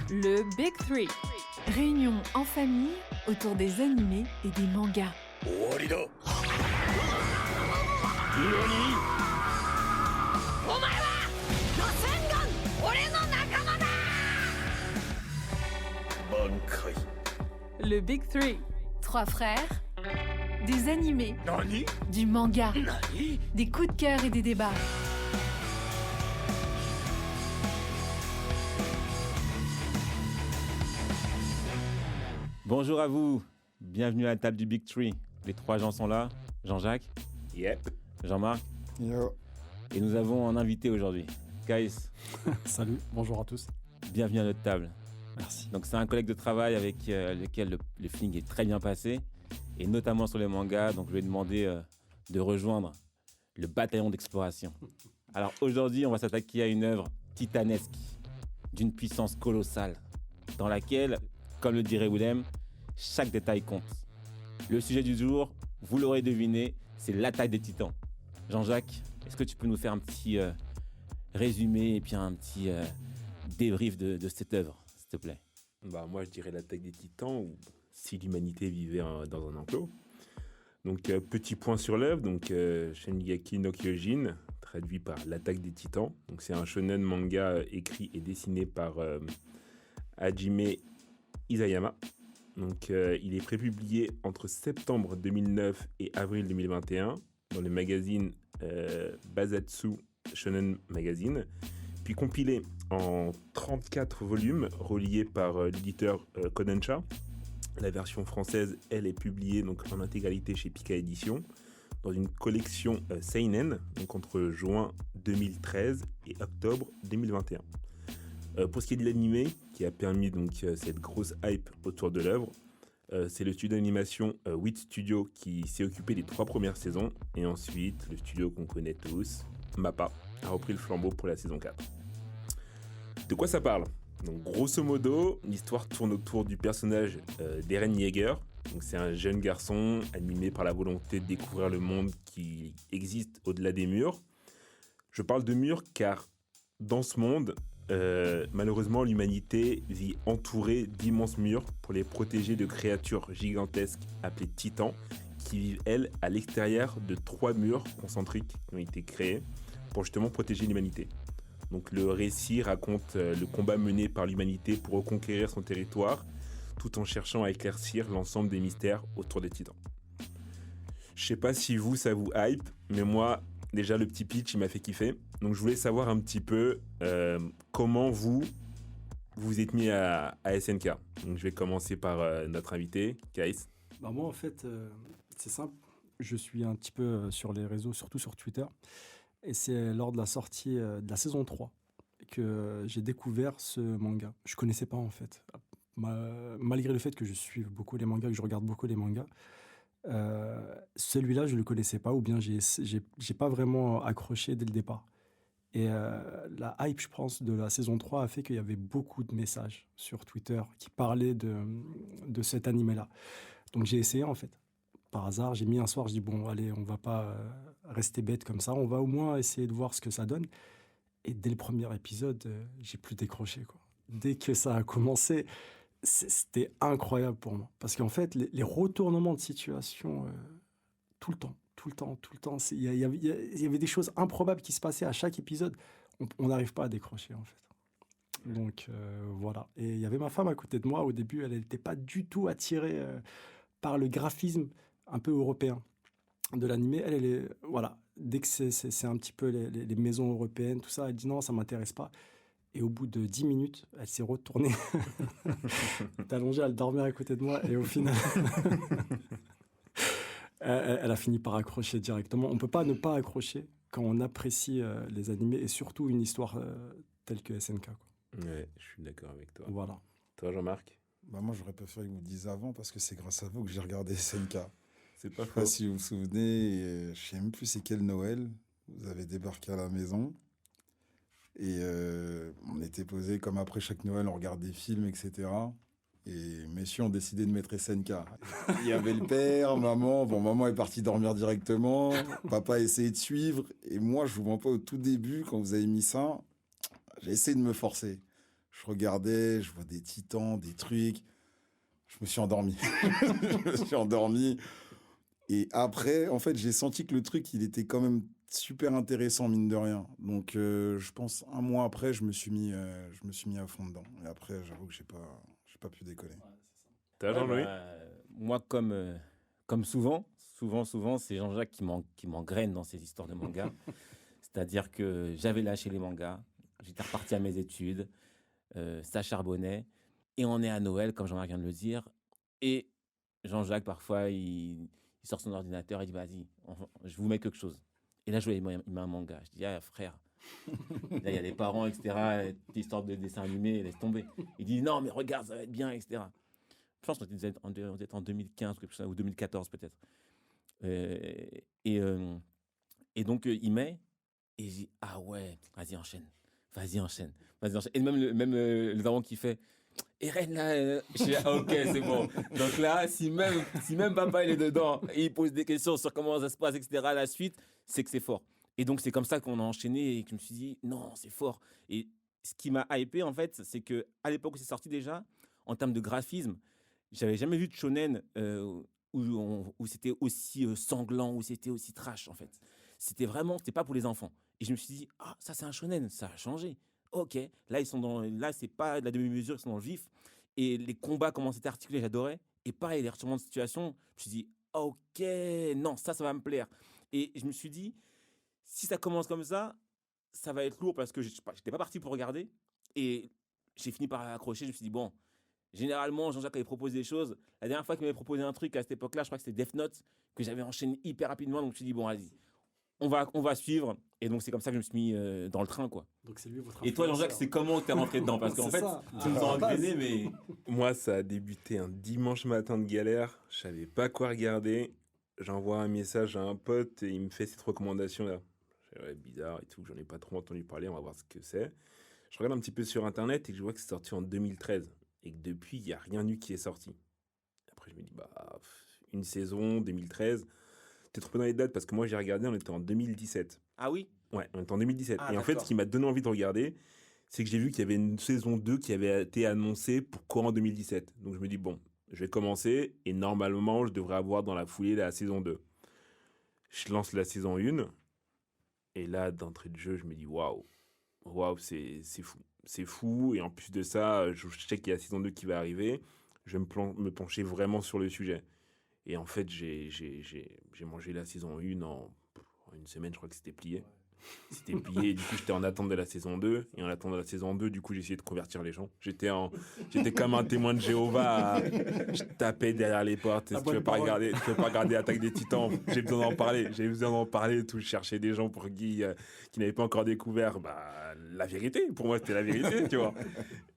Le Big Three. Réunion en famille autour des animés et des mangas. Le Big Three. 3 frères, des animés, du manga, des coups de cœur et des débats. Bonjour à vous, bienvenue à la table du Big Three. Les 3 gens sont là, Jean-Jacques, Yep. Jean-Marc, Yo. et nous avons un invité aujourd'hui, Kaïs. Salut, bonjour à tous. Bienvenue à notre table. Merci. Donc c'est un collègue de travail avec lequel le feeling est très bien passé, et notamment sur les mangas, donc je lui ai demandé de rejoindre le bataillon d'exploration. Alors aujourd'hui, on va s'attaquer à une œuvre titanesque, d'une puissance colossale, dans laquelle, comme le dirait Willem, chaque détail compte. Le sujet du jour, vous l'aurez deviné, c'est l'attaque des titans. Jean-Jacques, est-ce que tu peux nous faire un petit résumé et puis un petit débrief de cette œuvre, s'il te plaît? Moi, je dirais l'attaque des titans, ou si l'humanité vivait dans un enclos. Donc, petit point sur l'œuvre, donc Shingeki no Kyojin, traduit par l'attaque des titans. Donc, c'est un shonen manga écrit et dessiné par Hajime Isayama. Donc, il est prépublié entre septembre 2009 et avril 2021 dans le magazine Bazatsu Shonen Magazine, puis compilé en 34 volumes reliés par l'éditeur Kodansha. La version française, elle, est publiée donc en intégralité chez Pika Édition dans une collection Seinen, donc entre juin 2013 et octobre 2021. Pour ce qui est de l'animé, qui a permis donc cette grosse hype autour de l'œuvre, c'est le studio d'animation Wit Studio qui s'est occupé des 3 premières saisons, et ensuite le studio qu'on connaît tous, MAPPA, a repris le flambeau pour la saison 4. De quoi ça parle ? Donc grosso modo, l'histoire tourne autour du personnage d'Eren Yeager. Donc c'est un jeune garçon animé par la volonté de découvrir le monde qui existe au-delà des murs. Je parle de murs car dans ce monde, malheureusement, l'humanité vit entourée d'immenses murs pour les protéger de créatures gigantesques appelées titans, qui vivent, elles, à l'extérieur de 3 murs concentriques qui ont été créés pour justement protéger l'humanité. Donc le récit raconte le combat mené par l'humanité pour reconquérir son territoire, tout en cherchant à éclaircir l'ensemble des mystères autour des titans. Je sais pas si vous, ça vous hype, mais moi, déjà le petit pitch, il m'a fait kiffer. Donc je voulais savoir un petit peu comment vous êtes mis à SNK. Donc je vais commencer par notre invité, Kaïs. Moi, en fait, c'est simple. Je suis un petit peu sur les réseaux, surtout sur Twitter. Et c'est lors de la sortie de la saison 3 que j'ai découvert ce manga. Je ne connaissais pas, en fait. Malgré le fait que je suive beaucoup les mangas, que je regarde beaucoup les mangas, celui-là, je ne le connaissais pas, ou bien j'ai pas vraiment accroché dès le départ. Et la hype, je pense, de la saison 3 a fait qu'il y avait beaucoup de messages sur Twitter qui parlaient de cet animé-là. Donc j'ai essayé, en fait. Par hasard, j'ai mis un soir, je dis bon, allez, on va pas rester bête comme ça, on va au moins essayer de voir ce que ça donne. Et dès le premier épisode, j'ai plus décroché, quoi. Dès que ça a commencé, c'était incroyable pour moi. Parce qu'en fait, les retournements de situation, tout le temps, il y avait des choses improbables qui se passaient à chaque épisode. On n'arrive pas à décrocher, en fait. Donc, voilà. Et il y avait ma femme à côté de moi. Au début, elle n'était pas du tout attirée par le graphisme un peu européen de l'animé. Elle est, voilà, dès que c'est un petit peu les maisons européennes, tout ça, elle dit non, ça ne m'intéresse pas. Et au bout de 10 minutes, elle s'est retournée, allongée, elle dormait à côté de moi, et au final, elle a fini par accrocher directement. On ne peut pas ne pas accrocher quand on apprécie les animés, et surtout une histoire telle que SNK, quoi. Ouais, je suis d'accord avec toi. Voilà. Toi, Jean-Marc ? Moi, j'aurais préféré que vous le disiez avant, parce que c'est grâce à vous que j'ai regardé SNK. C'est pas Je sais faux. pas si vous vous souvenez, je sais même plus c'est quel Noël. Vous avez débarqué à la maison et on était posés comme après chaque Noël, on regarde des films, etc. Et messieurs ont décidé de mettre SNK. Il y avait le père, maman. Bon, maman est partie dormir directement. Papa a essayé de suivre. Et moi, je vous mens pas, au tout début, quand vous avez mis ça, j'ai essayé de me forcer. Je regardais, je vois des titans, des trucs. Je me suis endormi. Je me suis endormi. Et après, en fait, j'ai senti que le truc, il était quand même super intéressant, mine de rien. Donc, je pense, un mois après, je me suis mis à fond dedans. Et après, j'avoue que j'ai pas pu décoller. T'as raison, Louis. Moi, comme souvent, c'est Jean-Jacques qui m'engraine dans ces histoires de manga. C'est-à-dire que j'avais lâché les mangas, j'étais reparti à mes études, ça charbonnait, et on est à Noël, comme Jean-Jacques vient de le dire, et Jean-Jacques, parfois, il sort son ordinateur et dit, vas-y, je vous mets quelque chose. Et là, il met un manga. Je dis, ah frère, là, il y a les parents, etc., des histoires de dessins animés, laisse tomber. Il dit, non, mais regarde, ça va être bien, etc. Je pense qu'on était en 2015 quelque chose, ou 2014 peut-être. Et donc, il met, et je dis, ah ouais, vas-y, enchaîne. Et même le daron qui fait, Eren, là, je dis, ah, ok, c'est bon. Donc là, si même papa, il est dedans, et il pose des questions sur comment ça se passe, etc., la suite, c'est que c'est fort. Et donc, c'est comme ça qu'on a enchaîné, et que je me suis dit, non, c'est fort. Et ce qui m'a hypé, en fait, c'est qu'à l'époque où c'est sorti déjà, en termes de graphisme, j'avais jamais vu de shonen où c'était aussi sanglant, où c'était aussi trash, en fait. C'était pas pour les enfants. Et je me suis dit, ah, ça c'est un shonen, ça a changé. Ok, là c'est pas de la demi-mesure, ils sont dans le vif. Et les combats, comment c'était articulé, j'adorais. Et pareil, les retournements de situation, je me suis dit, ok, non, ça va me plaire. Et je me suis dit, si ça commence comme ça va être lourd parce que j'étais pas parti pour regarder. Et j'ai fini par accrocher, je me suis dit, bon, généralement, Jean-Jacques avait proposé des choses. La dernière fois qu'il m'avait proposé un truc à cette époque-là, je crois que c'était Death Note, que j'avais enchaîné hyper rapidement. Donc je me suis dit, bon, vas-y, on va suivre. Et donc c'est comme ça que je me suis mis dans le train, quoi. Donc c'est lui votre Et toi, Jean-Jacques, c'est comment t'es rentré dedans? Parce qu'en C'est fait, ça. tu nous as entraînés, mais... Moi, ça a débuté un dimanche matin de galère. Je savais pas quoi regarder. J'envoie un message à un pote et il me fait cette recommandation-là. Ouais, bizarre et tout, j'en ai pas trop entendu parler, on va voir ce que c'est. Je regarde un petit peu sur internet et je vois que c'est sorti en 2013 et que depuis, il n'y a rien eu qui est sorti. Après, je me dis, une saison, 2013. T'es trompé dans les dates parce que moi, j'ai regardé, on était en 2017. Ah oui? Ouais, on était en 2017. Ah, et en fait, d'accord. ce qui m'a donné envie de regarder, c'est que j'ai vu qu'il y avait une saison 2 qui avait été annoncée pour courant 2017. Donc je me dis, bon, je vais commencer et normalement, je devrais avoir dans la foulée la saison 2. Je lance la saison 1 et là, d'entrée de jeu, je me dis, waouh, c'est fou. C'est fou et en plus de ça, je sais qu'il y a la saison 2 qui va arriver. Je vais me pencher vraiment sur le sujet. Et en fait, j'ai mangé la saison 1 en une semaine, je crois que c'était plié. C'était plié, et du coup j'étais en attente de la saison 2, et en attente de la saison 2, du coup j'ai essayé de convertir les gens. J'étais comme un témoin de Jéhovah, je tapais derrière les portes, tu veux pas regarder Attaque des Titans, j'ai besoin d'en parler et tout, je cherchais des gens pour qui n'avaient pas encore découvert la vérité, pour moi c'était la vérité, tu vois.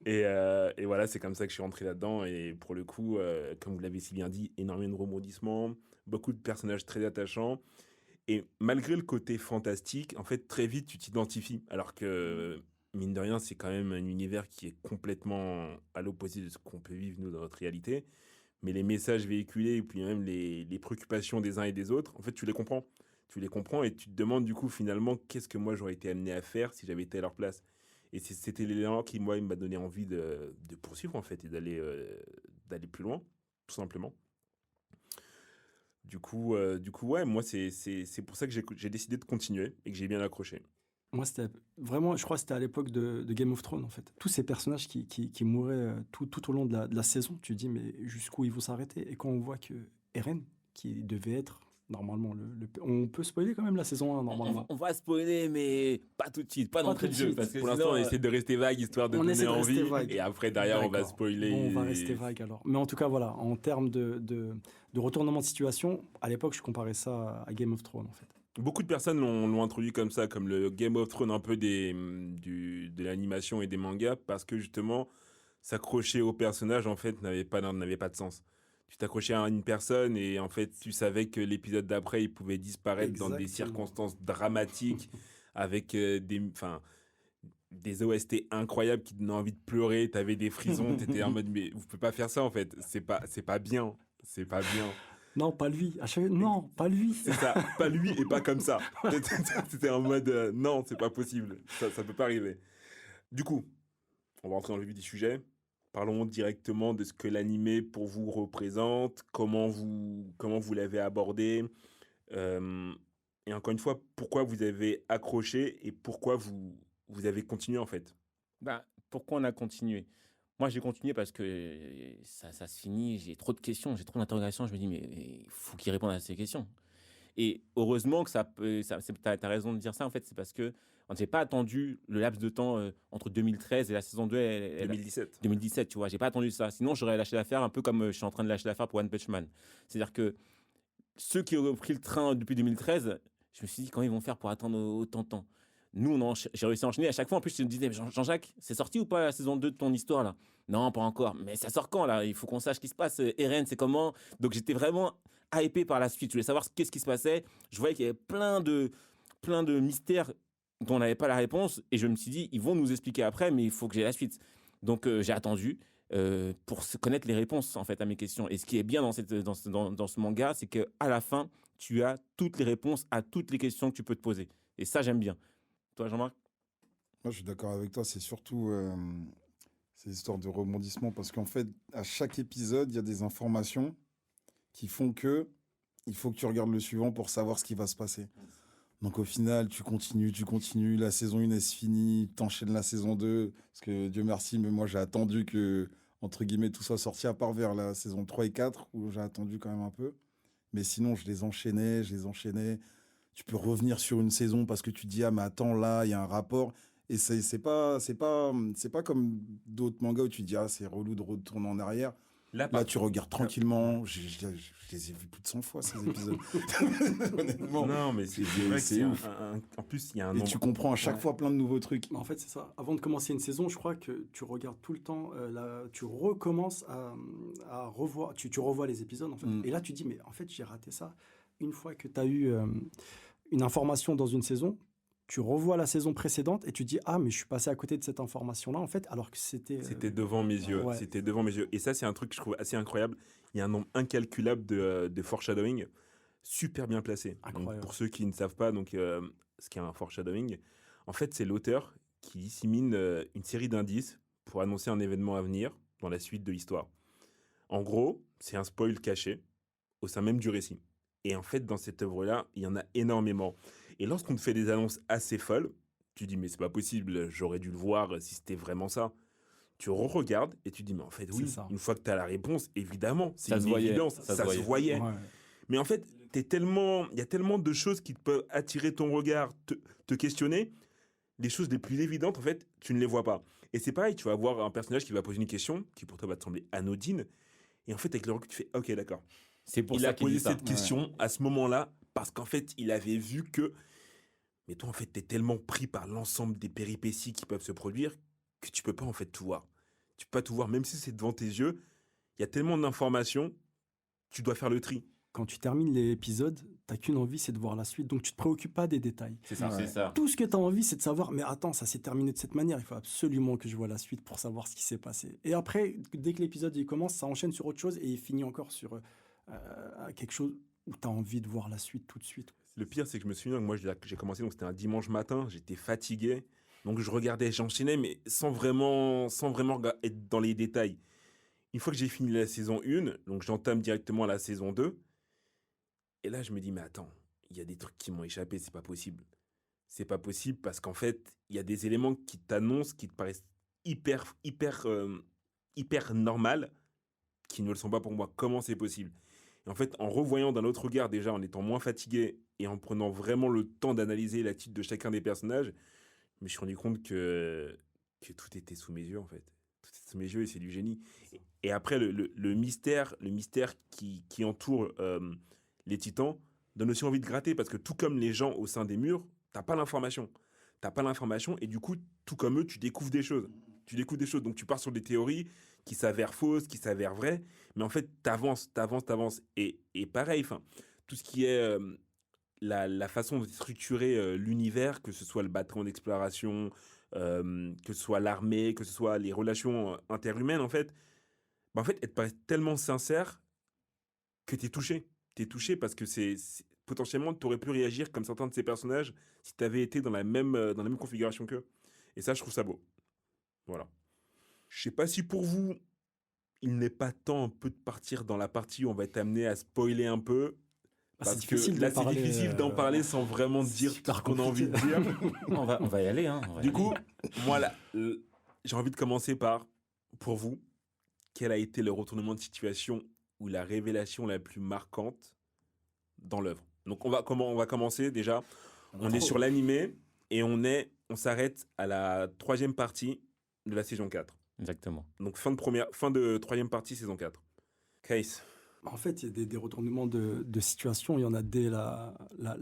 Et voilà, c'est comme ça que je suis rentré là-dedans, et pour le coup, comme vous l'avez si bien dit, énormément de rebondissements, beaucoup de personnages très attachants. Et malgré le côté fantastique, en fait, très vite, tu t'identifies. Alors que, mine de rien, c'est quand même un univers qui est complètement à l'opposé de ce qu'on peut vivre, nous, dans notre réalité. Mais les messages véhiculés, et puis même les préoccupations des uns et des autres, en fait, tu les comprends. Tu les comprends et tu te demandes, du coup, finalement, qu'est-ce que moi, j'aurais été amené à faire si j'avais été à leur place. Et c'était l'élément qui, moi, m'a donné envie de poursuivre, en fait, et d'aller plus loin, tout simplement. Du coup, ouais, moi, c'est pour ça que j'ai décidé de continuer et que j'ai bien accroché. Moi, c'était vraiment, je crois que c'était à l'époque de Game of Thrones, en fait. Tous ces personnages qui mouraient tout au long de la saison, tu te dis, mais jusqu'où ils vont s'arrêter? Et quand on voit que Eren, qui devait être normalement on peut spoiler quand même la saison 1, normalement. On va spoiler, mais pas tout de suite, pas d'entrée de jeu. Parce que pour l'instant, on essaie de rester vague, histoire de donner envie. Et après, derrière, on va spoiler. Bon, on va rester vague alors. Mais en tout cas, voilà, en termes de retournement de situation, à l'époque, je comparais ça à Game of Thrones, en fait. Beaucoup de personnes l'ont introduit comme ça, comme le Game of Thrones un peu de l'animation et des mangas, parce que justement, s'accrocher au personnage, en fait, n'avait pas de sens. Tu t'accrochais à une personne et en fait, tu savais que l'épisode d'après, il pouvait disparaître dans des circonstances dramatiques, avec des OST incroyables qui te donnaient envie de pleurer, t'avais des frissons, t'étais en mode, mais vous pouvez pas faire ça, en fait. C'est pas bien. C'est pas bien. Non, pas lui. Non, pas lui. C'est ça, pas lui et pas comme ça. C'était en mode, non, c'est pas possible. Ça peut pas arriver. Du coup, on va rentrer dans le vif du sujet. Parlons directement de ce que l'animé pour vous représente, comment vous l'avez abordé, et encore une fois, pourquoi vous avez accroché et pourquoi vous avez continué en fait. Bah, pourquoi on a continué? Moi, j'ai continué parce que ça se finit, j'ai trop de questions, j'ai trop d'interrogations. Je me dis, mais il faut qu'ils répondent à ces questions. Et heureusement que t'as raison de dire ça, en fait, c'est parce que on n'avait pas attendu le laps de temps entre 2013 et la saison 2, 2017. 2017, tu vois, j'ai pas attendu ça. Sinon, j'aurais lâché l'affaire un peu comme je suis en train de lâcher l'affaire pour One Punch Man. C'est-à-dire que ceux qui ont pris le train depuis 2013, je me suis dit, comment ils vont faire pour attendre autant de temps? Nous, j'ai réussi à enchaîner. À chaque fois, en plus, je me disais, Jean-Jacques, c'est sorti ou pas la saison 2 de ton histoire, là? Non, pas encore. Mais ça sort quand, là? Il faut qu'on sache ce qui se passe. Eren, c'est comment? Donc, j'étais vraiment hypé par la suite. Je voulais savoir qu'est-ce qui se passait. Je voyais qu'il y avait plein de mystères dont on n'avait pas la réponse. Et je me suis dit, ils vont nous expliquer après, mais il faut que j'ai la suite. Donc, j'ai attendu pour connaître les réponses, en fait, à mes questions. Et ce qui est bien dans ce manga, c'est qu'à la fin, tu as toutes les réponses à toutes les questions que tu peux te poser. Et ça, j'aime bien. Toi, Jean-Marc? Moi, je suis d'accord avec toi. C'est surtout ces histoires de rebondissement parce qu'en fait, à chaque épisode, il y a des informations qui font que il faut que tu regardes le suivant pour savoir ce qui va se passer. Donc au final, tu continues, la saison 1 elle se finit, t'enchaînes la saison 2, parce que Dieu merci, mais moi j'ai attendu que, entre guillemets, tout soit sorti, à part vers la saison 3 et 4, où j'ai attendu quand même un peu. Mais sinon, je les enchaînais. Tu peux revenir sur une saison parce que tu te dis, ah mais attends, là, il y a un rapport. Et c'est pas comme d'autres mangas où tu te dis, ah c'est relou de retourner en arrière. Là, tu regardes tranquillement. Je les ai vus plus de 100 fois, ces épisodes. Honnêtement. Non, mais c'est vrai que c'est ouf. En plus, il y a un Et nombre. tu comprends à chaque fois plein de nouveaux trucs. En fait, c'est ça. Avant de commencer une saison, je crois que tu regardes tout le temps, tu recommences à revoir, tu revois les épisodes, en fait. Et là, tu dis, mais en fait, j'ai raté ça. Une fois que tu as eu une information dans une saison, tu revois la saison précédente et tu dis, ah, mais je suis passé à côté de cette information-là, en fait, alors que c'était... C'était devant mes yeux. Ouais. C'était devant mes yeux. Et ça, c'est un truc que je trouve assez incroyable. Il y a un nombre incalculable de foreshadowing super bien placé. Donc, pour ceux qui ne savent pas ce qu'est un foreshadowing, en fait, c'est l'auteur qui dissémine une série d'indices pour annoncer un événement à venir dans la suite de l'histoire. En gros, c'est un spoil caché au sein même du récit. Et en fait, dans cette œuvre-là, il y en a énormément. Et lorsqu'on te fait des annonces assez folles, tu dis, mais c'est pas possible, j'aurais dû le voir si c'était vraiment ça. Tu re-regardes et tu dis, mais en fait, oui, une fois que tu as la réponse, évidemment, c'est une évidence, ça se voyait. Ouais. Mais en fait, il y a tellement de choses qui peuvent attirer ton regard, te questionner. Les choses les plus évidentes, en fait, tu ne les vois pas. Et c'est pareil, tu vas voir un personnage qui va poser une question, qui pour toi va te sembler anodine. Et en fait, avec le recul, tu fais, ok, d'accord. C'est pour il ça a posé cette question à ce moment-là, parce qu'en fait, il avait vu que... Mais toi, en fait, t'es tellement pris par l'ensemble des péripéties qui peuvent se produire que tu peux pas, en fait, tout voir. Tu peux pas tout voir, même si c'est devant tes yeux. Il y a tellement d'informations, tu dois faire le tri. Quand tu termines l'épisode, t'as qu'une envie, c'est de voir la suite. Donc, tu te préoccupes pas des détails. C'est ça, c'est ça. Tout ce que t'as envie, c'est de savoir, mais attends, ça s'est terminé de cette manière. Il faut absolument que je vois la suite pour savoir ce qui s'est passé. Et après, dès que l'épisode il commence, ça enchaîne sur autre chose et il finit encore sur quelque chose où t'as envie de voir la suite tout de suite. Le pire, c'est que je me souviens que moi, j'ai commencé, donc c'était un dimanche matin, j'étais fatigué. Donc, je regardais, j'enchaînais, mais sans vraiment être dans les détails. Une fois que j'ai fini la saison 1, donc j'entame directement la saison 2. Et là, je me dis, mais attends, il y a des trucs qui m'ont échappé, c'est pas possible. C'est pas possible parce qu'en fait, il y a des éléments qui t'annoncent, qui te paraissent hyper normal, qui ne le sont pas pour moi. Comment c'est possible? Et en fait, en revoyant d'un autre regard, déjà en étant moins fatigué et en prenant vraiment le temps d'analyser l'attitude de chacun des personnages, je me suis rendu compte que tout était sous mes yeux, en fait. Tout était sous mes yeux et c'est du génie. Et après, le mystère qui entoure les titans donne aussi envie de gratter parce que tout comme les gens au sein des murs, t'as pas l'information. Et du coup, tout comme eux, tu découvres des choses. Donc tu pars sur des théories qui s'avèrent fausses, qui s'avèrent vraies, mais en fait, t'avances. Et pareil, tout ce qui est la façon de structurer l'univers, que ce soit le bataillon d'exploration, que ce soit l'armée, que ce soit les relations interhumaines, en fait, elle te paraît tellement sincère que t'es touché. T'es touché parce que potentiellement, t'aurais pu réagir comme certains de ces personnages si t'avais été dans la même configuration qu'eux. Et ça, je trouve ça beau. Voilà. Je sais pas si pour vous, il n'est pas temps un peu de partir dans la partie où on va être amené à spoiler un peu. C'est Parce que difficile là, d'en c'est parler, difficile d'en parler sans vraiment dire tout super ce qu'on a envie de compliqué. dire. On va y aller. Hein, Du coup, moi, là, j'ai envie de commencer par, pour vous, quel a été le retournement de situation ou la révélation la plus marquante dans l'œuvre? Donc, on va commencer déjà. On est sur l'animé et on s'arrête à la 3e partie de la saison 4. Exactement. Donc, fin de 3e partie, saison 4. Case. En fait, il y a des retournements de situation. Il y en a dès la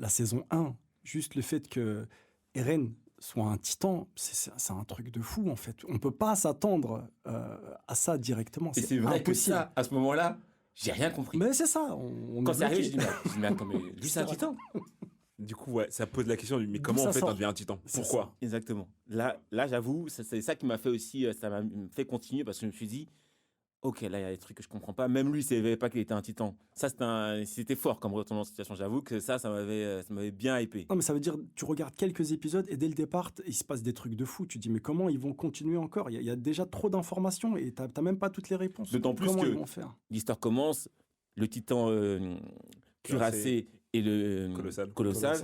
saison 1. Juste le fait que Eren soit un titan, c'est un truc de fou, en fait. On ne peut pas s'attendre à ça directement. Et c'est vrai que impossible. ça, à ce moment-là, j'ai rien compris. Mais c'est ça. Quand est c'est arrivé, bloqué. je dis, mais attends, mais lui, c'est un titan. Du coup, ouais, ça pose la question, mais D'où comment ça en fait sort on devient un titan? C'est Pourquoi? ça. Exactement. Là j'avoue, c'est ça qui m'a fait aussi, ça m'a fait continuer parce que je me suis dit, ok, là, il y a des trucs que je comprends pas. Même lui, il savait pas qu'il était un titan. Ça, c'était fort comme retournement de situation. J'avoue que ça m'avait bien hypé. Non, mais ça veut dire, tu regardes quelques épisodes et dès le départ, il se passe des trucs de fou. Tu te dis, mais comment ils vont continuer encore? Il y a déjà trop d'informations et t'as même pas toutes les réponses. D'autant plus comment que ils vont faire? L'histoire commence, le titan cuirassé et le colossal.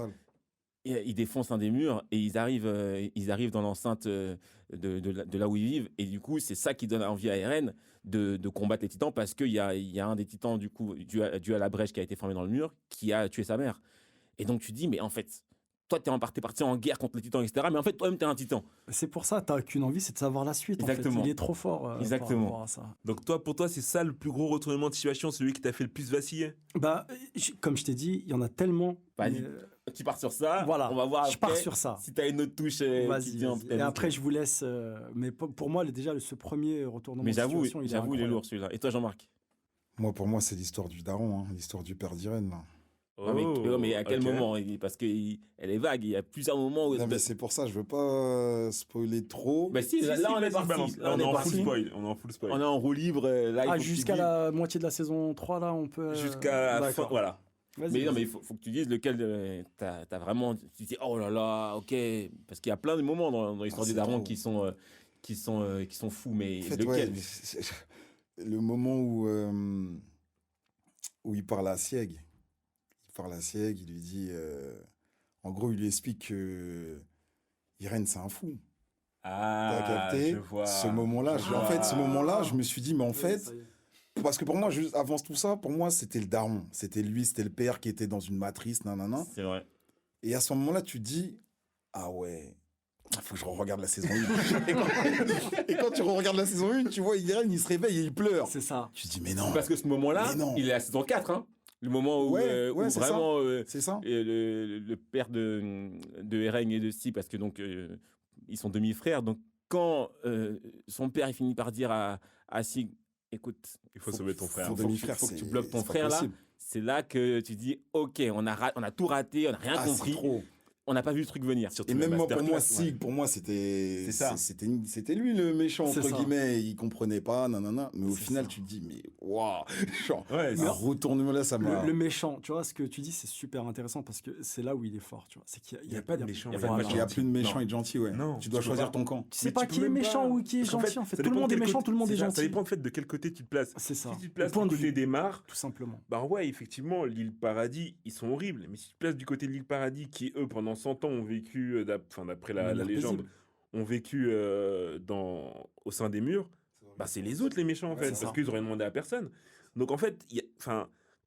Et ils défoncent un des murs et ils arrivent dans l'enceinte de là où ils vivent. Et du coup, c'est ça qui donne envie à Eren de combattre les titans parce qu'il y a un des titans, du coup, dû à la brèche qui a été formée dans le mur, qui a tué sa mère. Et donc, tu dis, mais en fait, toi, t'es parti en guerre contre les titans, etc. Mais en fait, toi-même, t'es un titan. C'est pour ça, t'as qu'une envie, c'est de savoir la suite. Exactement. En fait. Il est trop fort. Exactement. Par rapport à ça. Donc pour toi, c'est ça le plus gros retournement de situation, celui qui t'a fait le plus vaciller? Bah, comme je t'ai dit, il y en a tellement. Vas-y. Tu pars sur ça. Voilà. On va voir Je pars après sur ça. si t'as une autre touche. Vas-y. Et après, je vous laisse. Mais pour moi, déjà, ce premier retournement Mais de j'avoue, situation, il est incroyable. lourd celui-là. Et toi, Jean-Marc? Pour moi, c'est l'histoire du daron, hein, l'histoire du père d'Irène. Là. Mais à quel moment? Parce qu'elle est vague. Il y a plusieurs moments où. Non, mais c'est pour ça, je veux pas spoiler trop. Bah si, là, on est parti. On est en full spoil. On est en full spoil. On est en roue libre. Là, il faut que tu jusqu'à dises- la moitié de la saison 3, là, on peut. Jusqu'à la fin, D'accord. voilà. Vas-y, Mais non, vas-y. mais il faut que tu dises lequel t'as vraiment. Tu dis, oh là là, ok. Parce qu'il y a plein de moments dans l'histoire des c'est darons trop. qui sont fous. Mais En fait, lequel? ouais, le moment où il parle à Sieg. Il lui dit. En gros, il lui explique que Irène, c'est un fou. T'as capté? je vois. Ce moment-là, en fait, ce moment-là, je me suis dit, mais en fait. Ça y est. Parce que pour moi, juste avant tout ça, pour moi, c'était le daron. C'était lui, c'était le père qui était dans une matrice, nanana. C'est vrai. Et à ce moment-là, tu te dis, ah ouais, il faut que je regarde la saison 1. et quand tu regardes la saison 1, tu vois, Irène, il se réveille et il pleure. C'est ça. Tu te dis, mais non, Parce que ce moment-là, Mais non. il est à la saison 4. Hein. Le moment où, Ouais, où c'est vraiment c'est ça. le père de Eren et de Si, parce que donc ils sont demi-frères. Donc quand son père il finit par dire à Si, écoute, Il faut sauver ton frère. Son faut demi-frère, que tu c'est- bloques ton c'est pas frère là. possible. C'est là que tu dis, ok, on a tout raté, on n'a rien Ah, c'est compris, trop. on n'a pas vu le truc venir. Surtout Et la même moi, pour moi, masterclass, Sig, pour moi, c'était C'est ça. c'était lui le méchant, C'est entre ça. guillemets. Il comprenait pas, nanana. Mais au C'est final, ça. tu te dis, mais waouh, genre, Ouais, un retournement là, ça m'a. Le méchant, tu vois, ce que tu dis, c'est super intéressant parce que c'est là où il est fort, tu vois. C'est qu'il Il n'y a pas de méchant. il y a il y a pas pas de de Il n'y a gentil. plus de méchant Non. et de gentil, ouais. Non, Tu dois tu peux choisir pas. ton camp. Tu sais Mais pas tu qui peux est même méchant pas. ou qui est Parce qu'en gentil, en fait. ça Tout le dépend monde de est quel méchant, côté- tout le monde est c'est ça, gentil. Ça dépend en fait de quel côté tu te places. C'est ça. Si tu te places Au point du de côté vue. des mares, Tout simplement. bah ouais, effectivement, l'île Paradis, ils sont horribles. Mais si tu te places du côté de l'île Paradis, qui eux, pendant 100 ans, ont vécu, d'après la manière légende, paisible. ont vécu au sein des murs, bah c'est les autres les méchants en fait, c'est parce ça. qu'ils auraient demandé à personne. Donc en fait,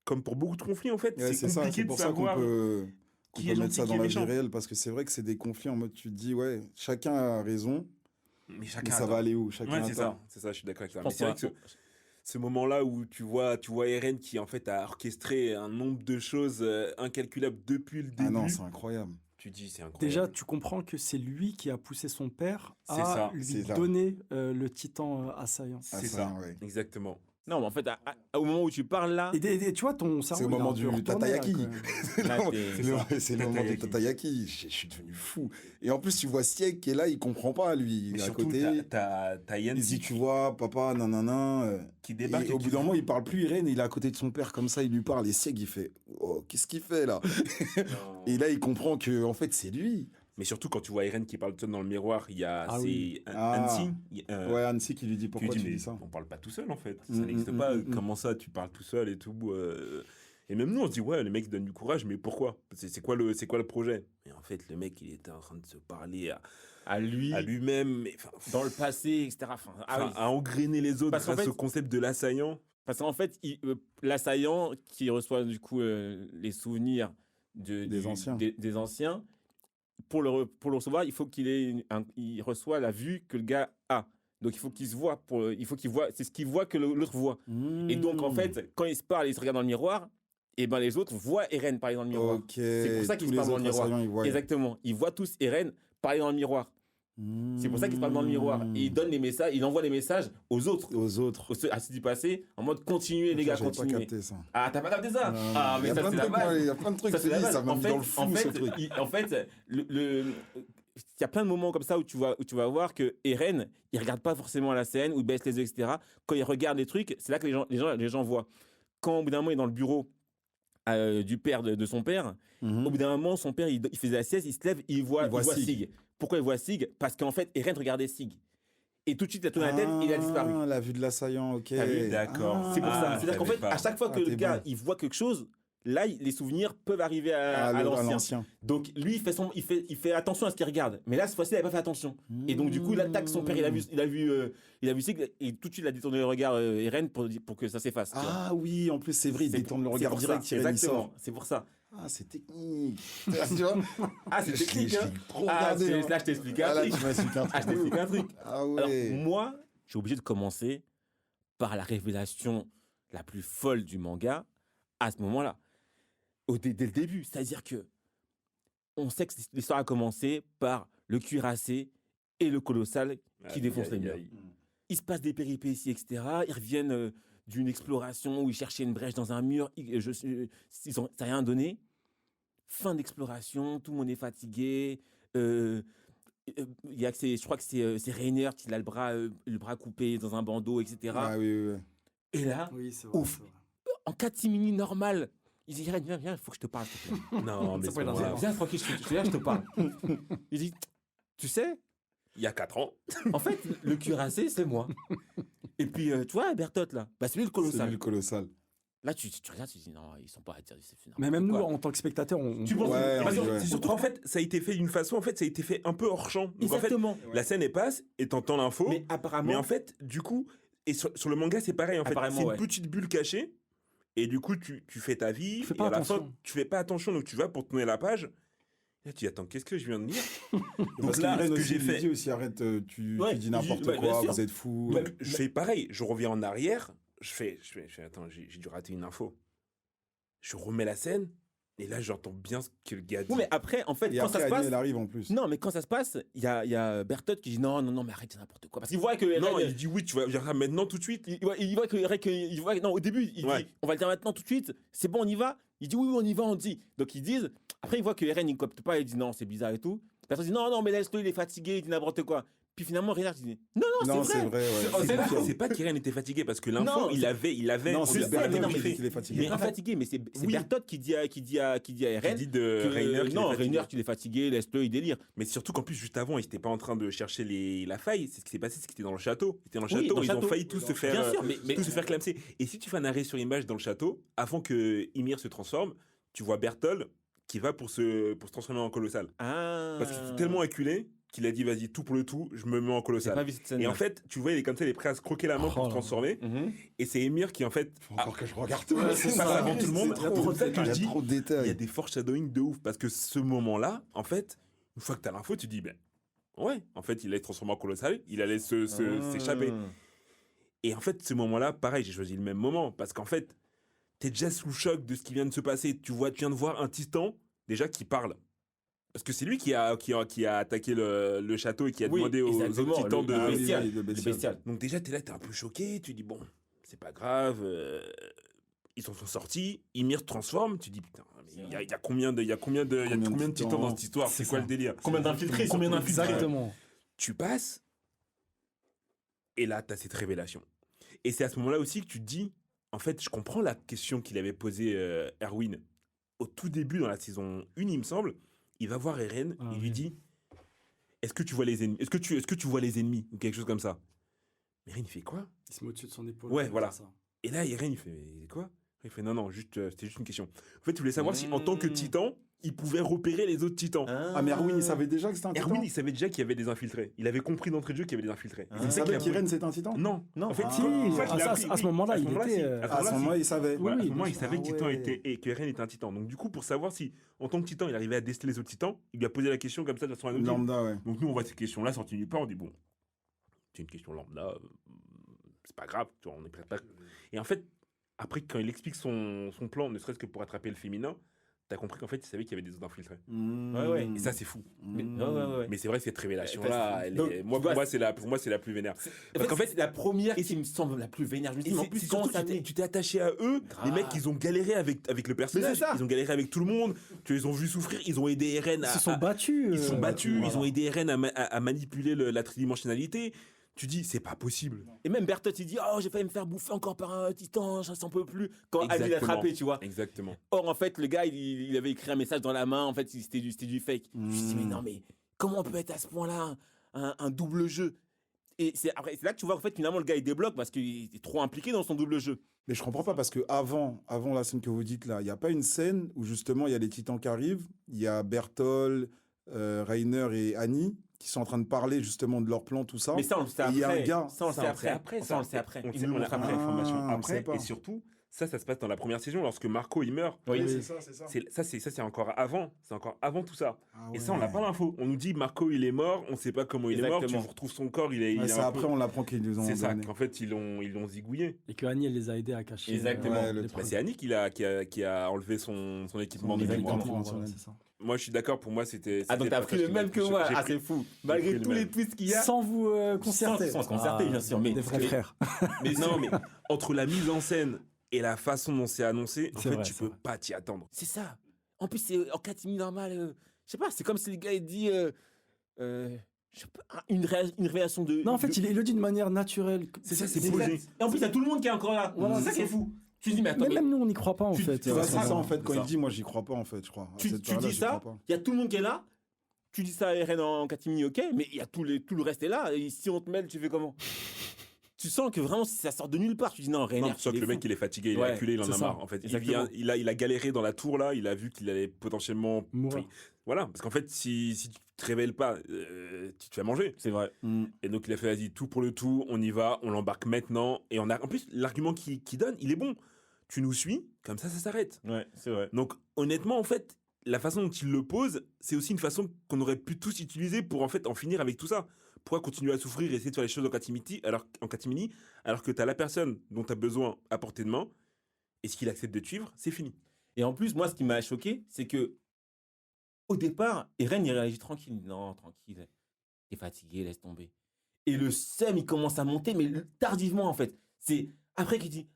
comme pour beaucoup de conflits, en fait, Ouais, c'est ça, compliqué c'est de pour ça qu'on savoir peut, qui est mettre gentil, ça qui dans est la vie méchant. réelle, parce que c'est vrai que c'est des conflits en mode tu te dis, ouais, chacun a raison, Mais mais chacun ça a va aller où? Chacun Ouais, a c'est tort. ça, je suis d'accord avec ça. Je Mais pense c'est vrai qu'on que ce moment-là où tu vois Eren qui en fait a orchestré un nombre de choses incalculables depuis le début. Ah non, c'est incroyable. Tu dis c'est incroyable. Déjà, tu comprends que c'est lui qui a poussé son père C'est à ça, lui c'est ça. donner le titan assaillant. Ah, c'est ça, ça, ouais. exactement. Non, mais en fait, au moment où tu parles là, Et tu vois, ton cerveau. au il a moment un peu du retourné, là, tatayaki. quand même. là, t'es- C'est le moment du tatayaki. Je suis devenu fou. Et en plus, tu vois Sieg qui est là, il comprend pas, lui. Il Mais est à surtout, côté. t'as Il dit, Yancy tu vois, papa, nanana. qui débarque. Et au bout d'un moment, il parle plus Irène, il est à côté de son père comme ça, il lui parle. Et Sieg, il fait, oh, qu'est-ce qu'il fait là? Et là, il comprend que, en fait, c'est lui. Mais surtout, quand tu vois Eren qui parle tout seul dans le miroir, il y a Ah oui. Hansi. Ouais, Annecy qui lui dit Qui pourquoi lui dit, tu mais dis ça. on parle pas tout seul en fait. Ça Mm, n'existe mm, pas. mm, mm. Comment ça, tu parles tout seul et tout. Et même nous, on se dit, ouais, le mec donne du courage, mais pourquoi? C'est quoi le projet? Et en fait, le mec, il était en train de se parler À lui, à lui-même, mais, dans le passé, etc. à engrainer les autres Parce qu'en grâce fait- au concept de l'assaillant. Parce qu'en fait, l'assaillant qui reçoit du coup les souvenirs Des anciens. des anciens, pour le recevoir, il faut il reçoit la vue que le gars a. Donc il faut qu'il se voit, il faut qu'il voit, c'est ce qu'il voit que l'autre voit. Et donc en fait, quand il se parle, il se regarde dans le miroir, et ben les autres voient Eren parler dans le miroir. Ok. C'est pour ça qu'ils Tous se les parlent dans le autres miroir. assaillants, ils voient. Exactement. Ils voient tous Eren parler dans le miroir. C'est pour ça qu'ils se parlent dans le miroir. Et il donne les messages, il envoie les messages aux autres, Aux autres. à ceux du passé, en mode continuez les gars, J'avais pas continuez. capté ça. Ah, t'as pas capté ça? Non, Ah, il mais y a ça plein c'est de la trucs, moi, base. il y a plein de trucs, Ça, je c'est te la dis, base. ça m'a mis dans le flou, ce truc. En fait, il y a plein de moments comme ça où tu vas voir que Eren, il regarde pas forcément la scène, ou il baisse les yeux, etc. Quand il regarde les trucs, c'est là que les gens voient. Quand au bout d'un moment il est dans le bureau du père de son père, Mhm. au bout d'un moment son père il faisait la sieste, il se lève, il voit Sig. Pourquoi il voit Sig? Parce qu'en fait Eren regardait Sig. Et tout de suite il a tourné la tête et il a disparu. Ah, la vue de l'assaillant, ok. T'as vu? D'accord. C'est pour ça. Ah, C'est-à-dire qu'en je savais fait, pas. à chaque fois que Ah, le t'es gars bon. il voit quelque chose, là, les souvenirs peuvent arriver à À l'ancien. Donc lui, il fait attention à ce qu'il regarde. Mais là, cette fois-ci, il n'avait pas fait attention. Et donc du coup, il attaque son père. Il a vu Sig et tout de suite, il a détourné le regard Eren pour que ça s'efface. tu vois. Ah oui, en plus, c'est vrai, il C'est- détourne le c'est regard pour direct, ça, Eren, il exactement. sort. C'est pour ça. Ah, c'est technique. Tu vois? Ah, c'est technique. Je Hein. l'ai trop Ah, regardé, hein. là, je t'explique Ah, un là, truc. tu m'as expliqué un Ah, je truc. t'explique un truc. Ah Alors ouais. moi, je suis obligé de commencer par la révélation la plus folle du manga à ce moment-là. Dès le début. C'est-à-dire que on sait que l'histoire a commencé par le cuirassé et le colossal qui défoncent les murs. Il se passe des péripéties, etc. Ils reviennent d'une exploration où ils cherchaient une brèche dans un mur. Ça n'a rien donné. Fin d'exploration, tout le monde est fatigué. Je crois que c'est Reiner qui a le bras coupé dans un bandeau, etc. Ah oui, oui, oui. Et là, Oui, c'est vrai. Ouf. en 4 simili normal, il dit viens, il faut que je te parle. s'il te plaît. Non, mais Ça c'est peut être voilà. un Viens, tranquille, je suis là, je te parle. Il dit tu sais, Il y a 4 ans. en fait, le cuirassé, c'est moi. Et puis, tu vois, Bertotte, là, bah, c'est lui le C'est colossal. lui le colossal. Là, tu regardes, tu dis non, ils sont pas attirés. Mais même nous, Quoi. en tant que spectateurs, Tu penses Ouais, Parce que ouais. c'est surtout, en fait, ça a été fait d'une façon, en fait, ça a été fait un peu hors champ. Donc, en fait, Exactement. la scène, elle passe et t'entends l'info. Mais apparemment, Mais en fait, du coup, et sur le manga, c'est pareil. En fait, Apparemment, c'est une ouais. petite bulle cachée. Et du coup, tu fais ta vie. Tu fais et pas à la fin, attention. tu fais pas attention. Donc, tu vas pour tourner la page. Et là, tu dis, attends, qu'est-ce que je viens de lire? Parce là, que ce que aussi, j'ai il fait- dit aussi, arrête, tu Ouais, dis il n'importe dit, ouais, bien quoi, sûr. vous êtes fous. Donc, je fais pareil. Je reviens en arrière. Je fais attends, j'ai dû rater une info. Je remets la scène. Et là, j'entends bien ce que le gars dit. oui, mais après, en fait, Et quand après, ça se Annie, passe, elle arrive en plus. non, mais quand ça se passe, il y a Bertotte qui dit non, mais arrête, c'est n'importe quoi. Parce qu'il voit que Non, Eren- il dit oui, tu vas dire ça maintenant, tout de suite. non, au début, il Ouais. dit on va le dire maintenant tout de suite, c'est bon, on y va. Il dit oui, on y va, on dit. Donc ils disent, après il voit que Eren il capte pas, il dit non, c'est bizarre et tout. Personne dit non, mais laisse-le, il est fatigué, il dit n'importe quoi. Puis finalement, Reiner dit non, Non, c'est c'est vrai. vrai, ouais. Oh, C'est c'est pas qu'Irène était fatigué parce que Non, l'info, il c'est- avait. Non, on c'est lui a pas Bertotte non, qui mais- dit qu'il est fatigué. Il est pas fatigué, mais c'est Oui. Bertotte qui dit à Eren. dit de que, Reiner qu'il est non, fatigué. Reiner, tu l'es fatigué, laisse-le, il délire. Mais surtout qu'en plus, juste avant, ils n'étaient pas en train de chercher la faille. C'est ce qui s'est passé, c'est qu'ils étaient dans le château. Ils étaient dans le Oui, château, dans le ils ont château. failli tous se faire. Bien sûr, mais tous se faire clamser. Et si tu fais un arrêt sur image dans le château, avant que Ymir se transforme, tu vois Berthold qui va pour se transformer en colossal. Ah. Parce qu'il était tellement acculé qu'il a dit vas-y, tout pour le tout, je me mets en J'ai colossal. pas vu cette scène. Et en fait, tu vois, il est comme ça, il est prêt à se croquer la main pour Oh se là. transformer. Et c'est Ymir qui, en fait, Faut encore que je regarde. Ouais, c'est passe ça. avant tout le monde. C'est trop C'est pour ça que il y je a dis, trop de il y a détails. des foreshadowing de ouf. Parce que ce moment-là, en fait, une fois que tu as l'info, tu dis, ben ouais, en fait, il allait se transformer en colossal, il allait s'échapper. Et en fait, ce moment-là, pareil, j'ai choisi le même moment. Parce qu'en fait, tu es déjà sous le choc de ce qui vient de se passer. Tu viens de voir un titan, déjà, qui parle. Parce que c'est lui qui a attaqué le château et qui a Oui, demandé aux exactement, autres titans le- de. ah oui, bestial. le bestial. Donc déjà, t'es là, t'es un peu choqué, tu dis, bon, c'est pas grave, ils s'en sont sortis, Ymir se transforme, tu dis, putain, mais il y a combien de titans dans cette histoire, c'est quoi ça. le délire? Combien d'infiltrés Combien surtout. d'infiltrés? Exactement. Tu passes, et là, t'as cette révélation. Et c'est à ce moment-là aussi que tu te dis, en fait, je comprends la question qu'il avait posée Erwin au tout début dans la saison 1, il me semble. il va voir Eren, Ah, il lui oui. dit est-ce que tu vois les ennemis? Est-ce que tu vois les ennemis? Ou quelque chose comme ça. Eren, il fait quoi? Il se met au-dessus de son épaule. Ouais, comme voilà. ça. Et là, Eren, il fait mais quoi? Il fait non, c'était juste une question. En fait, il voulait savoir si, en tant que titan, il pouvait repérer les autres titans. Ah, mais Erwin, il savait déjà que c'était un titan. Erwin, il savait déjà qu'il y avait des infiltrés. Il avait compris d'entrée de jeu qu'il y avait des infiltrés. Il savait qu'Irène, c'était un titan. Non, Non. En fait, Ah. Si, en fait, il a à appris, ce oui. moment-là, À ce il moment-là, était. si. À ce moment-là, il savait. Voilà, à ce Oui, moment-là, il bien savait sûr. que Titan Ah ouais. était et que Eren était un titan. Donc du coup, pour savoir si, en tant que titan, il arrivait à déceler les autres titans, il lui a posé la question comme ça de façon anonyme. Lambda, ouais. Donc nous, on voit cette question-là sortie nulle part, on dit bon, c'est une question lambda, c'est pas grave, tu vois, on est prêt. Et en fait, après, quand il explique son plan, ne serait-ce que pour attraper le féminin, t'as compris qu'en fait, il savait qu'il y avait des autres infiltrés. Ouais. Et ça, c'est fou. Mais, ouais. Mais c'est vrai que cette révélation-là, Ouais, elle donc, est- tu moi, vois, pour moi, c'est la plus vénère. Parce qu'en fait, c'est la première qui me semble la plus vénère. Je me dis, mais en plus, c'est comment surtout, ça tu t'es attaché à eux. Grave. Les mecs, ils ont galéré avec le personnage. ça. Ils ont galéré avec tout le monde. Tu les ont vus souffrir. Ils ont aidé Eren Ils à. se sont battus. Ils se sont battus. voilà. Ils ont aidé Eren à manipuler la tridimensionnalité. Tu dis, c'est pas possible. Et même Bertolt, il dit, oh, j'ai failli me faire bouffer encore par un titan, j'en s'en peux plus. Quand Annie l'a Exactement. attrapé, tu vois. Exactement. Or, en fait, le gars, il avait écrit un message dans la main. En fait, c'était du fake. Je me suis dit, mais non, mais comment on peut être à ce point-là un double jeu? Et c'est là que tu vois, en fait, finalement, le gars, il débloque parce qu'il est trop impliqué dans son double jeu. Mais je comprends pas parce que avant la scène que vous dites là, il n'y a pas une scène où justement il y a les titans qui arrivent, il y a Bertolt, Reiner et Annie qui sont en train de parler justement de leur plan, tout ça. Mais ça, on le sait Et il y a après. un gars- Ça, on le sait après. Ça, on le sait après. On Il sait, nous on a montre après. l'information Ah, on après. sait pas. Et surtout, ça se passe dans la première saison lorsque Marco il meurt. Oui. c'est ça, c'est ça. C'est encore avant. C'est encore avant tout ça. Ah Et ouais. ça, on n'a pas l'info. On nous dit Marco il est mort. On ne sait pas comment il est mort. Tu Exactement. retrouves son corps. Il est Ouais, un c'est peu- après, on l'apprend qu'ils nous ont C'est ça. donné. Qu'en fait, ils l'ont zigouillé. Et que Annie, elle les a aidés à cacher. Exactement. Ouais, le les truc. Bah, c'est Annie qui a enlevé son équipement de Son mémoire. équipement. Voilà, c'est ça. Moi, je suis d'accord. Pour moi, c'était. Ah, donc c'était t'as le pris le passage même qui que m'a- moi. j'ai Ah, pris- c'est fou. pris Malgré le tous même. les twists qu'il y a. Sans vous concerter. Sans se concerter, bien sûr. Mais Des vrais frères. Mais non, mais entre la mise en scène et la façon dont c'est annoncé, en C'est fait, vrai, tu c'est peux vrai. pas t'y attendre. C'est ça. En plus, c'est en catimini normal. Je sais pas, c'est comme si le gars il dit. Je sais pas, une révélation de. Non, en fait, de- il le dit de manière naturelle. C'est ça, c'est C'est posé. exact. Et en plus, il y a tout le monde qui est encore là. Voilà, c'est ça c'est qui est ça. fou. Tu te dis, mais attends, Mais mais même nous, on n'y croit pas, en Tu- fait. tu Ouais, vois, c'est ça en fait, c'est quand ça. il dit, moi j'y crois pas en fait, je crois. À tu cette dis période-là, j'y ça, crois pas. il y a tout le monde qui est là. Tu dis ça à RN en catimini, ok, mais il y a tout le reste est là. Et si on te mêle, tu fais comment? Tu sens que vraiment, ça sort de nulle part. Tu dis non, Rainer, Non, tu sens que le mec, il est fatigué, il est Ouais, acculé, il en c'est a ça. marre. En fait, Exactement. il a galéré dans la tour là, il a vu qu'il allait potentiellement Mourir. Voilà, parce qu'en fait, si tu te révèles pas, tu te fais manger. C'est vrai. Et donc il a fait, vas-y, tout pour le tout, on y va, on l'embarque maintenant. Et en plus, l'argument qu'il donne, il est bon. Tu nous suis, comme ça s'arrête. Ouais, c'est vrai. Donc honnêtement, en fait, la façon dont il le pose, c'est aussi une façon qu'on aurait pu tous utiliser pour en fait en finir avec tout ça. Pourquoi continuer à souffrir et essayer de faire les choses en catimini alors que tu as la personne dont tu as besoin à portée de main, et ce qu'il accepte de te suivre, c'est fini. Et en plus, moi, ce qui m'a choqué, c'est que au départ, Eren, il réagit tranquille. Non, tranquille. T'es fatigué, laisse tomber. Et le seum, il commence à monter, mais tardivement, en fait. C'est après qu'il dit,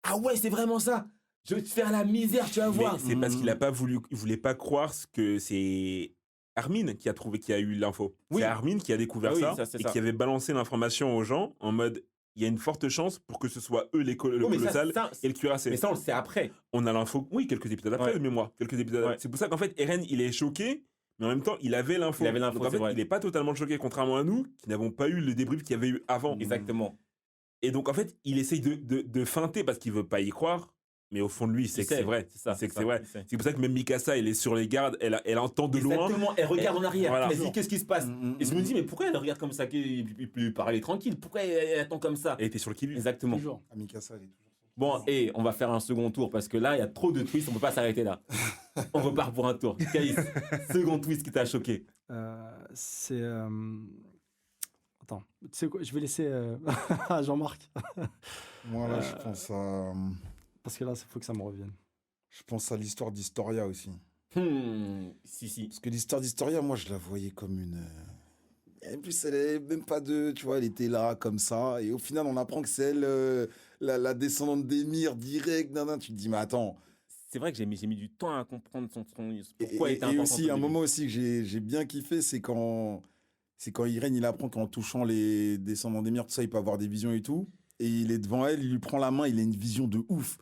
ah ouais, c'est vraiment ça. Je vais te faire la misère, tu vas voir. Mais c'est parce qu'il a pas voulu, il voulait pas croire que c'est Armin qui a eu l'info. Oui. C'est Armin qui a découvert Ah oui, ça, ça, c'est et ça. qui avait balancé l'information aux gens en mode il y a une forte chance pour que ce soit eux le Oh, mais colossal ça, et le cuirassé. mais ça, on le sait après. On a l'info, oui, quelques épisodes après Ouais. de mémoire, quelques épisodes. Ouais. C'est pour ça qu'en fait Eren il est choqué, mais en même temps il avait l'info. Il avait l'info, Donc en c'est fait vrai. il est pas totalement choqué, contrairement à nous qui n'avons pas eu le débrief qu'il y avait eu avant. Exactement. Et donc en fait il essaye de feinter parce qu'il veut pas y croire, mais au fond de lui c'est Il que c'est sait, vrai. c'est ça, C'est que c'est c'est vrai. ça, il sait. C'est pour ça que même Mikasa elle est sur les gardes, elle entend de loin. Exactement, elle regarde en arrière. Voilà. Elle se dit, qu'est-ce qui se passe? Et je me dis, mais pourquoi elle regarde comme ça? Il peut parler tranquille. Pourquoi elle attend comme ça? Elle était sur le qui-vive. Exactement. Toujours. Mikasa, elle est toujours. Bon, et on va faire un second tour parce que là, il y a trop de twists, on peut pas s'arrêter là. On repart pour un tour. Caïs, second twist qui t'a choqué. C'est. Attends, tu sais quoi, je vais laisser à Jean-Marc. Moi là, je pense à. Parce que là, il faut que ça me revienne. Je pense à l'histoire d'Historia aussi. Si. Parce que l'histoire d'Historia, moi, je la voyais comme une. En plus, elle est même pas deux, tu vois, elle était là, comme ça. Et au final, on apprend que c'est elle, la descendante d'Émir, direct. Nan, nan. Tu te dis, mais attends. C'est vrai que j'ai mis du temps à comprendre pourquoi Et, il était et important. aussi, au un début. moment aussi que j'ai bien kiffé, c'est quand Irène, il apprend qu'en touchant les descendants d'Émir, tout ça, il peut avoir des visions et tout. Et il est devant elle, il lui prend la main, il a une vision de ouf.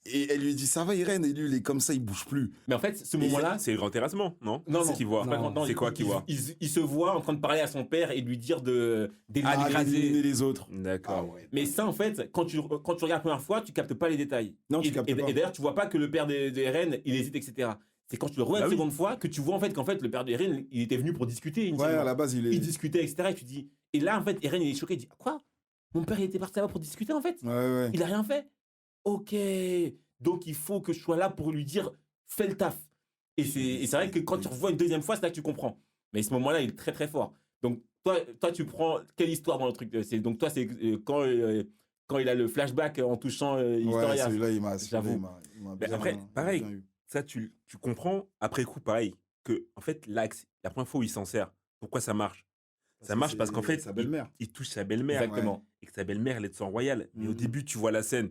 Et elle lui dit ça va Irène, et lui il est comme ça, il bouge plus. Mais en fait, ce Et moment-là, c'est le grand terrassement, non? non, C'est ce qu'il voit. non, C'est quoi qu'il voit? il se voit en train de parler à son père et lui dire d'éliminer Éliminer les autres. D'accord. Mais ça, en fait, quand tu regardes la première fois, tu captes pas les détails. Non, tu et, captes et- pas. et d'ailleurs, tu vois pas que le père de RN, il hésite, etc. C'est quand tu le regardes Bah une oui. seconde fois que tu vois en fait qu'en fait le père de RN, il était venu pour discuter Ouais, initialement. à la base il est. Il discutait, etc. Et tu dis. Et là, en fait, RN, il est choqué. Il dit quoi? Mon père, il était parti là-bas pour discuter, en fait. Ouais. Il a rien fait. Ok. Donc il faut que je sois là pour lui dire fais le taf. Et c'est vrai que quand tu revois une deuxième fois, c'est là que tu comprends. Mais à ce moment-là, il est très très fort. Donc toi tu prends quelle histoire dans le truc? Donc toi, c'est quand il a le flashback en touchant Ouais, Historia. celui-là J'avoue. il m'a Mais bien- après, pareil. bien eu. Ça, tu comprends après coup, pareil, que en fait, l'axe, la première fois où il s'en sert, pourquoi ça marche? Ça marche parce qu'en fait, sa belle-mère. il touche sa belle-mère. Exactement. Et que sa belle-mère, elle est de sang royal. Mais au Mhm. début, tu vois la scène,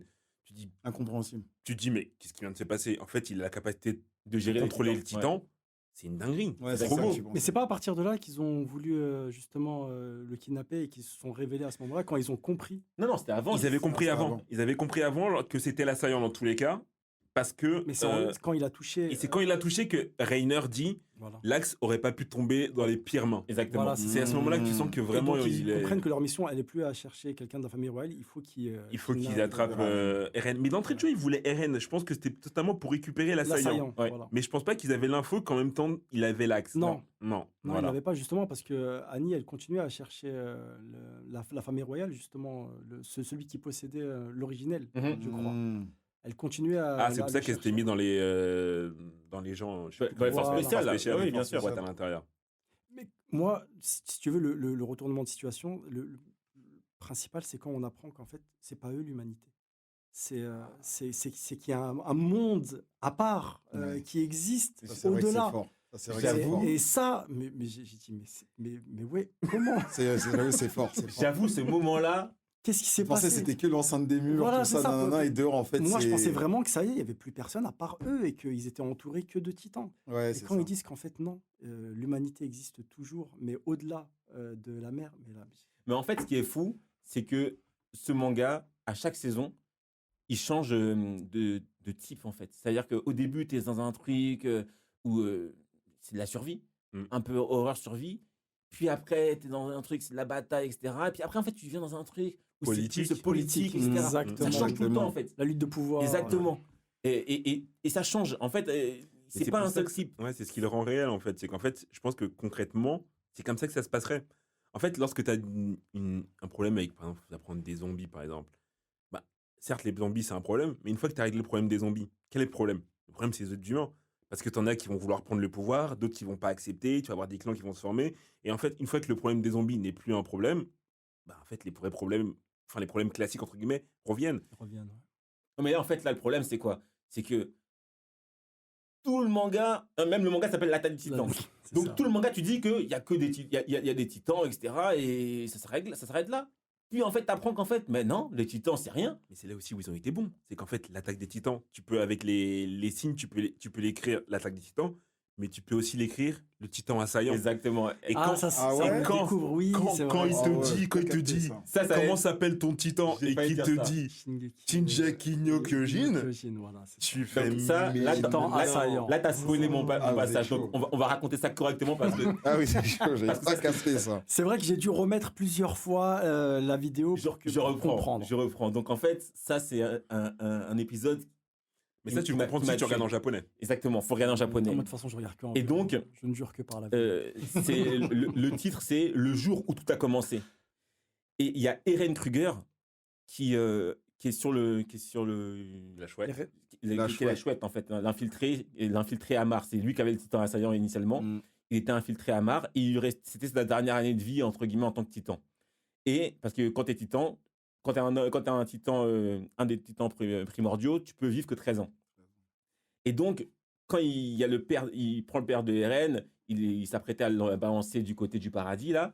Incompréhensible. tu te dis, mais qu'est-ce qui vient de se passer? En fait, il a la capacité De gérer de les contrôler le titans. titan. C'est une dinguerie. Ouais, c'est c'est trop ça beau. que tu penses. Mais c'est pas à partir de là qu'ils ont voulu justement le kidnapper et qu'ils se sont révélés à ce moment-là quand ils ont compris. Non, c'était avant. Ils avaient compris c'est avant. avant. Ils avaient compris avant que c'était l'assaillant dans tous les cas. Parce que. Mais c'est quand il a touché. Et c'est quand il a touché que Rainer dit Voilà. l'axe aurait pas pu tomber dans les pires mains. Exactement. Voilà, C'est à ce moment-là que tu sens que Et vraiment donc, ils il est. comprennent que leur mission, elle est plus à chercher quelqu'un de la famille royale. Il faut qu'ils. Il faut qu'ils n'aillent- attrapent RN. Mais d'entrée de jeu, ils voulaient RN. Je pense que c'était totalement pour récupérer l'assaillant. l'assaillant. Ouais. Voilà. Mais je pense pas qu'ils avaient l'info qu'en même temps, il avait l'axe. Non. Non. Non, il Voilà. n'avait pas justement parce que Annie, elle continuait à chercher la famille royale, justement, celui qui possédait l'originel, Mhm. je crois. Mmh. Elle continuait à. Ah, c'est pour ça qu'elle s'était mise dans les gens. Je sais plus Dans les comment- forces Voilà. spéciales, là. spéciales, Oui, les bien forces sûr. spéciales à l'intérieur. Mais moi, si tu veux, le retournement de situation, le principal, c'est quand on apprend qu'en fait, c'est pas eux l'humanité. C'est qu'il y a un monde à part Ouais. qui existe Ça, c'est vrai que c'est au-delà. fort. Ça, c'est vrai que c'est J'avoue. fort. Et ça, mais j'ai dit, mais ouais, comment? J'avoue, c'est fort. c'est fort. J'avoue, ce moment-là, Qu'est-ce qui s'est Je pensais que passé? c'était que l'enceinte des murs, Voilà, tout c'est ça, ça, nanana, et dehors, en fait, Moi, je c'est- pensais vraiment que ça y est, il n'y avait plus personne à part eux et qu'ils étaient entourés que de titans. Ouais, Et c'est quand ça. ils disent qu'en fait, non, l'humanité existe toujours, mais au-delà de la mer. Mais là, mais en fait, ce qui est fou, c'est que ce manga, à chaque saison, il change de type, en fait. C'est-à-dire qu'au début, tu es dans un truc où c'est de la survie, un peu horreur survie. Puis après, tu es dans un truc, c'est de la bataille, etc. Et puis après, en fait, tu viens dans un truc où Politique. c'est plus politique, etc. Exactement. Ça change tout le temps, Exactement. en fait. la lutte de pouvoir. Exactement. Et ça change. En fait, c'est c'est pas pour un ça seul que- type. Ouais, c'est ce qui le rend réel en fait. C'est qu'en fait, je pense que concrètement, c'est comme ça que ça se passerait. En fait, lorsque tu as un problème avec, par exemple, d'apprendre des zombies, par exemple, bah, certes, les zombies, c'est un problème, mais une fois que tu as réglé le problème des zombies, quel est le problème? Le problème, c'est les êtres humains. Parce que tu en as qui vont vouloir prendre le pouvoir, d'autres qui vont pas accepter, tu vas avoir des clans qui vont se former. Et en fait, une fois que le problème des zombies n'est plus un problème, bah, en fait, les vrais problèmes, enfin, les problèmes classiques, entre guillemets, reviennent. Ils reviennent, ouais. Non, mais là, en fait, là, le problème, c'est quoi? C'est que tout le manga, même le manga s'appelle L'attaque des titans. C'est Donc ça. tout le manga, tu dis qu'il y a que il y a des titans, etc. Et ça s'arrête là. Puis en fait, t'apprends qu'en fait, mais non, les titans, c'est rien. Mais c'est là aussi où ils ont été bons. C'est qu'en fait, l'attaque des titans, tu peux, avec les signes, tu peux l'écrire, l'attaque des titans, mais tu peux aussi l'écrire, le titan assaillant. Exactement. Et Ah, quand ça, Ah ça, ouais on le Quand- découvre, oui, c'est quand vrai. il Ah te ouais, dit, j'ai quand il te capté dit, ça. ça comment est- s'appelle ton titan J'ai et failli qu'il dire te ça. dit Shingeki. Shinjeki no Kyojin, Kyojin, voilà. c'est ça. tu fais Donc ça, là, Titan là, assaillant. là, t'as spoilé mon Ah, passage. vous êtes Donc chaud. on va raconter ça correctement parce que Ah oui, c'est chaud, j'avais Parce pas que- capté ça. C'est vrai que j'ai dû remettre plusieurs fois la vidéo pour je comprendre. reprends. Donc en fait, ça c'est un épisode. Mais ça, tu qui m'a- comprends qui si m'a tu regardes tué. en japonais. Exactement, faut regarder en japonais. Moi, de toute façon, je regarde que en Et japonais. donc, je ne jure que par la vidéo. C'est le titre, c'est Le jour où tout a commencé. Et il y a Eren Kruger qui est sur le La chouette. qui est la chouette. chouette en fait, l'infiltré à Mars. C'est lui qui avait le titan assaillant initialement. Mm. Il était infiltré à Mars et c'était sa dernière année de vie entre guillemets en tant que titan. Et parce que quand t'es titan, quand t'es un titan, un des titans primordiaux, tu peux vivre que 13 ans. Et donc quand il y a le père, il prend le père de Eren, il s'apprêtait à le balancer du côté du paradis là,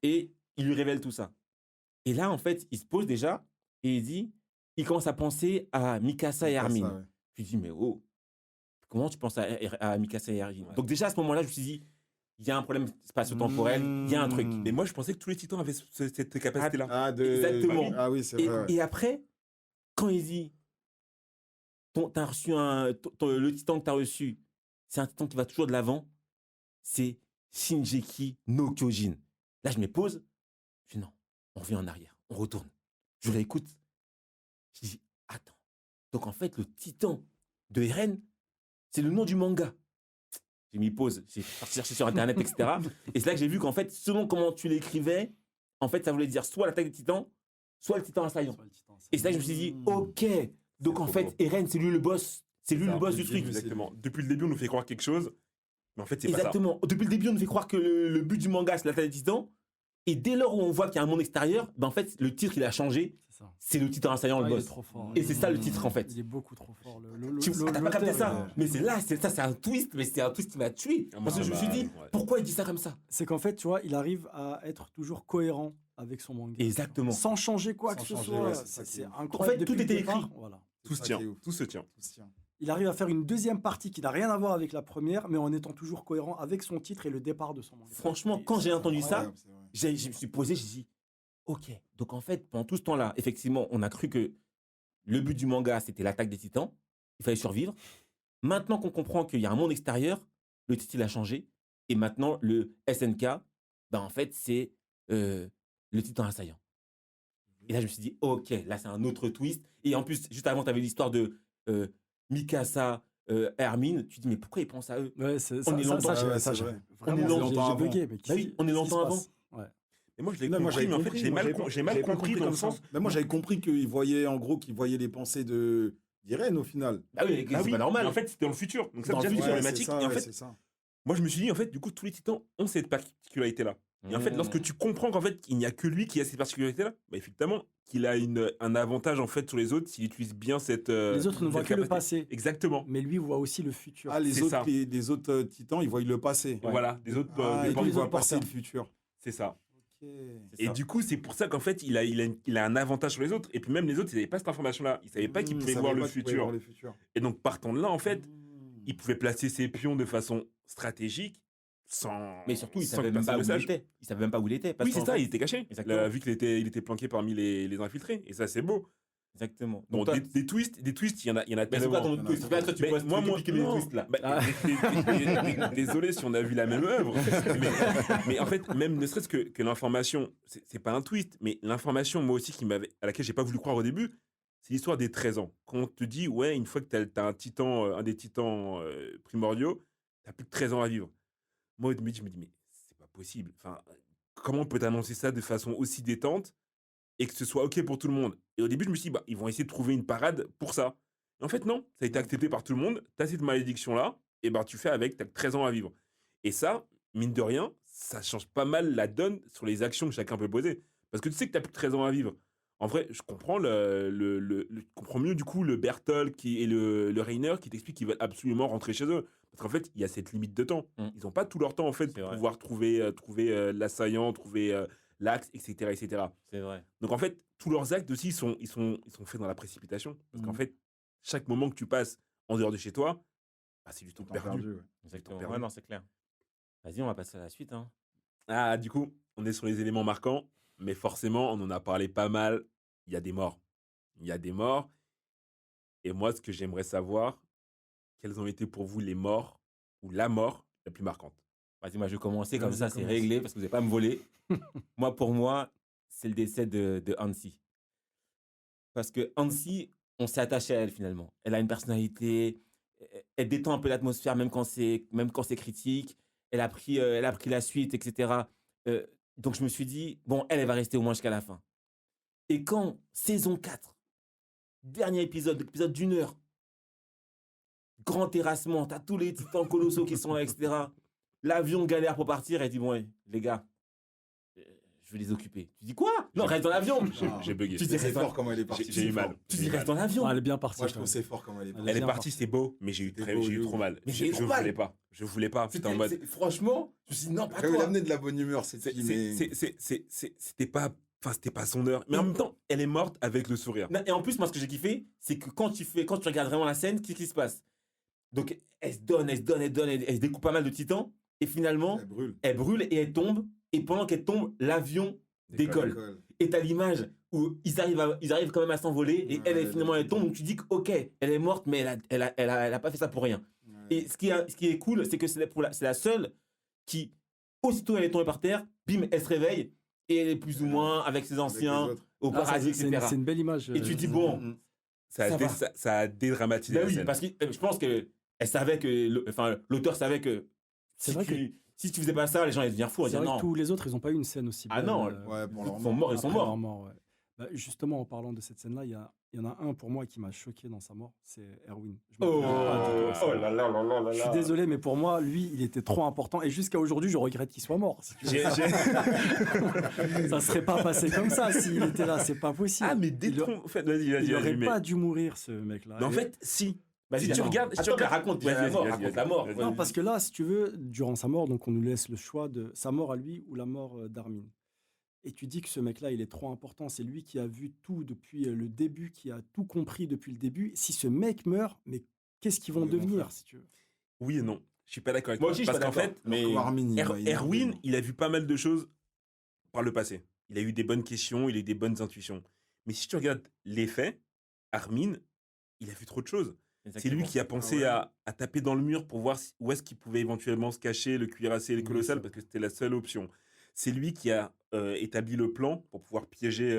et il lui révèle tout ça. Et là en fait, il se pose déjà et il commence à penser à Mikasa et Armin. Ça, ouais. Je me dis, mais oh, comment tu penses à Mikasa et Armin? Donc déjà à ce moment-là, je me suis dit, il y a un problème spatio-temporel, il y a un truc. Mm. Mais moi, je pensais que tous les titans avaient cette capacité-là. Ah, Exactement. Ah oui, c'est Et, vrai. ouais. et après, quand il dit, t'as reçu le titan que t'as reçu, c'est un titan qui va toujours de l'avant, c'est Shingeki no Kyojin. Là, je me pose, je dis non, on revient en arrière, on retourne. Je réécoute, je dis attends. Donc en fait, le titan de Eren, c'est le nom du manga. J'ai mis pause, j'ai cherché sur internet, etc. Et c'est là que j'ai vu qu'en fait, selon comment tu l'écrivais, en fait, ça voulait dire soit l'attaque des titans, soit le titan assaillant. Et c'est là que je me suis dit, ok, donc en fait, Eren, c'est lui le boss. C'est lui le boss du truc. Exactement. Depuis le début, on nous fait croire quelque chose, mais en fait, c'est pas ça. Exactement. Depuis le début, on nous fait croire que le but du manga, c'est l'attaque des titans. Et dès lors où on voit qu'il y a un monde extérieur, ben en fait, le titre, il a changé. C'est le titan assaillant, le Il est boss. trop fort. Et c'est ça le titre, en fait. Il est beaucoup trop fort. T'as pas capté ça. Mais c'est là, c'est un twist, mais c'est un twist qui m'a tué. Parce que je me suis dit, pourquoi il dit ça comme ça? C'est qu'en fait, tu vois, il arrive à être toujours cohérent avec son manga. Exactement. Sans changer quoi que ce soit. ouais, C'est En incroyable. fait, tout depuis le était départ, écrit. Voilà. Tout se tient, tout se tient. Il arrive à faire une deuxième partie qui n'a rien à voir avec la première, mais en étant toujours cohérent avec son titre et le départ de son manga. Franchement, Et quand j'ai entendu ça, Incroyable, c'est vrai. je me suis posé, j'ai dit, ok. Donc en fait, pendant tout ce temps-là, effectivement, on a cru que le but du manga, c'était l'attaque des titans. Il fallait survivre. Maintenant qu'on comprend qu'il y a un monde extérieur, le titre, il a changé. Et maintenant, le SNK, ben en fait, c'est le titan assaillant. Et là, je me suis dit, ok, là, c'est un autre twist. Et en plus, juste avant, tu avais l'histoire de Mikasa, Hermine. Tu te dis, mais pourquoi ils pensent à eux? Ouais, c'est On est longtemps- c'est vrai. On est longtemps avant. bugué, mais Bah oui, on est longtemps avant. Ouais. Et moi, je l'ai Non, moi, compris, j'avais mais en fait, compris, j'ai moi, mal j'avais pas compris dans le comme ça. sens. Mais moi, j'avais compris qu'il voyait, en gros, qu'il voyait les pensées d'Irène au final. Bah oui, c'est pas normal. Mais en fait, c'était dans le futur. Donc, ça Dans le devient futur, Ouais, problématique. c'est ça, Et en ouais, fait, c'est ça. moi, je me suis dit, en fait, du coup, tous les titans ont cette particularité-là. Et en fait, lorsque tu comprends qu'en fait, il n'y a que lui qui a cette particularité-là, bah, effectivement, qu'il a un avantage en fait sur les autres s'il utilise bien cette. Les autres ne voient cette que le capacité. passé, Exactement. mais lui voit aussi le futur. Ah, C'est ça. les autres titans, ils voient le passé. Voilà, des autres. Ah, des et portes- lui, ils voient autres passer le porteurs. futur. c'est ça. Ok. Et du coup, c'est pour ça qu'en fait, il a un avantage sur les autres. Et puis même les autres, ils n'avaient pas cette information-là. Ils ne savaient pas qu'ils pouvaient voir le futur. Et donc, partant de là, en fait, il pouvait placer ses pions de façon stratégique sans. Mais surtout, il sans savait que même pas personne où le il sache. était. Il savait même pas où il était. Parce Oui, c'est qu'en ça, fait- il était caché. Exactement. Là, vu qu'il était planqué parmi les infiltrés. Et ça, c'est beau. Exactement. Bon, Donc, toi, des twists, il y en a mais c'est tellement. quoi ton twist? Là, toi, tu peux moi, expliquer les non. twists là. Bah, désolé si on a vu la même œuvre, mais en fait, même ne serait-ce que l'information, c'est pas un twist, mais l'information, moi aussi, à laquelle j'ai pas voulu croire au début, c'est l'histoire des 13 ans. Quand on te dit, ouais, une fois que t'as un titan, un des titans primordiaux, t'as plus de 13 ans à vivre. Moi, au début, je me dis, mais c'est pas possible. Enfin, comment on peut t'annoncer ça de façon aussi détente et que ce soit OK pour tout le monde? Et au début, je me suis dit, bah, ils vont essayer de trouver une parade pour ça. En fait, non, ça a été accepté par tout le monde. Tu as cette malédiction-là, et ben tu fais avec, tu as 13 ans à vivre. Et ça, mine de rien, ça change pas mal la donne sur les actions que chacun peut poser. Parce que tu sais que tu plus de 13 ans à vivre. En vrai, je comprends, je comprends mieux du coup le Berthold et le Reiner qui t'expliquent qu'ils veulent absolument rentrer chez eux. Parce qu'en fait, il y a cette limite de temps. Mm. Ils n'ont pas tout leur temps en fait C'est pour vrai. pouvoir trouver l'assaillant, trouver l'axe, etc., etc. C'est vrai. Donc en fait, tous leurs actes aussi, ils sont faits dans la précipitation. Parce qu'en Mhm. fait, chaque moment que tu passes en dehors de chez toi, bah, c'est du temps Temps perdu. perdu, ouais. Exactement. perdu. Ouais, non, c'est clair. Vas-y, on va passer à la suite. Hein. Ah, du coup, on est sur les éléments marquants, mais forcément, on en a parlé pas mal. Il y a des morts. Il y a des morts. Et moi, ce que j'aimerais savoir, quelles ont été pour vous les morts ou la mort la plus marquante? Vas-y, moi, je vais commencer comme Vas-y, ça, c'est commence. réglé parce que vous n'allez pas me voler. Pour moi, c'est le décès de Hansi. Parce que Hansi, on s'est attaché à elle finalement. Elle a une personnalité, elle détend un peu l'atmosphère même quand c'est critique. Elle a pris la suite, etc. Donc je me suis dit, bon, elle va rester au moins jusqu'à la fin. Et quand, saison 4, dernier épisode d'une heure, grand terrassement, t'as tous les titans colossaux qui sont là, etc. L'avion galère pour partir, elle dit, bon, ouais, les gars, je vais les occuper. Tu dis quoi? Non, reste dans l'avion. J'ai bugué. Tu dis, C'est reste fort dans... comment elle est partie. J'ai eu mal. Tu dis, reste dans l'avion. Ah, elle est bien partie. Moi, je quand trouve même. c'est fort comment elle est partie. Elle est bien partie, c'est beau, mais j'ai eu C'était beau, j'ai eu de trop ouf. mal. Mais Je j'ai eu trop mal. Je voulais pas. J'étais en mode. Franchement, je me suis dit, non, pas Quand il toi. amenait de la bonne humeur, cette fille, mais... C'était pas. Enfin, c'était pas son heure. Mais en même temps, elle est morte avec le sourire. Non, et en plus, moi, ce que j'ai kiffé, c'est que quand tu regardes vraiment la scène, qu'est-ce qui se passe? Donc, elle se donne, elle se découpe pas mal de titans. Et finalement, Elle brûle. elle brûle et elle tombe. Et pendant qu'elle tombe, l'avion décolle. Et t'as l'image où ils arrivent quand même à s'envoler et elle, finalement, elle tombe. Donc tu dis que, ok, elle est morte, mais elle a pas fait ça pour rien. Ouais. Et ce qui est cool, c'est que c'est la seule qui, aussitôt elle est tombée par terre, bim, elle se réveille et elle est plus ou moins avec ses anciens, au paradis, c'est etc. une belle image. Et tu dis, bon, Ça a dédramatisé ben la oui, scène. parce que je pense que elle savait que, l'auteur savait que C'est vrai que si tu faisais pas ça, les gens allaient devenir fous. c'est Ils vrai disaient que non. tous les autres, ils n'ont pas eu une scène aussi Ah belle. non, Ouais, pour leur Ils sont morts, ils sont après morts. leur mort, ouais. Bah, justement, en parlant de cette scène-là, il y en a un pour moi qui m'a choqué dans sa mort, c'est Erwin. Je Oh, m'attendais pas du tout à ça. oh là là là là là Je suis là. désolé, mais pour moi, lui, il était trop important. Et jusqu'à aujourd'hui, je regrette qu'il soit mort. Si tu veux. Ça serait pas passé comme ça s'il était là. C'est pas possible. Ah, mais Il détrompe. En fait, vas-y, il vas-y. aurait mais- pas dû mourir, ce mec-là. Mais en Et- fait, si. Vas-y, Si tu attends. regardes- Attends, mais raconte déjà la mort, raconte la mort. vas-y. Non, parce que là, si tu veux, durant sa mort, donc on nous laisse le choix de sa mort à lui ou la mort d'Armin. Et tu dis que ce mec-là, il est trop important. C'est lui qui a vu tout depuis le début, qui a tout compris depuis le début. Si ce mec meurt, mais qu'est-ce qu'ils vont Ils vont devenir, faire. si tu veux? Oui et non. Je suis pas d'accord avec Moi toi. aussi, je suis Parce pas qu'en d'accord. fait, Mais Armin, Erwin, il a vu pas mal de choses par le passé. Il a eu des bonnes questions, il a eu des bonnes intuitions. Mais si tu regardes les faits, Armin, il a vu trop de choses. C'est lui qui a pensé Ah ouais. à taper dans le mur pour voir où est-ce qu'il pouvait éventuellement se cacher, le cuirassé et le Oui, colossal, c'est parce que c'était la seule option. C'est lui qui a établi le plan pour pouvoir piéger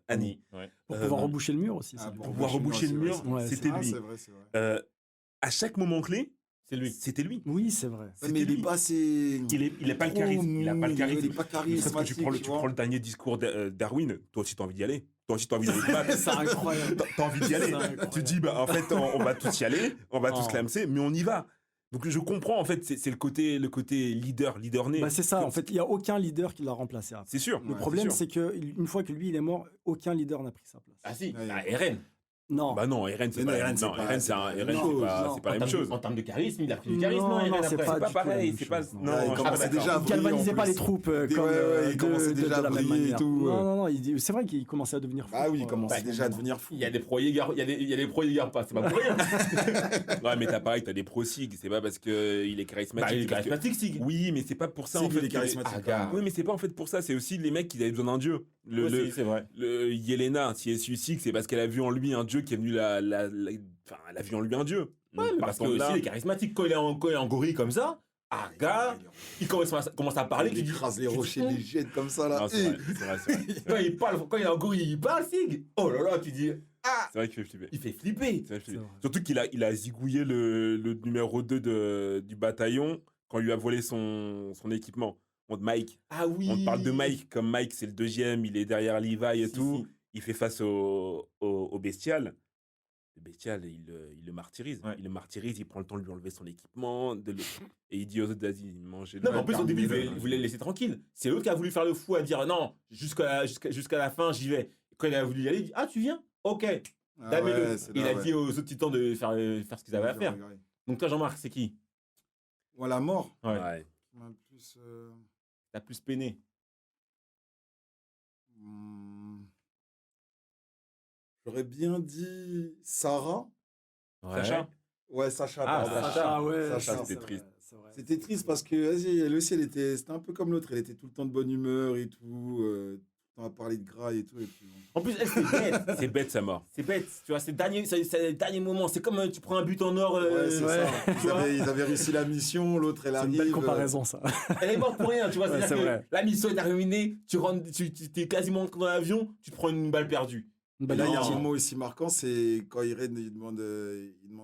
Annie. Ouais. Pour pouvoir reboucher le mur aussi. Ah, c'est lui. Pour pouvoir reboucher le mur, c'est vrai. Ouais, c'était Ah, lui. c'est vrai, c'est vrai. À chaque moment clé, C'est lui. c'était lui. Oui, c'est vrai. Ouais, C'était mais il est lui. pas assez. Il est pas le trop charisme. Il a pas le mou, charisme. Il est pas Parce que charismatique. tu prends le dernier discours d'Arwin, toi aussi t'as envie d'y aller. Toi aussi t'as envie d'aller te battre. C'est incroyable. T'as envie d'y aller. C'est incroyable. Tu te dis, bah, en fait, on va tous y aller, on va tous Oh. clamser, mais on y va. Donc je comprends, en fait, c'est le côté leader né. Bah, c'est ça, en fait, il n'y a aucun leader qui l'a remplacé après. C'est sûr. Le Ouais, problème, c'est c'est qu'une fois que lui, il est mort, aucun leader n'a pris sa place. Ah si, Ouais. Eren. Non. Bah non, Eren, c'est Mais pas, non, Eren, non, c'est pas- Eren, c'est pas la même c'est chose. pas, Non. c'est pas la même chose. En termes de charisme, il a pris du charisme, Non, Eren, non, après. c'est C'est pas pas du tout la pareil, même c'est pas. chose, non. Non, Ouais, il je suis pas commençait d'accord. déjà à Il galvanisait briller, en pas plus. les troupes Ouais, comme ouais, il commençait déjà à la même briller et manière. tout, Non, non, non, c'est vrai qu'il commençait à devenir fou. Ah oui, il quoi. commençait Bah, déjà à devenir fou. Il y a des pros, il y a des pros, il y a pas. C'est pas pour rien. Ouais, mais t'as pareil, t'as des pros Sig, c'est pas parce qu'il est charismatique. Bah, il est parce que- charismatique, Sig. Oui, mais c'est pas pour ça Sig, en fait. il est charismatique. Ah, gars. Oui, mais c'est pas en fait pour ça, c'est aussi les mecs qui avaient besoin d'un dieu. Aussi, c'est vrai. Le Yelena, si elle suit Sig, c'est parce qu'elle a vu en lui un dieu qui est venu enfin, elle a vu en lui un dieu. Ouais, Donc, mais à parce que partir de aussi, là- il est charismatique. Quand il est en gorille comme ça, ah, gars, il commence à parler. Il Tu dis, écrase les tu dis, rochers, les jette comme ça là. Non, c'est vrai, c'est vrai, c'est vrai. Quand il parle, quand il est en gorille, il parle, Sig. Oh là là, tu dis, ah, C'est vrai qu'il fait flipper. il fait flipper. C'est vrai qu'il fait C'est flipper. vrai. Surtout qu'il a zigouillé le numéro 2 du bataillon quand il lui a volé son équipement. On Mike. Ah oui. On parle de Mike, comme Mike c'est le deuxième, il est derrière Levi et Si, tout. si. Il fait face au bestial. Le bestial, il le martyrise. Ouais. Il le martyrise, il prend le temps de lui enlever son équipement. Et il dit aux autres, vas-y, mangez Non, mais en plus, au début, il Carnivore. voulait le laisser tranquille. C'est l'autre qui a voulu faire le fou à dire non, jusqu'à la fin, j'y vais. Quand il a voulu y aller, il dit ah, tu viens. Ok. Ah Damez-le. ouais, c'est Il là, a ouais. dit aux autres titans de faire ce qu'ils avaient à faire. Donc, toi, Jean-Marc, c'est qui? Ouais, la mort. Ouais. Ouais. En plus, T'as plus peiné. hmm, j'aurais bien dit Sarah. Sacha. Ouais, Sacha. Ah, pardon. Sacha. ouais. Sacha, c'est c'était vrai, triste. c'est vrai. C'était triste parce que, vas-y, elle aussi, c'était un peu comme l'autre. Elle était tout le temps de bonne humeur et tout. Tout le temps à parler de gras et tout. Et puis, bon. En plus, elle, c'est bête. C'est bête sa mort. C'est bête. Tu vois, c'est le dernier moment. C'est comme tu prends un but en or. Ouais, c'est ouais. ça. Ils avaient réussi la mission, l'autre, elle C'est arrive. une belle comparaison, ça. Elle est morte pour rien, tu vois. Ouais, C'est-à-dire c'est que vrai. la mission est terminée. Tu rentres, tu es quasiment entré dans l'avion. Tu te prends une balle perdue. Une Et belle là, il y a un amitié. moment aussi marquant, c'est quand Irène il demande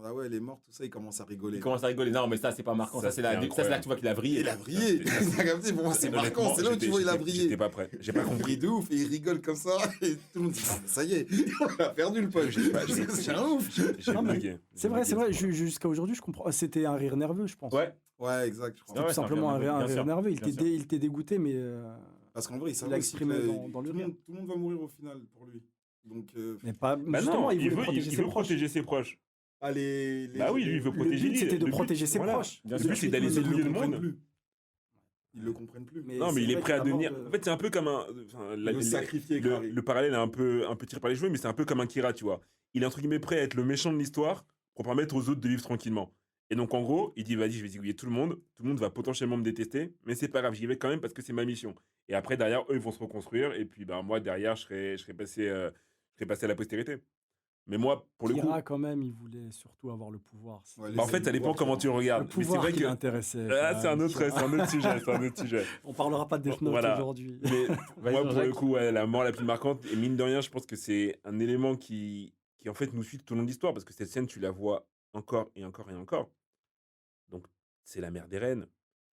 ah ouais, elle est morte, tout ça, il commence à rigoler. Il commence à rigoler. Non, mais ça, c'est pas marquant. Ça, Ça, c'est là que tu vois qu'il a brillé. Il a brillé. T'as capté, pour moi, c'est marquant. Honnêtement, C'est là où tu vois, il a j'étais brillé. pas prêt. J'ai pas Il compris. brille de ouf et il rigole comme ça. Et tout le monde dit ah, mais ça y est, on a perdu le pote. C'est un ouf. J'ai Non, mais bugué. C'est vrai, c'est vrai. Jusqu'à aujourd'hui, je comprends. C'était un rire nerveux, je pense. Ouais. Ouais, exact, je crois. Ah ouais, Tout c'est un simplement un rire rire, nerveux, bien sûr, nerveux. bien sûr. Il était dégoûté, mais Parce qu'en vrai, il Il savait a aussi exprimé que dans le tout rire. le monde va mourir au final pour lui. Donc, pas. Bah Justement, non, il voulait veut protéger ses proches. protéger ses proches. les Bah oui, lui, il veut Le protéger but, c'était de le but, protéger ses voilà. proches. Bien Le sûr. but, c'est d'aller Ils le zigouiller le comprennent monde. plus. Ils le comprennent plus. Mais Non, mais il est vrai prêt à que la mort devenir. de- En fait, c'est un peu comme un. Enfin, Il veut sacrifier Clary. le parallèle est un peu tiré par les cheveux, mais c'est un peu comme un Kira, tu vois. Il est entre guillemets prêt à être le méchant de l'histoire pour permettre aux autres de vivre tranquillement. Et donc, en gros, il dit, vas-y, je vais zigouiller tout le monde va potentiellement me détester, mais c'est pas grave, j'y vais quand même parce que c'est ma mission. Et après, derrière, eux, ils vont se reconstruire, et puis, moi, derrière, je serai passé à la postérité. Mais moi, pour le coup, Kira, quand même, il voulait surtout avoir le pouvoir. Ouais, en fait, ça dépend comment tu le Le regardes. Mais c'est pouvoir vrai qui que l'intéressait. c'est un autre sujet. On parlera pas de Death Note Voilà. aujourd'hui. Mais Vas-y, moi, pour le Jean-Jacques. coup, ouais, la mort la plus marquante, et mine de rien, je pense que c'est un élément qui en fait nous suit tout au long de l'histoire, parce que cette scène, tu la vois encore et encore et encore. Donc, c'est la mère d'Eren,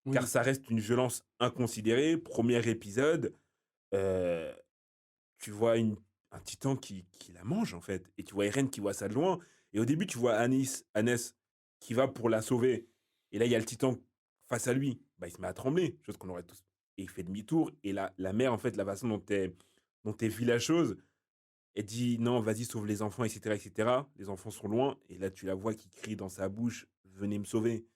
Oui. car ça reste une violence inconsidérée. Premier épisode, euh, tu vois un titan qui la mange, en fait, et tu vois Eren qui voit ça de loin. Et au début, tu vois Hannes qui va pour la sauver, et là, il y a le titan face à lui. Bah, il se met à trembler, chose qu'on aurait tous. Et il fait demi-tour, et la mère, en fait, la façon dont elle vit la chose, elle dit non, vas-y, sauve les enfants, etc., etc. Les enfants sont loin, et là, tu la vois qui crie dans sa bouche, venez me sauver.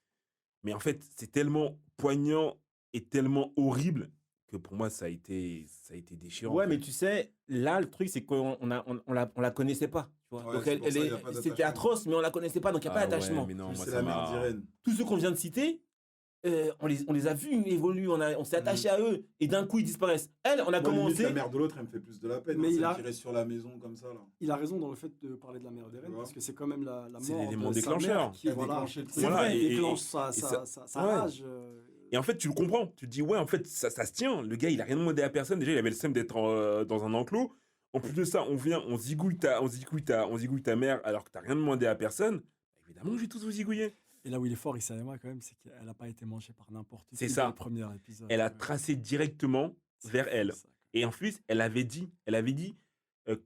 Mais en fait, c'est tellement poignant et tellement horrible que pour moi, ça a été déchirant. Ouais, en mais fait. tu sais, là, le truc, c'est on la connaissait pas. Tu vois. Ouais, Donc, c'est pour ça, y a pas c'était d'attachement. atroce, mais on la connaissait pas, donc il n'y a pas d'attachement. Mais non, Plus moi, c'est ça la mère m'a. d'Irène. Tous ceux qu'on vient de citer, on les a vus évoluer, on s'est attaché à eux, et d'un coup, ils disparaissent. Elle, on a Moi, limite, commencé. la mère de l'autre, elle me fait plus de la peine. Mais Mais il a- celle qui reste sur la maison comme ça, là. Il a raison dans le fait de parler de la mère d'Eren, Ouais. parce que c'est quand même la C'est mort l'élément de sa déclencheur. mère qui, Elle voilà, déclenche le truc. c'est Voilà, vrai, et- déclenche et sa ouais. rage. Et en fait, tu le comprends. Tu te dis, ouais, en fait, ça se tient. Le gars, il a rien demandé à personne. Déjà, il avait le seum d'être dans un enclos. En plus de ça, on zigouille ta mère alors que t'as rien demandé à personne. Évidemment, je vais tous vous zigouiller. Et là où il est fort, Isayama, quand même, c'est qu'elle n'a pas été mangée par n'importe qui. C'est dès ça. le premier épisode. Elle a tracé directement vers elle. Ça. Et en plus, elle avait dit,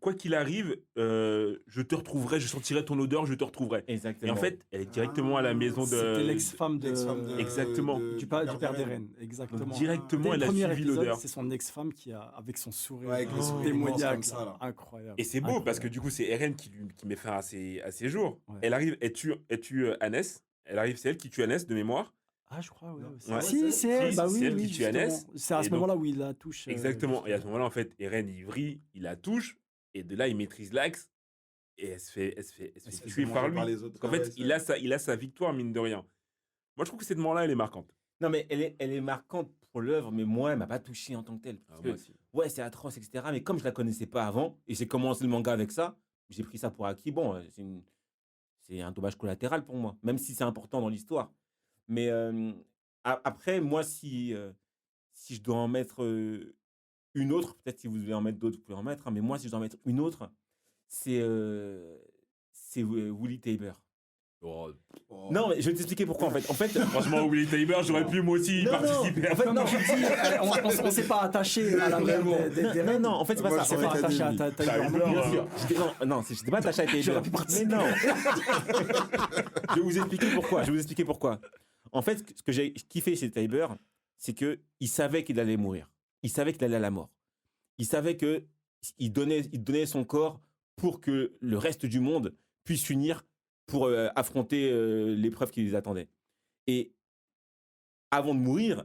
quoi qu'il arrive, je te retrouverai, je sentirai ton odeur, je te retrouverai. Exactement. Et en fait, elle est directement à la maison de. C'était l'ex-femme de... Exactement. du père d'Eren. Exactement. Donc, directement, Dès elle le a premier suivi épisode, l'odeur. c'est son ex-femme qui a, avec son sourire Ouais, avec le sourire démoniaque, immense comme ça, là. incroyable. Et c'est beau parce que du coup, c'est Eren qui met fin à ses jours. Ouais. Elle arrive, elle tue Hannes. Elle arrive, c'est elle qui tue Hannes de mémoire. Ah, je crois, ouais. Ouais. Si, c'est elle, Si, bah c'est oui, elle oui, qui tue justement. Hannes. C'est à Et ce donc- moment-là où il la touche. Exactement. Et à ce moment-là, en fait, Eren, il vrille, il la touche. Et de là, il maîtrise l'axe. Et elle se fait tuer par lui. Parce En fait, il a sa victoire, mine de rien. Moi, je trouve que cette mort-là, elle est marquante. Non, mais elle est marquante pour l'œuvre, mais moi, elle m'a pas touché en tant que telle. Parce que, ouais, c'est atroce, etc. Mais comme je la connaissais pas avant, et j'ai commencé le manga avec ça, j'ai pris ça pour acquis. Bon, c'est un dommage collatéral pour moi, même si c'est important dans l'histoire. Mais après, moi, si je dois en mettre une autre, peut-être si vous voulez en mettre d'autres, vous pouvez en mettre, hein, mais moi, si je dois en mettre une autre, c'est Wooly Tabor. Non, mais je vais t'expliquer pourquoi, en fait. Franchement, Willy Tabor, j'aurais pu moi aussi y Non, participer. en fait, non. On s'est pas attaché à la mère d'Eren. Non, en fait, c'est pas Moi, ça. je On s'est pas attaché à Académie. Taylor. Taylor, Bien sûr. Non, j'étais pas attaché à Tabor. J'aurais pu Mais participer. non. Je vais vous expliquer pourquoi. En fait, ce que j'ai kiffé chez Tabor, c'est que il savait qu'il allait mourir. Il savait qu'il allait à la mort. Il savait que il donnait son corps pour que le reste du monde puisse s'unir pour affronter l'épreuve qui les attendait. Et avant de mourir,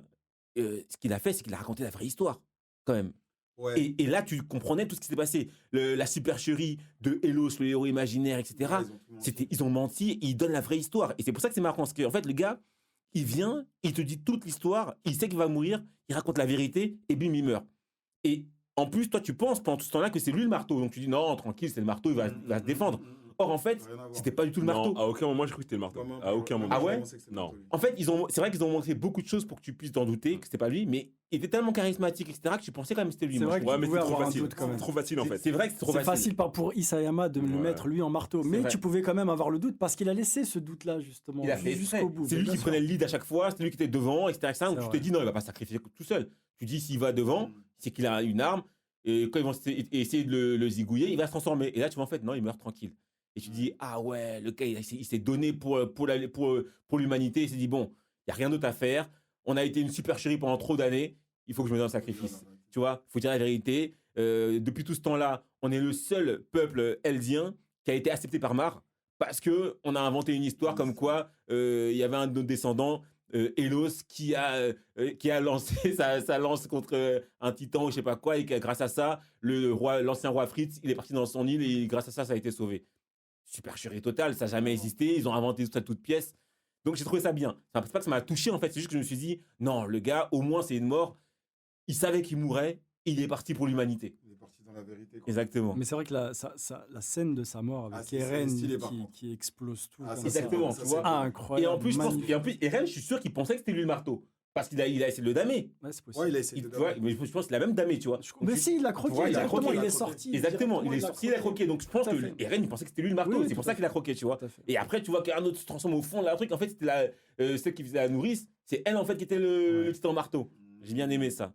ce qu'il a fait, c'est qu'il a raconté la vraie histoire, quand même. Ouais. Et là, tu comprenais tout ce qui s'était passé. La supercherie de Hélos, le héros imaginaire, etc. Ouais, ils ont tout menti. Ils ont menti et ils donnent la vraie histoire. Et c'est pour ça que c'est marquant. Parce qu'en fait, le gars, il vient, il te dit toute l'histoire, il sait qu'il va mourir, il raconte la vérité et bim, il meurt. Et en plus, toi, tu penses pendant tout ce temps-là que c'est lui le marteau. Donc tu dis non, tranquille, c'est le marteau, il va se défendre. Or, en fait, Rien à voir. c'était pas du tout le marteau. Non, à aucun moment, j'ai cru que c'était le marteau. À aucun moment. Ah ouais Je pensais que c'était Non. plutôt lui. En fait, c'est vrai qu'ils ont montré beaucoup de choses pour que tu puisses t'en douter que c'était pas lui, mais il était tellement charismatique, etc., que tu pensais quand même que c'était lui. C'est moi, vrai je que Ouais, trouve. mais pouvais c'est trop avoir un facile. doute quand même. C'est trop facile, en fait. C'est vrai que c'est trop C'est facile. facile pour Isayama de le Ouais. mettre lui en marteau, C'est mais vrai. tu pouvais quand même avoir le doute parce qu'il a laissé ce doute-là justement Il a fait exprès. jusqu'au bout. C'est lui Bien qui sûr. prenait le lead à chaque fois, c'est lui qui était devant, etc. Donc C'est tu vrai. te dis non, il va pas se sacrifier tout seul. Tu dis s'il va devant, c'est qu'il a une arme, et quand ils vont essayer de le zigouiller, il va se transformer. Et là, tu vois, en fait, non, il meurt tranquille. Et tu dis, ah ouais, le gars, il s'est donné pour l'humanité. Il s'est dit, bon, il n'y a rien d'autre à faire. On a été une supercherie pendant trop d'années. Il faut que je me donne un sacrifice. Tu vois, il faut dire la vérité. Depuis tout ce temps-là, on est le seul peuple eldien qui a été accepté par Mar parce qu'on a inventé une histoire comme quoi il y avait un de nos descendants, Hélos, qui a lancé sa lance contre un titan ou je sais pas quoi, et que grâce à ça, l'ancien roi Fritz, il est parti dans son île et grâce à ça, ça a été sauvé. Supercherie totale, ça n'a jamais existé. Ils ont inventé tout ça de toutes pièces. Donc j'ai trouvé ça bien. Enfin, c'est pas que ça m'a touché en fait, c'est juste que je me suis dit, non, le gars, au moins c'est une mort. Il savait qu'il mourrait, il est parti pour l'humanité. Il est parti dans la vérité. Quoi. Exactement. Mais c'est vrai que la scène de sa mort avec c'est Eren stylé, par contre. qui explose tout. Ah, comme ça, c'est Exactement, vrai, ça, tu c'est vois. vrai. Incroyable. Et en plus, magnifique. Eren, je suis sûr qu'il pensait que c'était lui le marteau. Parce qu'il a essayé de le damer. Ouais, c'est possible. Ouais, il a essayé Tu de vois, mais je pense qu'il a même damé, tu vois. Mais si, il a croqué. Ouais, il a directement, croqué, il il a est croqué. sorti. Exactement, il est directement, sorti, il a croqué. Donc je pense Tout à que fait. Eren, il pensait que c'était lui le marteau. Oui, c'est tout pour à ça fait. qu'il a croqué, tu vois. Tout à fait. Et après, tu vois qu'Arnaud se transforme au fond. Là, un truc, en fait, c'était celle qui faisait la nourrice. C'est elle, en fait, qui était le titan marteau. J'ai bien aimé ça.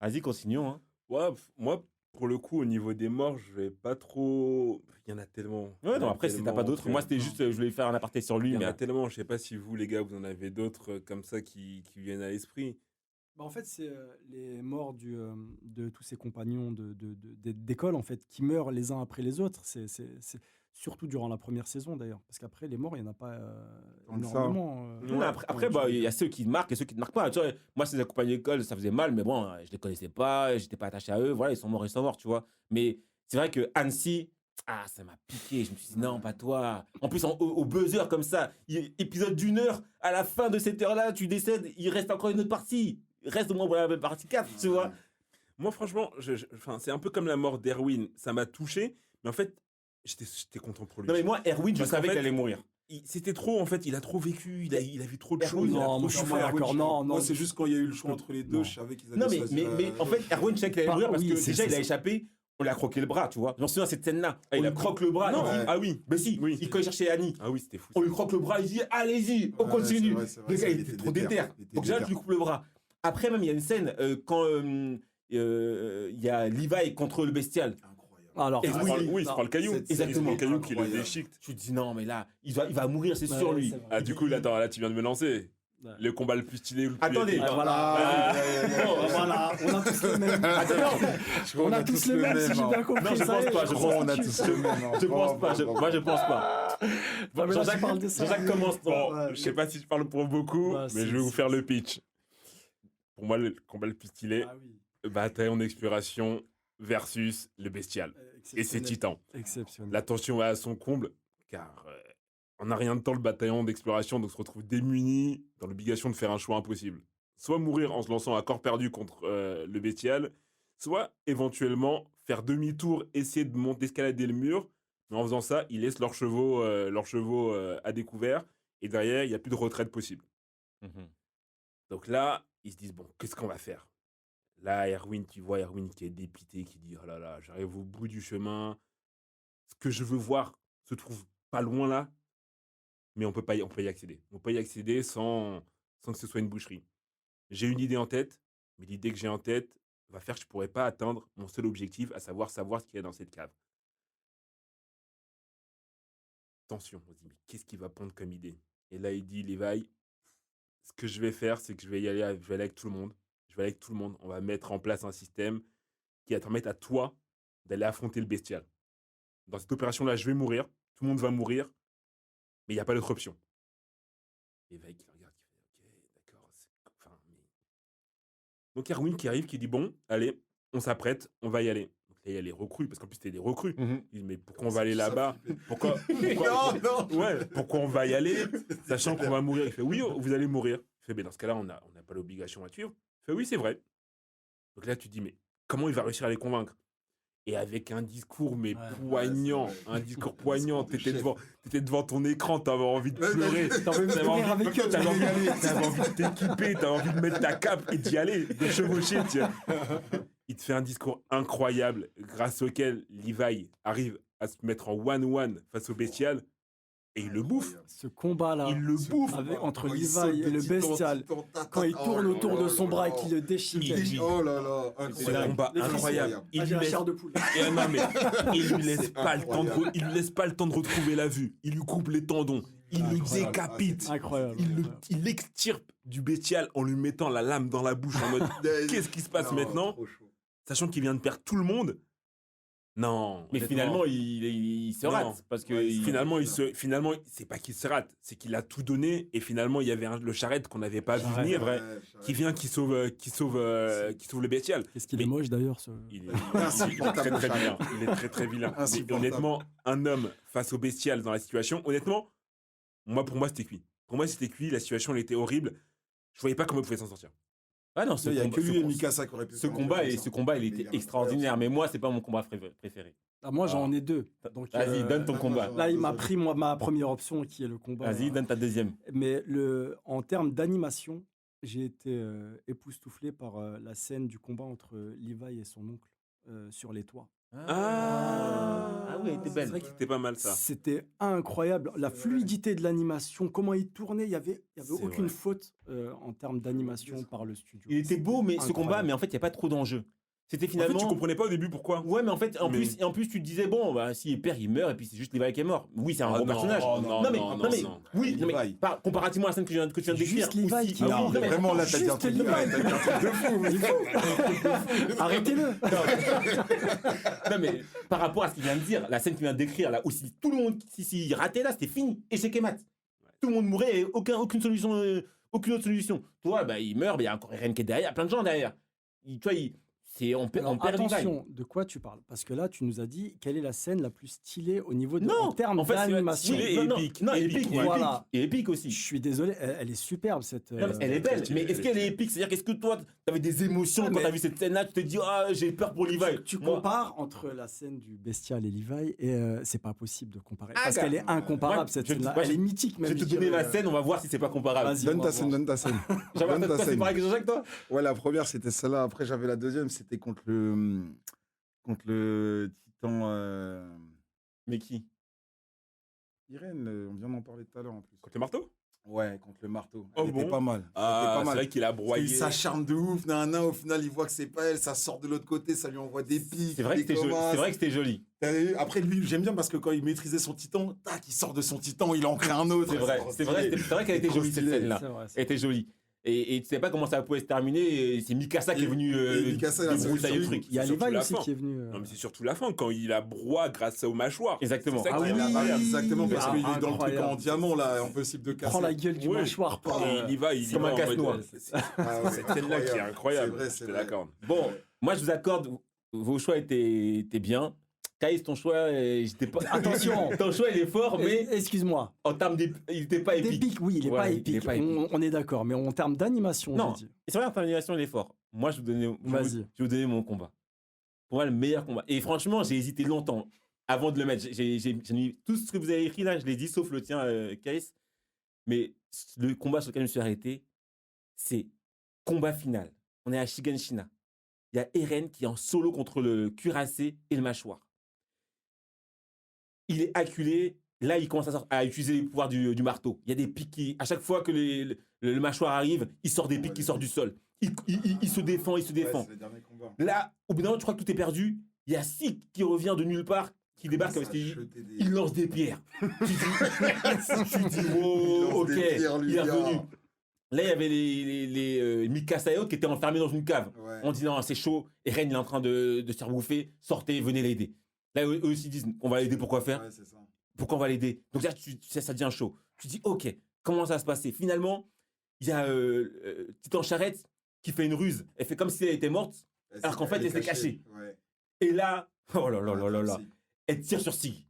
Vas-y, continuons. Hein. Ouais, moi, pour le coup, au niveau des morts, je vais pas trop. Il y en a tellement. Ouais, non, après, si t'as pas d'autres, moi, c'était que- juste, je voulais faire un aparté sur lui, Il y en mais a tellement. Je sais pas si vous, les gars, vous en avez d'autres comme ça qui viennent à l'esprit. Bah, en fait, c'est les morts de tous ses compagnons d'école en fait, qui meurent les uns après les autres. C'est surtout durant la première saison d'ailleurs. Parce qu'après, les morts, il n'y en a pas Tant que ça. énormément. Non, après, bah, il y a ceux qui marquent et ceux qui ne marquent pas. Tu vois, moi, ces accompagnés d'école, ça faisait mal, mais bon, je les connaissais pas, j'étais pas attaché à eux. Voilà, ils sont morts, tu vois. Mais c'est vrai que Annecy, ça m'a piqué. Je me suis dit, non, pas toi. En plus, au buzzer comme ça, épisode d'une heure, à la fin de cette heure-là, tu décèdes, il reste encore une autre partie. Il reste au moins pour la partie 4, tu vois. Moi, franchement, c'est un peu comme la mort d'Erwin. Ça m'a touché, mais en fait, j'étais content pour lui. Non, mais moi, Erwin, je Parce qu'en savais fait, qu'il allait mourir. C'était trop, en fait, il a trop vécu, il a vu trop de Erwin, choses. il a non, trop moi, je suis souffert. pas d'accord. Non, Moi, non. c'est juste quand il y a eu le choix entre les deux, Non. je savais qu'ils allaient Non, choisir, mais en fait, Erwin, je savais qu'il allait mourir parce oui, que c'est- déjà, c'est il a ça. échappé. On lui a croqué le bras, tu vois. J'en souviens cette scène-là. Il On a lui croque le bras. Non, il dit, ouais. ah oui, mais si, oui. quand il cherchait Annie, Ah oui, c'était fou. on lui croque le bras, il dit, allez-y, on Ouais, continue. c'est vrai, c'est vrai, Le gars, ça, il était trop déter. il était Donc, déjà, déter. tu lui coupes le bras. Après, même, il y a une scène quand il y a Levi contre le bestial. Incroyable. Alors, Et Il se oui, prend- oui, il se prend le caillou. Cette Il se scène prend le caillou qui le incroyable. déchiquette. Tu te dis, non, mais là, il va mourir, c'est Ouais, sûr, lui. c'est vrai. Ah, du coup, là, attends, là, tu viens de me lancer. Ouais. Le combat le plus stylé. Le plus Attendez. épique. Voilà. Ah, Voilà, on a tous le même. On a tous le même, si j'ai bien compris. Non, je ça pense y est, pas, je crois on a tous le même. hein. Je pense pas, Bravo, moi, je pense pas. Non, mais là, Jean-Jacques tu parles de ça. Jean-Jacques commence. Bon, Ouais. je sais pas si je parle pour beaucoup, Bah, mais si, je vais vous si, faire si. le pitch. Pour moi, le combat le plus stylé, Ah oui. bataillon d'exploration versus le bestial et ses Exceptionnel. titans. Exceptionnel. La tension va à son comble, car on n'a rien de temps le bataillon d'exploration, donc se retrouve démuni dans l'obligation de faire un choix impossible. Soit mourir en se lançant à corps perdu contre le bestial, soit éventuellement faire demi-tour, essayer d'escalader le mur, mais en faisant ça, ils laissent leurs chevaux à découvert, et derrière, il n'y a plus de retraite possible. Mhm. Donc là, ils se disent, bon, qu'est-ce qu'on va faire? Là, Erwin, tu vois Erwin qui est dépité, qui dit, oh là là, j'arrive au bout du chemin. Ce que je veux voir se trouve pas loin là, mais on peut pas y accéder. On peut y accéder sans que ce soit une boucherie. J'ai une idée en tête, mais l'idée que j'ai en tête va faire que je pourrais pas atteindre mon seul objectif, à savoir ce qu'il y a dans cette cave. Attention, on se dit, mais qu'est-ce qu'il va prendre comme idée? Et là, il dit, Levi, ce que je vais faire, c'est que je vais aller avec tout le monde. Je vais aller avec tout le monde. On va mettre en place un système qui va te permettre à toi d'aller affronter le bestial. Dans cette opération-là, je vais mourir. Tout le monde va mourir. Mais il n'y a pas d'autre option. Et Levi qui le regarde, qui fait, ok, d'accord. Donc Erwin qui arrive, qui dit, bon, allez, on s'apprête, on va y aller. Donc là, il y a les recrues, parce qu'en plus, c'était des recrues. Mhm. Il dit, mais pourquoi on va aller là-bas? Pourquoi Non. Ouais, pourquoi on va y aller, sachant qu'on va mourir? Il fait, oui, vous allez mourir. Il fait, mais dans ce cas-là, on n'a pas l'obligation à suivre. Il fait, oui, c'est vrai. Donc là, tu te dis, mais comment il va réussir à les convaincre? Et avec un discours, mais Ouais. poignant, Ouais, c'est vrai. un discours poignant, discours du t'étais chef. devant ton écran, t'avais envie de Ouais, pleurer. T'avais envie de T'avais courir envie, avec eux, t'avais envie, régaler. t'avais envie de t'équiper, t'avais envie de mettre ta cape et d'y aller, de chevaucher, tu vois. Il te fait un discours incroyable, grâce auquel Levi arrive à se mettre en one-one face au bestial, et il le bouffe. Ce combat-là, Il le bouffe. entre Quand il Levi saute et de le titan, bestial, titan, tata, quand il oh tourne là autour là de son là bras et là. qu'il le déchire. Oh là là, C'est un incroyable. combat Les frissons. incroyable. Il Ah, j'ai lui la laisse chair de poule. Et non, mais il lui laisse C'est pas le temps incroyable. il lui laisse pas le temps de retrouver la vue. Il lui coupe les tendons. Il le Incroyable. décapite. Incroyable. Il l'extirpe du bestial en lui mettant la lame dans la bouche en mode qu'est-ce qui se passe Non, maintenant? trop chaud. Sachant qu'il vient de perdre tout le monde. Non. Mais honnêtement, finalement, il se Non. rate. Parce que Ouais, finalement, c'est pas qu'il se rate, c'est qu'il a tout donné et finalement il y avait le charrette qu'on n'avait pas vu Charrette, venir, Ouais, qui vient, qui sauve le bestial. Qu'est-ce qu'il est Mais- moche d'ailleurs, ce. Il est très très vilain. Il est très très vilain. Mais Insupportable. honnêtement, un homme face au bestial dans la situation, honnêtement, pour moi c'était cuit. Pour moi, c'était cuit. La situation, elle était horrible. Je voyais pas comment il pouvait s'en sortir. Ah non, Il y a que lui et Mikasa qui auraient pu ce faire un combat, truc et comme ça. ce combat, il Mais était il y a extraordinaire. Mais moi, c'est pas mon combat préféré. Ah, moi, j'en Ah. ai deux. Donc, Vas-y, donne ton moi, combat. là, il m'a pris ma première option qui est le combat. Vas-y, donne ta deuxième. Mais en termes d'animation, j'ai été époustouflé par la scène du combat entre Levi et son oncle sur les toits. Ah oui, elle était C'est belle. vrai qu'il était pas mal, ça. C'était incroyable. La fluidité de l'animation, comment il tournait, il y avait C'est aucune vrai. faute en termes d'animation par le studio. Il était beau, mais ce Incroyable. combat, mais en fait, il n'y a pas trop d'enjeu. C'était En fait, finalement. tu comprenais pas au début pourquoi. Ouais, mais en fait, en Mais- plus, tu te disais, bon, bah, s'il perd, il meurt, et puis c'est juste Levi qui est mort. Oui, c'est un Ah gros non, personnage. non, mais, non, mais, non. oui, non, mais Levi. comparativement à la scène que tu viens de décrire. Juste Levi aussi- qui- Ah oui, Non, non, mais- Vraiment, là, t'as dit un Juste truc Levi. t'as dit un truc de fou. Arrêtez-le. Non, mais par rapport à ce qu'il vient de dire, la scène qu'il vient de décrire, là, aussi, tout le monde, s'il ratait, là, c'était fini. Échec et mat. Tout le monde mourait, et aucune solution, aucune autre solution. Toi, bah, il meurt, mais il y a encore Eren qui est derrière, il y a plein de gens derrière. Tu vois, on perd Alors, Levi. attention, de quoi tu parles? Parce que là, tu nous as dit quelle est la scène la plus stylée au niveau de Non, en termes en fait, c'est- d'animation. stylée. Non, non, épique. non, Épique, épique, ouais. Voilà. et épique aussi. Je suis désolé, elle est superbe cette. Non, mais elle est belle, mais est-ce qu'elle est stylée. épique? C'est-à-dire qu'est-ce que toi, t'avais des émotions Ah, quand mais- t'as vu cette scène-là? Tu t'es dit, ah, j'ai peur pour Levi. Tu Moi- compares entre la scène du bestial et Levi et c'est pas possible de comparer Ah, parce gars. qu'elle est incomparable Ouais, cette je- scène-là. moi, Elle est mythique Je même. vais te je donner dirais. la scène, on va voir si c'est pas comparable. Vas-y. Donne on ta va scène, voir. donne ta scène. J'avais Donne ta toi, c'est scène. pareil que Jean-Jacques, toi? Ouais, la première, c'était celle-là. Après, j'avais la deuxième, c'était contre le titan Mais qui? Irène. On vient d'en parler tout à l'heure en plus. Contre le marteau. Ouais, contre le marteau. Oh Elle était bon pas mal. Ah, C'était pas c'est mal. vrai qu'il a Parce qu'il broyé. s'acharne de ouf, au final il voit que c'est pas elle, ça sort de l'autre côté, ça lui envoie des pics. C'est vrai que des c'était joli. comas. C'est vrai que c'était joli. T'as vu. Après lui, j'aime bien parce que quand il maîtrisait son titan, tac, il sort de son titan, il en crée un autre. C'est vrai, trop c'est vrai, stylé. c'est vrai qu'elle était Trop jolie cette stylé. scène-là. C'est vrai, Elle était jolie. Et tu sais pas comment ça pouvait se terminer. Et c'est Mikasa qui est venu et Mikasa, il a débroussailler le solution. truc. Il y a C'est surtout Levi la aussi fin. qui est venu. Non, mais c'est surtout la fin, quand il a broie grâce aux mâchoires. Exactement. C'est ça Ah qui est oui. incroyable. Exactement, parce Ah, qu'il est dans le truc incroyable. en diamant là, impossible de casser. Prends la gueule du Ouais. mâchoire. pour, Et il y va, il y Comme va un en casse-noix. mode- Ah ouais, Cette scène-là qui est incroyable. C'est vrai, Je c'est te vrai. l'accorde. Bon, moi je vous accorde, vos choix étaient bien. Kaïs, ton choix, j'étais pas. Attention. Ton choix il est fort, mais Excuse-moi. en termes il était pas épique. D'épique, oui, il est Ouais, pas il est épique. pas épique. On est d'accord, mais en termes d'animation, Non. j'ai dit. C'est vrai, en termes d'animation, il est fort. Moi, je vais Vas-y. je vais vous donner mon combat. Pour moi, le meilleur combat. Et franchement, j'ai hésité longtemps avant de le mettre. J'ai mis tout ce que vous avez écrit là, je l'ai dit, sauf le tien, Kaïs. Mais le combat sur lequel je me suis arrêté, c'est combat final. On est à Shiganshina. Il y a Eren qui est en solo contre le cuirassé et le mâchoire. Il est acculé. Là, il commence à utiliser les pouvoirs du marteau. Il y a des pics qui, à chaque fois que le mâchoire arrive, il sort des pics qui sortent du sol. Il se défend, il se défend. Ouais, c'est le dernier combat. Là, au bout d'un moment, tu crois que tout est perdu. Il y a Sig qui revient de nulle part, qui débarque Ça avec a ses... jeté des- Il lance des pierres. tu dis, Il wow, lance ok, des pierres, lui, il est gars. revenu. Là, il y avait les Mikasa et autres qui étaient enfermés dans une cave. Ouais. On dit non, c'est chaud, Eren il est en train de se faire bouffer, sortez, venez l'aider. Là, eux aussi disent, on va l'aider, pourquoi faire? Ouais, c'est ça. Pourquoi on va l'aider? Donc là, ça devient chaud. Tu dis, ok, comment ça va se passer? Finalement, il y a Titan Charrette qui fait une ruse. Elle fait comme si elle était morte. Alors qu'en fait, elle s'est cachée. Ouais. Et là, oh là là là là là, Si. elle tire sur Sig.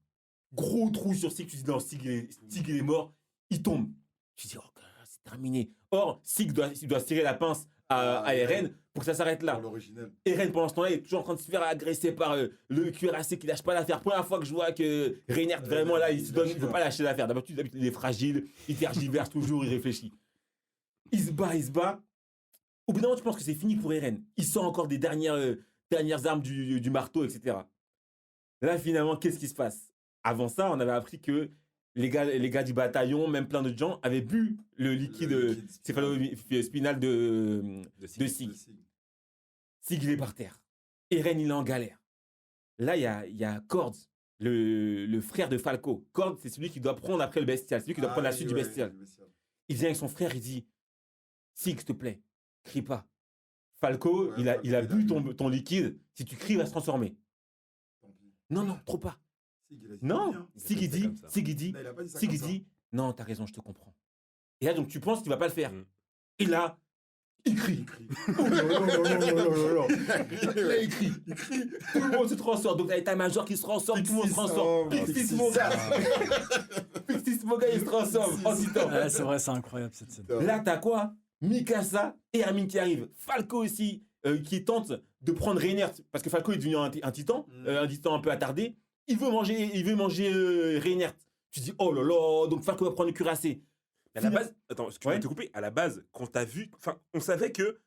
Gros trou sur Sig. Tu dis, non, Sig il est mort. Il tombe. Tu dis, oh, c'est terminé. Or, Sig doit tirer la pince à Eren pour que ça s'arrête là. Pour l'original. Eren, pendant ce temps-là, il est toujours en train de se faire agresser par le cuirassé qui lâche pas l'affaire. Première fois que je vois que Reinhardt, vraiment là, il ne veut pas lâcher l'affaire. D'habitude, il est fragile, il tergiverse toujours, il réfléchit. Il se bat. Au bout d'un moment, tu penses que c'est fini pour Eren. Il sort encore des dernières armes du marteau, etc. Là, finalement, qu'est-ce qui se passe? Avant ça, on avait appris que les gars du bataillon, même plein d'autres gens, avaient bu le liquide céphalo-spinal de Sig. Sig, il est par terre. Eren, il est en galère. Là, il y a Cord, le frère de Falco. Cord, c'est celui qui doit prendre après le bestial. C'est lui qui doit prendre la suite du bestial. Il vient avec son frère, il dit Sig, s'il te plaît, crie pas. Falco, Ouais, il a Falco, bu il a bu. ton liquide. Si tu cries, il va se transformer. Non, trop pas. Non, Sig, il dit, non, t'as raison, je te comprends. Et là, donc, tu penses qu'il va pas le faire. Mm. Et là, Il crie. Oh là là là là là là. Là, il crie. Tout le monde se transforme. Donc, t'as Major qui se transforme, tout le monde se transforme. Pixis, mon gars. Pixis, mon gars, il se transforme en titan. Ouais, c'est vrai, c'est incroyable cette scène. Là, t'as quoi? Mikasa et Armin qui arrivent. Falco aussi, qui tente de prendre Reinhardt. Parce que Falco est devenu un titan un peu attardé. Il veut manger Reinhardt. Tu dis, oh là là, donc Falco va prendre le cuirassé. À la base, attends, excuse-moi de te couper. À la base, quand t'as vu, enfin, on savait que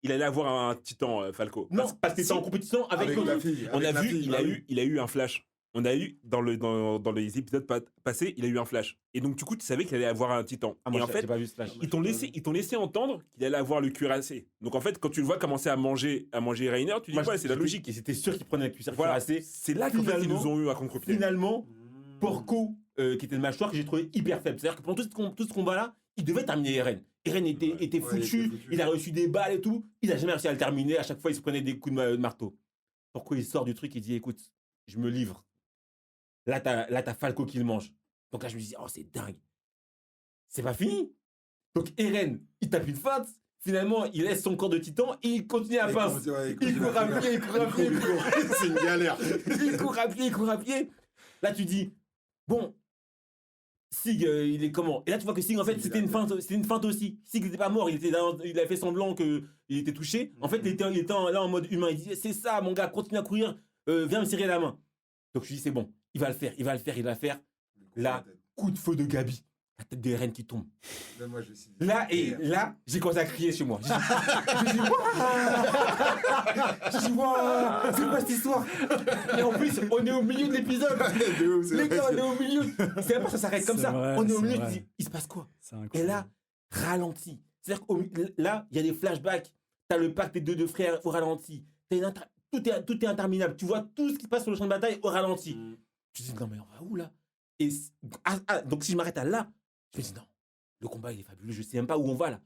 il allait avoir un titan, Falco. Non, parce qu'il était en compétition avec la l'autre. fille. On a avec la vu, fille, il bah a oui. eu un flash. On a eu dans les épisodes passés, il a eu un flash. Et donc du coup, tu savais qu'il allait avoir un titan. Ah, moi, et en j'ai fait, pas vu ce flash. ils t'ont laissé entendre qu'il allait avoir le cuirassé. Donc en fait, quand tu le vois commencer à manger Reiner, tu dis Moi, ouais, c'est la logique. Et c'était sûr qu'il prenait le cuirassé. Voilà, c'est là qu'en fait ils nous ont eu à contre-pied. Finalement, Porco, qui était le mâchoire, que j'ai trouvé hyper faible. C'est-à-dire que pendant tout ce combat-là, il devait terminer Eren. Eren était foutu, il a reçu des balles et tout. Il a jamais réussi à le terminer. À chaque fois, il se prenait des coups de marteau. Pourquoi il sort du truc et dit, écoute, je me livre. Là, t'as Falco qui le mange. Donc là, je me dis, oh, c'est dingue. C'est pas fini. Donc Eren, il tape une feinte. Finalement, il laisse son corps de titan et il continue à pince. Il court à pied, il court à pied. C'est une galère. Il court à pied. Là, tu dis, bon, Sig, il est comment? Et là, tu vois que Sig, en fait, c'était une feinte aussi. Sig n'était pas mort, il a fait semblant qu'il était touché. En fait, il était là en mode humain. Il dit, c'est ça, mon gars, continue à courir, viens me serrer la main. Donc, je dis, c'est bon, il va le faire. Là, coup de feu de Gabi. La tête de Eren qui tombe. Là, j'ai commencé à crier chez moi. J'ai dit, waouh, c'est quoi cette histoire? Et en plus, on est au milieu de l'épisode. Les gars, on est au milieu. C'est même pas ça s'arrête comme ça. Vrai, On est au milieu, vrai. tu dis, il se passe quoi? C'est Et incroyable. là, ralenti. C'est-à-dire que là, il y a des flashbacks. T'as le pacte des deux frères au ralenti. Tout est interminable. Tu vois tout ce qui se passe sur le champ de bataille au ralenti. Tu te dis, non, mais on va où là? Et donc, si je m'arrête à là, je me dis, non, le combat, il est fabuleux. Je sais même pas où on va là.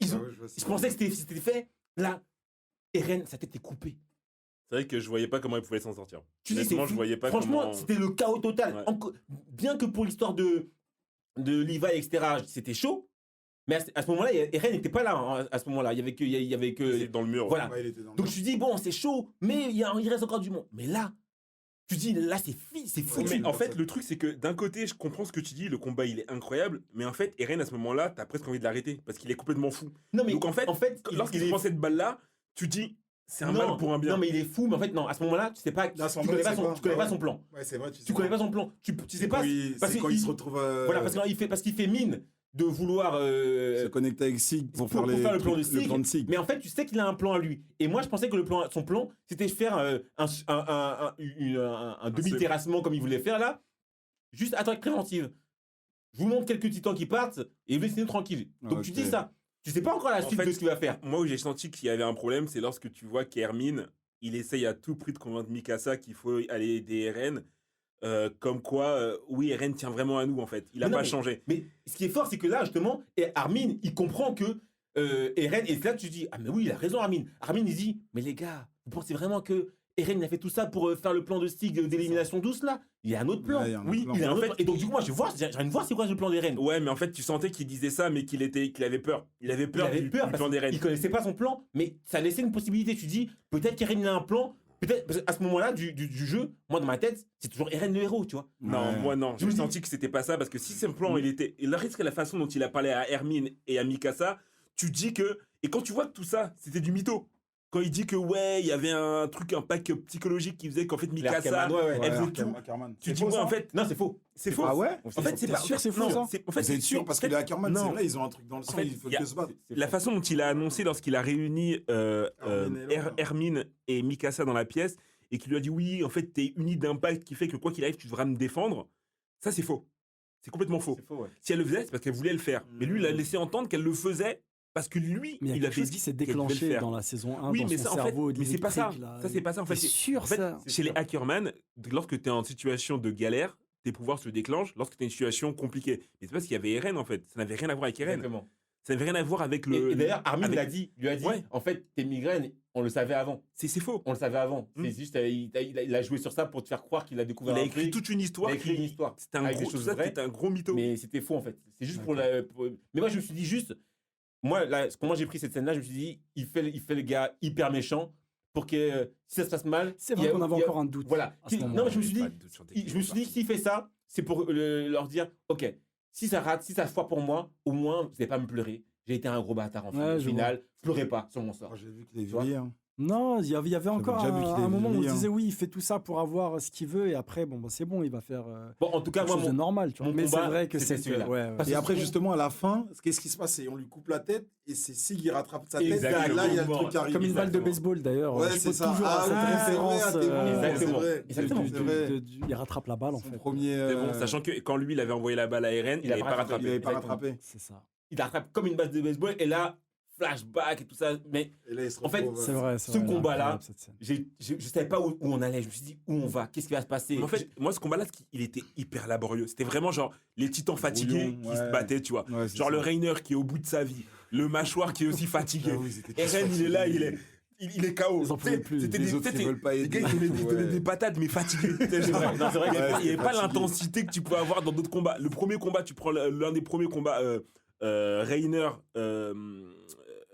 Je pensais que c'était fait. Là, Eren, sa tête est coupée. C'est vrai que je voyais pas comment il pouvait s'en sortir. Tu dis, c'est Honnêtement, fou. je voyais pas Franchement, comment. c'était le chaos total. Ouais. Bien que pour l'histoire de Levi, etc., c'était chaud. Mais à ce moment-là, Eren n'était pas là. Hein, à ce moment-là, il y avait que C'est dans le mur. voilà. Ouais, il était dans le Donc je me dis, bon, c'est chaud, mais il reste encore du monde. Mais là, tu dis, là, c'est fou. Mais en fait, le truc, c'est que d'un côté, je comprends ce que tu dis, le combat, il est incroyable, mais en fait, Eren, à ce moment-là, t'as presque envie de l'arrêter, parce qu'il est complètement fou. Non, mais Donc en fait, lorsqu'il est prend cette balle-là, tu dis, c'est un mal pour un bien. Non, mais il est fou, mais en fait, non, à ce moment-là, tu sais pas, Là, tu son connais plan, pas c'est quoi? pas son plan. Ouais, c'est vrai. Tu connais pas son plan. Tu sais pas. C'est quand il se retrouve. Voilà, parce qu'il fait mine de vouloir se connecter avec Sig pour faire le plan de Sig. plan de Sig. Mais en fait, tu sais qu'il a un plan à lui. Et moi, je pensais que son plan, c'était faire un demi-terrassement comme il voulait faire là, juste attaque préventive. Je vous montre quelques titans qui partent et vous laissez-nous tranquille. Donc Ok. tu dis ça. Tu sais pas encore la En suite fait, de ce qu'il va faire. Moi, où j'ai senti qu'il y avait un problème, c'est lorsque tu vois qu'Hermine, il essaye à tout prix de convaincre Mikasa qu'il faut aller aider Eren. Comme quoi, oui, Eren tient vraiment à nous, en fait. Il a Mais non, pas mais- changé. Mais ce qui est fort, c'est que là, justement, Armin, il comprend que Eren, et là, tu dis, ah, mais oui, il a raison, Armin. Armin, il dit, mais les gars, vous pensez vraiment que Eren, il a fait tout ça pour faire le plan de Stig d'élimination douce, là? Il y a un autre plan. Ouais, il y a un autre Oui, plan. il y a un En autre fait, plan. Et donc, du coup, moi, j'ai envie de voir c'est quoi le plan d'Eren. Ouais, mais en fait, tu sentais qu'il disait ça, mais qu'il avait peur. Il avait peur, Il avait peur du parce plan d'Eren. qu'il connaissait pas son plan, mais ça laissait une possibilité. Tu dis, peut-être qu'Eren il a un plan, peut-être, parce qu'à ce moment-là du jeu, moi dans ma tête, c'est toujours Eren le héros, tu vois. Non, Ouais. moi non, Je me j'ai dis- senti que c'était pas ça, parce que si son plan, il était... Et le risque à la façon dont il a parlé à Hermine et à Mikasa, tu dis que... Et quand tu vois que tout ça, c'était du mytho. Quand il dit que, ouais, il y avait un pack psychologique qui faisait qu'en fait, Mikasa, Arcaman, ouais, elle Ouais, faisait tout. Ackerman. Tu C'est dis, faux, ouais, ça en fait, Non, c'est faux. c'est faux. Ah ouais En fait, c'est T'es pas... sûr, c'est faux, non, ça en fait, Vous êtes sûr? Parce que les Ackerman, non. c'est vrai, ils ont un truc dans le sang, fait, il faut y a- que se battre. La façon dont il a annoncé lorsqu'il a réuni Hermine et Mikasa dans la pièce et qu'il lui a dit oui, en fait, t'es uni d'impact qui fait que quoi qu'il arrive, tu devras me défendre, ça c'est faux. C'est complètement faux. C'est faux, ouais. Si elle le faisait, c'est parce qu'elle voulait le faire. Mais lui, il a laissé entendre qu'elle le faisait parce que lui, Mais il y a il quelque avait chose dit qui s'est qu'elle devait le déclenché faire. dans la saison 1 Oui, dans mais son ça, en fait, cerveau mais c'est pas ça. électrique, là. Ça, c'est pas ça. En fait, T'es sûr, en fait, ça chez les Ackerman, lorsque tu es en situation de galère, tes pouvoirs se déclenchent lorsque tu es une situation compliquée. Mais c'est parce qu'il y avait Eren en fait. Ça n'avait rien à voir avec Eren. Exactement. Ça n'avait rien à voir avec Et le. d'ailleurs, Armin avec- lui a dit, Ouais. en fait, tes migraines, on le savait avant. C'est faux. On le savait avant. Mm. C'est juste, il a joué sur ça pour te faire croire qu'il a découvert Il a un écrit truc. toute une histoire. Il a écrit une histoire. C'était un Avec des gros, choses tout ça, vraies. c'était un gros mytho. Mais c'était faux en fait. C'est juste pour la. Mais moi je me suis dit juste, moi, là, comment j'ai pris cette scène-là, je me suis dit, il fait le gars hyper méchant pour que si ça se passe mal. C'est vrai qu'on avait encore un doute. Voilà. à ce Non, moment-là. mais je me suis dit, Pas de doute sur tes parties. s'il fait ça, c'est pour leur dire, ok, si ça rate, si ça foire pour moi, au moins, vous n'allez pas me pleurer. J'ai été un gros bâtard en Ouais, je finale. Pleurez pas sur mon sort. Moi, j'ai vu qu'il est Tu vois viré. Hein. Non, il y avait encore déjà vu qu'il un est moment où on vieilli, disait oui, il fait tout ça pour avoir ce qu'il veut et après, bon, bah, c'est bon, il va faire Bon, en tout cas, quelque moi, chose de normal. Tu vois. mon Mais c'est combat, vrai que c'était c'est celui-là. ouais, ouais. Parce Et que après, sinon- justement, à la fin, qu'est-ce qui se passe? C'est on lui coupe la tête et c'est Sig qui rattrape sa tête. Exactement. Et là, il y a le truc qui arrive. Comme une balle de Exactement. baseball d'ailleurs. Ouais, Je c'est pose ça. toujours à Ah cette oui, c'est référence. vrai, t'es bon, Exactement. c'est vrai. Exactement. C'est vrai. Il rattrape la balle en Son fait. premier. C'est bon, sachant que quand lui, il avait envoyé la balle à Eren, il a n'avait pas pas rattrapé. Il rattrapé. n'avait pas Exactement. rattrapé. C'est ça. il attrape comme une balle de baseball et là, flashback et tout ça. Mais Et là, il se En fait, retrouve, C'est vrai. Ce combat-là, incroyable, cette scène. je ne savais pas où on allait. Je me suis dit, où on va? Qu'est-ce qui va se passer? Mais en fait, moi, ce combat-là, il était hyper laborieux. C'était vraiment genre les titans fatigués Brouillon, qui se ouais. battaient, tu vois. Ouais, c'est Genre ça. le Rainer qui est au bout de sa vie, le mâchoire qui est aussi fatigué. J'avoue, ils étaient tous Eren, il est là, il est KO. Ils en pouvaient Tu sais, plus. C'était Les des, autres, tu sais, ils veulent pas les aider. gars, ils donnaient Ouais. des patates, mais fatigués. Tu sais, C'est vrai. Non, c'est vrai qu'il y avait Ouais, pas- Il n'y avait pas fatigué. l'intensité que tu peux avoir dans d'autres combats. Le premier combat, tu prends l'un des premiers combats, Rainer,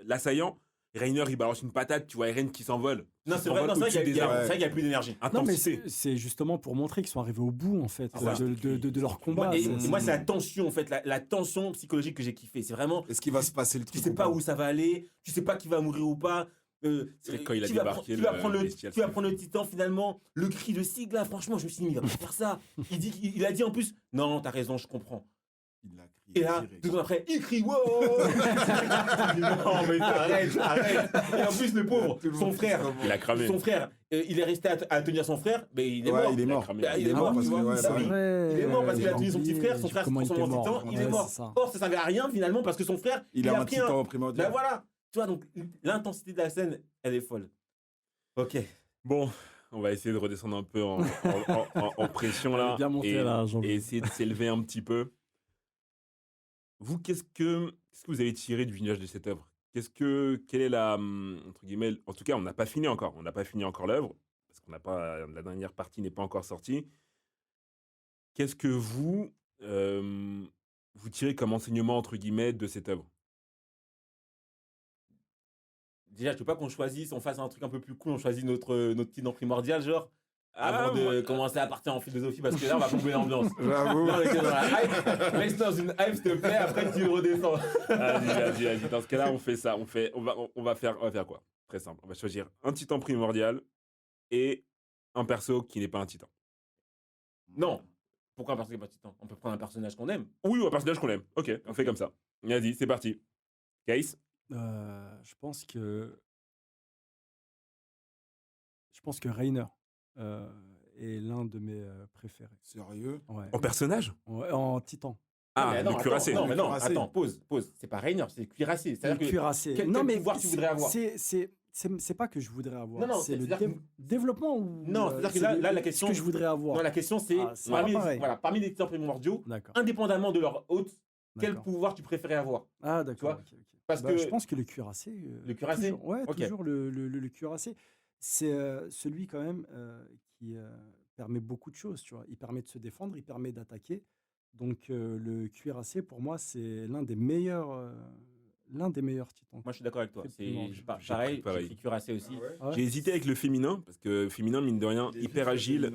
l'assaillant. Rainer, il balance une patate, tu vois Eren qui s'envole. Non, Qui c'est vrai, s'envole non, c'est vrai au-dessus qu'il des y a, arbres. c'est vrai qu'il y a plus d'énergie. Non, mais Intensité. c'est justement pour montrer qu'ils sont arrivés au bout en fait Ah, de leur combat. Et C'est- moi, c'est la tension, en fait, la tension psychologique que j'ai kiffé. C'est vraiment, Est-ce qu'il va se passer le tu truc sais ou pas où ça va aller, tu sais pas qui va mourir ou pas. C'est vrai que quand il a qui va débarqué, tu vas le prendre le, bestial, tu vas c'est- prendre le titan finalement, le cri de Sig là, franchement, je me suis dit, mais il va pas faire ça. Il a dit en plus, non, t'as raison, je comprends. Il a crié Et là, direct. 2 secondes après, il crie wow. Non, mais arrête. Et en plus, le pauvre, Tout le son monde frère, dit ça, Il a cramé. son frère, il est resté à tenir son frère, mais il est Ouais, mort. il est mort. cramé. Il est Ah mort, oui, parce tu que vois, ouais, bah oui. vrai. Il est mort parce qu'il a J'ai tenu son petit oublié frère, son frère se comment il transforme en était titan, mort. il est Ouais, mort. c'est ça. Or, ça servait à rien finalement parce que son frère, Il a un pris titan Ben primordial. voilà. Tu vois, donc l'intensité de la scène, elle est folle. Ok. Bon, on va essayer de redescendre un peu en pression Elle là. est bien montée, et, là, Jean-Louis. et essayer de s'élever un petit peu. Vous, qu'est-ce que vous avez tiré du visionnage de cette œuvre? Quelle est la, entre guillemets, en tout cas, on n'a pas fini encore. On n'a pas fini encore l'œuvre, parce qu'on n'a pas, la dernière partie n'est pas encore sortie. Qu'est-ce que vous tirez comme enseignement, entre guillemets, de cette œuvre? Déjà, je veux pas qu'on choisisse, on fasse un truc un peu plus cool, on choisit notre titan primordial, genre, avant de moi- commencer à partir en philosophie, parce que là, on va plomber l'ambiance. J'avoue. Là, on était dans la hype. Laisse dans une hype, s'il te plaît, après tu redescends. Vas-y. Dans ce cas-là, on fait ça. On va faire quoi? Très simple. On va choisir un titan primordial et un perso qui n'est pas un titan. Non. Pourquoi un personnage qui est pas titan? On peut prendre un personnage qu'on aime. Oui, ou un personnage qu'on aime. Ok, on fait comme ça. Vas-y, c'est parti. Case? Je pense que Rainer est l'un de mes préférés. Sérieux? Ouais. En personnage? Ouais, en titan. Ah, mais le attends, cuirassé. Non, mais non, cuirassé. attends, pause. C'est pas Rainer, c'est cuirassé. Le C'est-à-dire que. cuirassé. quel pouvoir tu voudrais avoir? C'est pas que je voudrais avoir. Non, non, c'est le c'est-à-dire développement ou. Non, c'est-à-dire que là, la question. Ce que je voudrais avoir. Non, la question c'est. Ah, c'est parmi, pas pareil. voilà, parmi les titans primordiaux, D'accord. indépendamment de leur hôte, quel d'accord. pouvoir tu préférais avoir? Ah, vois, d'accord. ok. Parce Bah, que. je pense que le cuirassé. Le cuirassé? Toujours, ouais, Ok. toujours le cuirassé. C'est celui quand même qui permet beaucoup de choses, tu vois. Il permet de se défendre, il permet d'attaquer. Donc le cuirassé, pour moi, c'est l'un des meilleurs titans. Moi, je suis d'accord avec toi. Effectivement, C'est j'ai pareil, pris pareil. j'ai pris cuirassé aussi. Ah ouais. J'ai hésité avec le féminin, parce que féminin, mine de rien, hyper agile,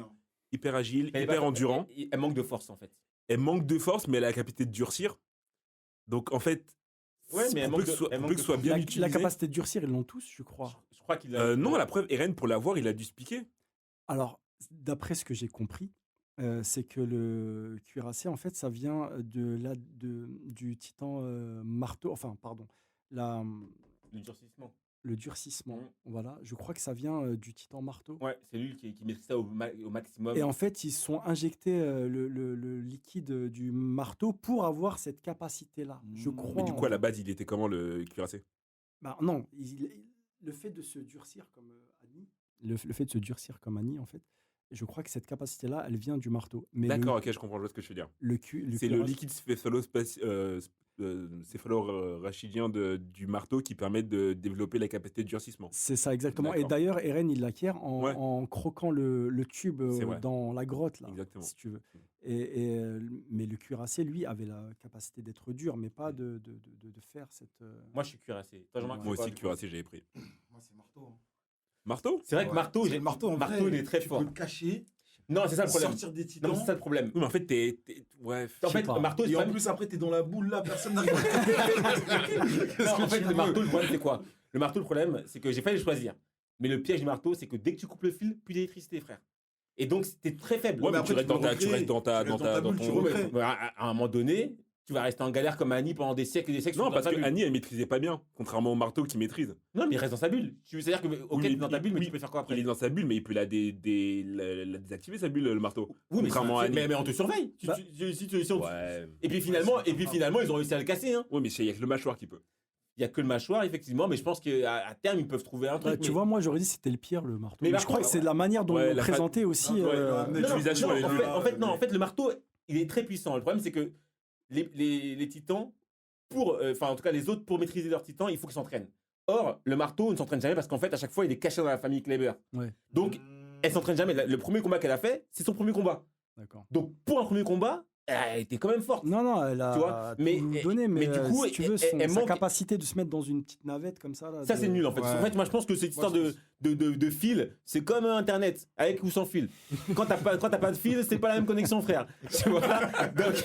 Elle est hyper pas- endurant. Elle manque de force en fait. Elle manque de force, mais elle a la capacité de durcir. Donc, en fait, Ouais, mais elle pour manque peu que de- ce soit, elle pour manque peu de que ce soit force. bien La utilisé. capacité de durcir, ils l'ont tous, je crois. Je crois qu'il a. Non, la preuve, Eren, pour l'avoir, il a dû se piquer. Alors, d'après ce que j'ai compris, c'est que le cuirassé, en fait, ça vient du titan marteau, enfin, pardon, la, Le durcissement. le durcissement. Mhm. Voilà, je crois que ça vient du titan marteau. Ouais, c'est lui qui maîtrise ça au maximum. Et en fait, ils sont injectés le liquide du marteau pour avoir cette capacité-là, je Mmh. crois. Mais du en coup, à la fait. base, il était comment le cuirassé? Bah, non, le fait de se durcir comme Annie, le fait de se durcir comme Annie, en fait, je crois que cette capacité-là, elle vient du marteau. Mais D'accord, ok, je comprends ce que tu veux dire. le C'est le liquide céphalorachidien du marteau qui permet de développer la capacité de durcissement. C'est ça, exactement. Et D'accord. d'ailleurs, Eren, il l'acquiert Ouais. en croquant le tube C'est vrai. dans la grotte, là, Exactement. si tu veux. Mais le cuirassé, lui, avait la capacité d'être dur, mais pas de faire cette... Moi, je suis cuirassé. Toi, Jean-Marc, Moi c'est quoi, aussi, du coup cuirassé, j'avais pris. Moi, c'est marteau. Hein. Marteau? C'est vrai que Ouais. marteau, C'est le marteau, en marteau, vrai, il est très tu fort. peux le cacher, Non, c'est ça le problème. sortir des Non, titans. mais c'est ça le problème. Oui, mais en fait, ouais. En Je sais fait, pas. le marteau, c'est Et pas en plus, après, t'es dans la boule là, personne n'arrive. Non, en fait, le marteau, le problème, c'est quoi? Le marteau, le problème, c'est que j'ai failli le choisir. Mais le piège du marteau, c'est que dès que tu coupes le fil, plus d'électricité, frère. Et donc, c'était très faible. Ouais, mais après, tu restes tu peux dans ta, tu recréer. restes dans ta, Tu restes dans dans ta ta, dans bulle, tu ton. recrées. Mais à un moment donné, tu vas rester en galère comme Annie pendant des siècles et des siècles. Non, dans parce sa que bulle. Annie, elle maîtrisait pas bien, contrairement au marteau qui maîtrise. Non, mais il reste dans sa bulle. C'est-à-dire que, ok, mais t'es dans ta bulle, mais oui, tu peux faire quoi après? Il est dans sa bulle, mais il peut la désactiver, sa bulle, le marteau. Oui, mais, contrairement à Annie. mais on te surveille. Bah, Ouais. Et puis finalement, ils ont réussi à le casser. Hein. Ouais, mais il y a que le mâchoire qui peut. Il y a que le mâchoire, effectivement, mais je pense qu'à terme, ils peuvent trouver un truc. Ouais, tu mais- vois, moi, j'aurais dit que c'était le pire, le marteau. Mais Mais par je crois contre, que c'est de la manière dont ouais, ils l'ont la présenté aussi. Ouais, l'utilisation, Non, elle est non, nulle. en fait, le marteau, il est très puissant. Le problème, c'est que les titans, enfin, en tout cas, les autres, pour maîtriser leurs titans, il faut qu'ils s'entraînent. Or, le marteau ne s'entraîne jamais parce qu'en fait, à chaque fois, il est caché dans la famille Kleber. Ouais, Donc, elle s'entraîne jamais. Le premier combat qu'elle a fait, c'est son premier combat. d'accord. Donc, pour un premier combat, elle était quand même forte. Non, non, elle a Tu vois, mais- tout donné, mais, mais du coup, si tu veux, elle sa manque- capacité de se mettre dans une petite navette comme ça. Là, Ça, c'est nul en fait. Ouais. En fait, moi, je pense que cette histoire Moi, de fil, c'est comme Internet, avec ou sans fil. Quand t'as pas de fil, c'est pas la même connexion, frère. Tu vois. Donc,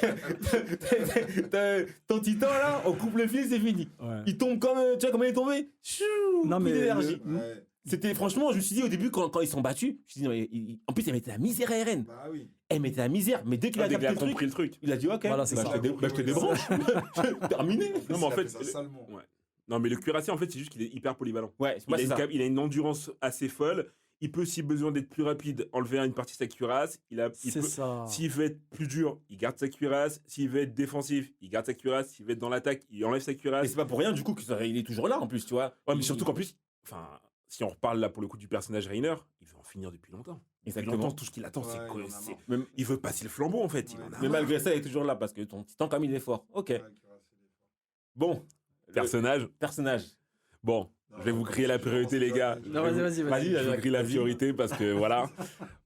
ton titan, là, on coupe le fil, c'est fini. Ouais. Il tombe comme. Tu vois comment il est tombé? Chou, Non, plus mais d'énergie. Ouais. C'était franchement, je me suis dit au début, quand ils sont battus, je me suis dit, non, en plus, elle mettait la misère à Eren. Bah oui. Elle mettait la misère, mais dès qu'il a Dès qu'il capté a le truc, compris le truc. il a dit, ok, Voilà, c'est bah, ça. je te débranche. Terminé. Non, mais en Il a fait, ça salement. ouais. Non, mais le cuirassé, en fait, c'est juste qu'il est hyper polyvalent. Ouais, Il a, c'est une ça. il a une endurance assez folle. Il peut, si besoin d'être plus rapide, enlever une partie de sa cuirasse. Il C'est peut, ça. S'il veut être plus dur, il garde sa cuirasse. S'il veut être défensif, il garde sa cuirasse. S'il veut être dans l'attaque, il enlève sa Et cuirasse. c'est pas pour rien, du coup, qu'il est toujours là en plus, tu vois. Ouais, mais surtout qu'en plus, enfin, si on reparle là pour le coup du personnage Reiner, il veut en finir depuis longtemps. Depuis Exactement. longtemps, tout ce qu'il attend, Ouais, c'est il que en a marre. Même- il veut passer le flambeau en fait. Il Ouais. en a Mais marre. malgré ça, il est toujours là parce que ton titan, comme il est fort. Ok. Ouais, cuirassé, il est fort. Bon. Personnage. Personnage. Bon, je vais vous crier la priorité, les gars. Non, vas-y. Je vous crie la priorité parce que voilà,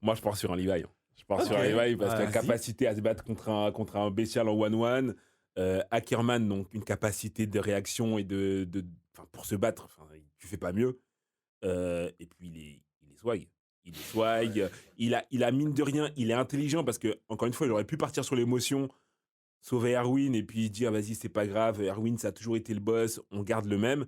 moi je pars sur un Levi. Je pars sur un Levi parce que la Vas-y. capacité à se battre contre un bestial en 1-1. Ackerman, donc une capacité de réaction et enfin, pour se battre, enfin, tu fais pas mieux. Et puis il est swag. Il est swag. Il a mine de rien, il est intelligent parce que, encore une fois, il aurait pu partir sur l'émotion, sauver Erwin et puis dire vas-y, c'est pas grave, Erwin, ça a toujours été le boss, on garde le même.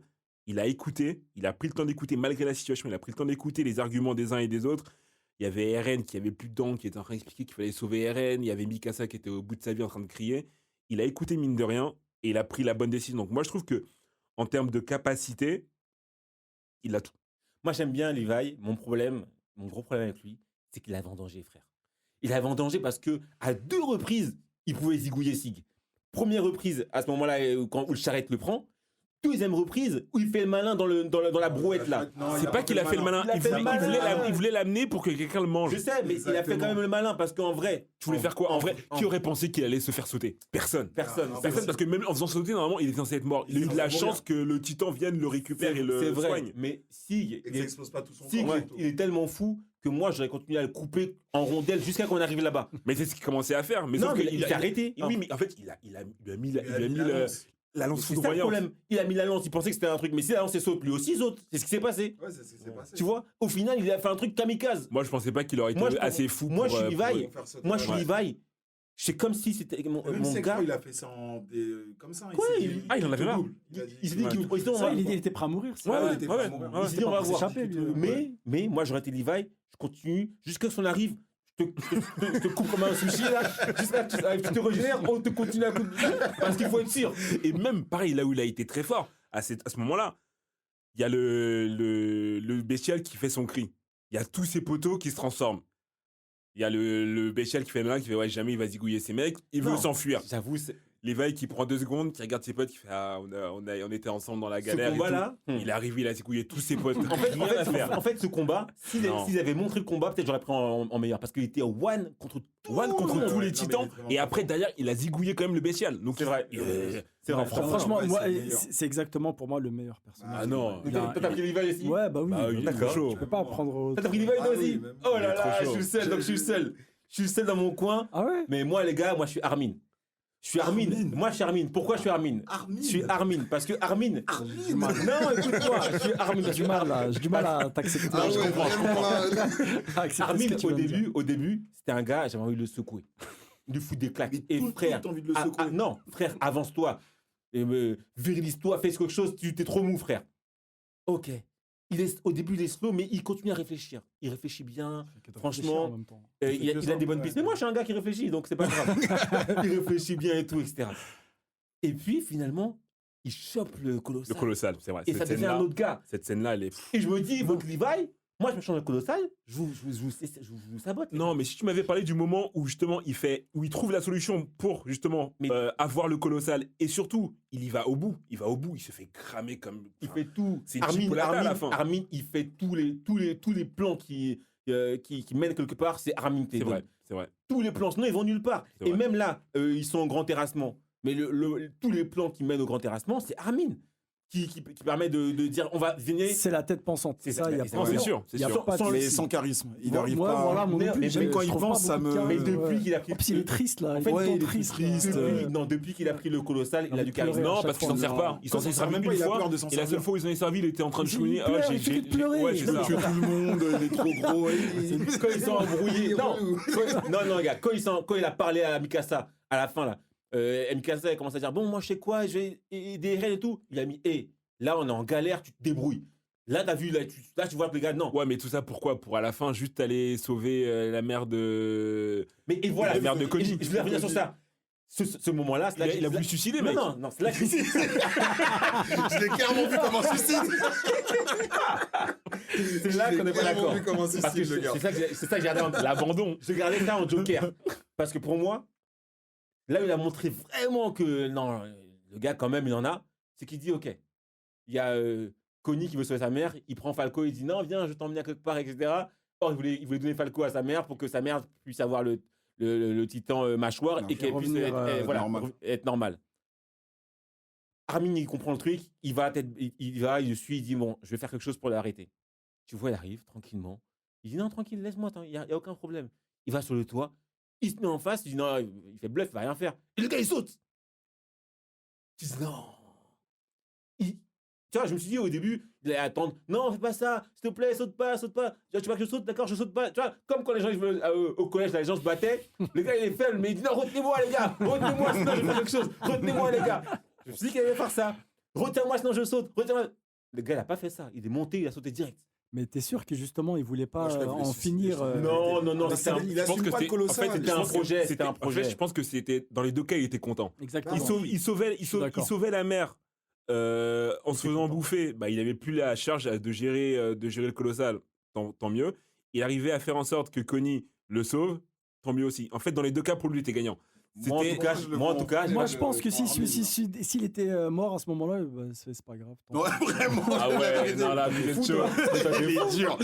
Il a écouté, il a pris le temps d'écouter malgré la situation, il a pris le temps d'écouter les arguments des uns et des autres. Il y avait Eren qui avait plus de dents, qui était en train d'expliquer qu'il fallait sauver Eren. Il y avait Mikasa qui était au bout de sa vie en train de crier. Il a écouté mine de rien et il a pris la bonne décision. Donc moi je trouve que en termes de capacité, il a tout. Moi, j'aime bien Levi. Mon gros problème avec lui, c'est qu'il avait en danger, frère. Il avait en danger parce que à 2 reprises, il pouvait zigouiller Sig. Première reprise, à ce moment-là, où le charrette le prend. Deuxième reprise, où il fait le malin dans la brouette, là. Non, C'est pas qu'il a fait le malin, Il a fait le malin. il voulait l'amener pour que quelqu'un le mange. Je sais, mais il a fait quand Exactement. même le malin parce qu'en vrai, Tu voulais faire quoi en vrai? Qui aurait pensé qu'il allait se faire sauter? Personne. personne. Ah, Personne, parce que même en faisant sauter, normalement, il est censé être mort. Il a eu de la chance que le titan vienne le récupère et le C'est vrai, soigne. mais Sig, Et que ça explose pas tout son Sig, corps. il est tellement fou que moi, j'aurais continué à le couper en rondelles jusqu'à qu'on arrive là-bas. Mais c'est ce qu'il commençait à faire. Mais Non, sauf mais que il s'est arrêté. Oui, mais en fait, il a mis la lance. la lance C'est ça le foudroyante. problème. Il a mis la lance, il pensait que c'était un truc, mais si la lance saute, lui aussi saute. C'est ce qui s'est passé. Ouais, c'est ce qui s'est passé. Tu vois, au final, il a fait un truc kamikaze. Moi, je pensais pas qu'il aurait été Moi, je- assez fou moi, pour, je suis Levi. Pour faire sauter. Moi, je suis Ouais. Levi. C'est comme si c'était mon, Même mon Sex, gars. il a fait ça comme ça. Quoi, s'est dit, il en avait marre. Il s'est dit, Ouais. qu'il- sinon, on Ça, va- il était prêt à mourir. ça. Ouais, il ouais, était ouais, pas mort. ouais. Il s'est dit, on va pour voir. s'échapper, lui. Mais moi, j'aurais été Levi, je continue jusqu'à ce qu'on arrive. Je te coupe comme un sushi là, jusqu'à ce que tu te régénères, on te continue à couper. Parce qu'il faut être sûr. Et même, pareil, là où il a été très fort, à ce moment-là, il y a le bestial qui fait son cri. Il y a tous ces poteaux qui se transforment. Il y a le bestial qui fait le malin, qui fait ouais, jamais il va zigouiller ses mecs, il veut Non. s'enfuir. J'avoue, Levi qui prend 2 secondes, qui regarde ses potes, qui fait ah, on était ensemble dans la galère. Ce combat-là, il est arrivé, il a secoué tous ses potes. en fait, ce combat, Non. s'ils avaient montré le combat, peut-être j'aurais pris en meilleur. Parce qu'il était one contre tous les titans. Et après, derrière, il a zigouillé quand même le bestial. Donc C'est vrai. c'est vrai. Franchement, ouais, moi, c'est le meilleur. c'est exactement pour moi le meilleur personnage. Ah non. Toi, t'as pris Levi aussi? Ouais, bah oui. Bah oui, il est D'accord. trop chaud. Je peux pas prendre. T'as pris Levi toi Ah oui, aussi? même. Oh Il là est trop là, je chaud. suis le seul, donc je suis le seul. Je suis le seul dans mon coin. Ah ouais. Mais moi, les gars, moi, je suis Armin. Je suis Armin. Moi, je suis Armin. Pourquoi je suis Armin? Je suis Armin. Parce que Armin. Non, écoute-moi, je suis Armin. J'ai du mal à t'accepter. Ah ouais, comprends. vraiment, là. À accepter ce Armin, que tu viens de dire. au début, c'était un gars, j'avais envie de le secouer. De lui foutre des claques. Et frère, t'as envie de le secouer. non, frère, avance-toi. Virilise-toi, fais quelque chose, tu t'es trop mou, frère. Ok. Au début, il est slow, mais il continue à réfléchir. Il réfléchit bien. Franchement, En même temps. il a des bonnes pistes. Mais moi, je suis un gars qui réfléchit, donc c'est pas grave. Il réfléchit bien et tout, etc. Et puis, finalement, il chope le Le colossal. colossal, c'est vrai. Et ça devient un autre gars. Cette scène-là, elle est. Et je me dis, votre Levi, moi, je me change le colossal, je vous sabote. Non, mais si tu m'avais parlé du moment où justement où il trouve la solution pour justement Mais- avoir le colossal et surtout il y va au bout, il se fait cramer comme. Il fait tout. C'est une chipolata à la fin. Armin, il fait tous les plans qui mènent quelque part, c'est Armin qui les C'est donne. vrai, c'est vrai. Tous les plans, sinon ils vont nulle part. C'est Et vrai. même là, ils sont au grand terrassement. Mais tous les plans qui mènent au grand terrassement, c'est Armin qui permet de dire on va venir. C'est la tête pensante. C'est ça, ça, il y a c'est Non, pas. c'est sûr, c'est Il y a sûr. pas de- Mais sans charisme. Il Moi, n'arrive ouais, pas. voilà, mon Mais- non plus, mais j'aime- quand je il trouve pense, pas ça beaucoup de me- Mais charisme, depuis ouais. qu'il a pris. En plus, il est triste là. En fait, Ouais, il est il est tout tout triste. triste, Depuis qu'il a pris le colossal, il a du pleurer charisme. à Non, chaque parce qu'il fois, s'en sert non. pas. Il s'en sert même pas il une a fois. peur de s'en Et la seule servir. fois où ils en est servi, il était en train de Il chouiner. pleure, il fait que de pleurer. Ouais, c'est Il ça. tue tout le monde, il est trop gros. Quand ils sont embrouillés. Non, les gars, quand il a parlé à Mikasa, à la fin, là, Mikasa il commence à dire bon, moi je sais quoi, je vais aider Eren et tout. Il a mis là on est en galère, tu te débrouilles. Là, t'as vu, là, tu vois que les gars, non. Ouais, mais tout ça pourquoi? Pour à la fin juste aller sauver la mère de. Mais et voilà, La mère de Koji. Je voulais revenir sur ça. Ce moment-là, c'est là que- Il a voulu suicider, Non, mec. non, c'est là que- Je l'ai clairement vu comme un suicide. c'est là qu'on n'est pas d'accord. vu comme un Parce que suicide, le gars. c'est ça que j'ai regardé en L'abandon. Je gardais ça en Joker. Parce que pour moi, là où il a montré vraiment que non, le gars quand même il en a, c'est qu'il dit ok, il y a Connie qui veut sauver sa mère, il prend Falco, il dit non viens, je vais t'emmener à quelque part, etc. Or il voulait donner Falco à sa mère pour que sa mère puisse avoir le titan mâchoire Non, et qu'elle puisse revenir, être normale. Armin il comprend le truc, il le suit, il dit bon, je vais faire quelque chose pour l'arrêter. Tu vois, il arrive tranquillement. Il dit non, tranquille, laisse-moi, il n'y a aucun problème. Il va sur le toit, il se met en face, il dit non, il fait bluff, il va rien faire. Et le gars, il saute. Tu dis non. Tu vois, je me suis dit au début, il allait attendre. Non, fais pas ça, s'il te plaît, saute pas, saute pas. Tu vois que je saute, d'accord, je saute pas. Tu vois, comme quand les gens au collège, là, les gens se battaient, le gars, il est faible, mais il dit non, retenez-moi, les gars, retenez-moi, sinon je vais faire quelque chose. Retenez-moi, les gars. Je me suis dit qu'il allait faire ça. Retiens-moi, sinon je saute. Retiens-moi. Le gars, il n'a pas fait ça. Il est monté, il a sauté direct. Mais t'es sûr que justement, il voulait pas Moi, je l'avais en suicidé, finir je l'avais Non, Mais c'était un. il Je pense assume que pas le c'était colossal. c'était un projet, c'était un En fait, projet. je pense que c'était dans les deux cas, il était content. Exactement. Il sauvait d'accord. la mère en se faisant bouffer. Bah, il avait plus la charge de gérer le colossal. Tant mieux. Il arrivait à faire en sorte que Connie le sauve. Tant mieux aussi. En fait, dans les deux cas, pour lui, il était gagnant. Moi, en tout cas, Moi, je je pense que prends s'il était mort à ce moment-là, bah, c'est pas grave. Ouais, vraiment. Ah ouais, non, là, vous êtes chaud. Il est dur.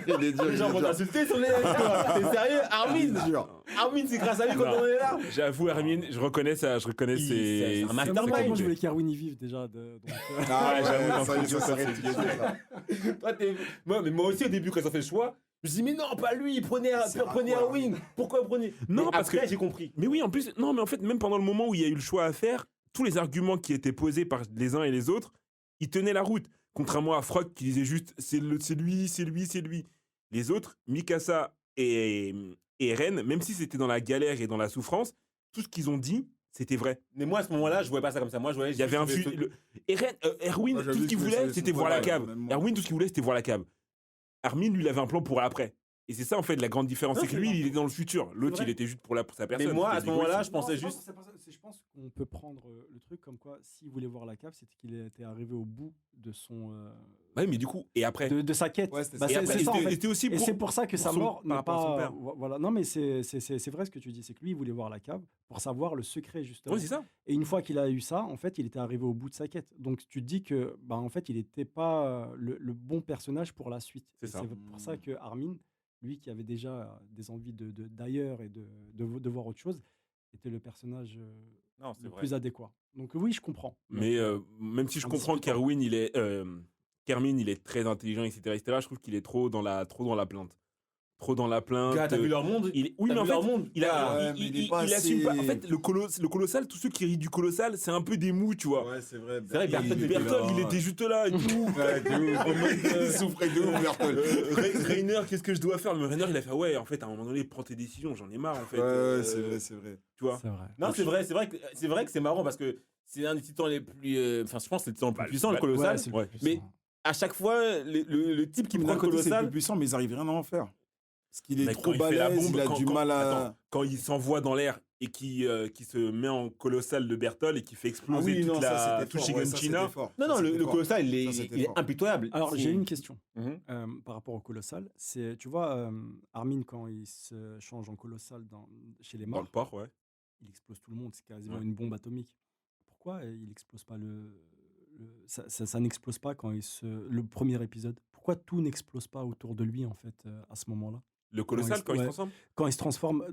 Il est dur. les gens vont t'insulter sur les lives, toi. T'es sérieux? Armin, c'est grâce à lui qu'on Non. en est là. J'avoue, Hermine, je reconnais ça. Je reconnais C'est ses. un Moi, mastermind. je voulais qu'Arwin y vive déjà. Ah Ouais, j'avoue, ça y est, ça, ça c'est s'arrête. Toi, mais moi aussi, au début, quand ils ont fait le choix, je me suis dit, mais non, pas lui, prenez Armin. Pourquoi prenez? Non, Mais parce après, que- j'ai compris. Mais oui, en plus, non, mais en fait, même pendant le moment où il y a eu le choix à faire, tous les arguments qui étaient posés par les uns et les autres, ils tenaient la route. Contrairement à Frog qui disait juste c'est lui. Les autres, Mikasa et Eren, même si c'était dans la galère et dans la souffrance, tout ce qu'ils ont dit, c'était vrai. Mais moi, à ce moment-là, je voyais pas ça comme ça. Moi, je voyais. Il y avait un Erwin, Moi, j'avais tout ce qu'il trouvé voulait, ça c'était sous- voir la ouais, cave. même moi. Erwin, tout ce qu'il voulait, c'était voir la cave. Armin, lui, il avait un plan pour après. Et c'est ça, en fait, la grande différence. Non, C'est que c'est lui, vrai. il est dans le futur. L'autre, vrai. il était juste pour sa personne. Mais moi, à C'était ce moment-là, égoïste. je pensais Non, juste. c'est pas ça. Je pense qu'on peut prendre le truc comme quoi, s'il voulait voir la cave, c'était qu'il était arrivé au bout de son. Ouais, mais du coup, et après De sa quête. Ouais, c'était Bah, ça. Et c'est après, c'est ça, en c'était fait. c'était aussi Et c'est pour ça que pour sa son- mort par n'est rapport à son pas. père. Voilà. Non, mais c'est vrai ce que tu dis. C'est que lui, il voulait voir la cave pour savoir le secret, justement. Ouais, c'est ça. Et une fois qu'il a eu ça, en fait, il était arrivé au bout de sa quête. Donc tu te dis que, bah, en fait, il n'était pas le bon personnage pour la suite. C'est Et ça. C'est pour ça que Armin, lui qui avait déjà des envies d'ailleurs et de voir autre chose, était le personnage Non, c'est le vrai. plus adéquat. Donc oui, je comprends. Mais Donc, même si je un comprends discutant. Carmine, il est très intelligent, etc., je trouve qu'il est trop dans la plainte. Trop dans la plainte. Gars, t'as vu leur monde? Oui, T'as mais en vu leur fait, monde? il a, Ouais, mais il est pas il assume pas. En assez- fait, le colossal, tous ceux qui rient du colossal, c'est un peu des mous, tu vois. Ouais, c'est vrai. C'est vrai, Berthold, il était juste là et tout. Ouais, de ouf. En mode, Il souffrait de ouf, Berthold. Rainer, qu'est-ce que je dois faire? Mais Rainer, il a fait ouais, en fait, à un moment donné, prends tes décisions, j'en ai marre, en fait. Ouais, c'est vrai, c'est vrai. Tu vois. c'est vrai. Non, c'est vrai que c'est marrant parce que c'est un des titans les plus. Enfin, je pense que c'est le titan le plus Bah, puissant, le ouais, colossal. Ouais, c'est le ouais. plus Mais puissant. à chaque fois, le type qui Mais prend d'un le côté, c'est le colossal. plus puissant, mais ils arrivent rien à en faire. Parce qu'il est Mais trop quand il fait la balèze, bombe, il a du mal à. attends, quand il s'envoie dans l'air et qui se met en colossal de Berthold et qui fait exploser toute la c'était toute fort, ouais, ça, Shiganshina. c'était fort. Non, Ça, non, c'était le fort. colossal, il Ça, c'était est fort. impitoyable. Alors, C'est- j'ai une question Mhm. par rapport au colossal. C'est, tu vois, Armin, quand il se change en colossal chez les Dans morts, le port, ouais. il explose tout le monde. C'est quasiment Ouais. une bombe atomique. Pourquoi il explose pas ça n'explose pas quand le premier épisode? Pourquoi tout n'explose pas autour de lui, en fait, à ce moment-là? Le colossal, quand il se Ouais. transforme. Quand il se transforme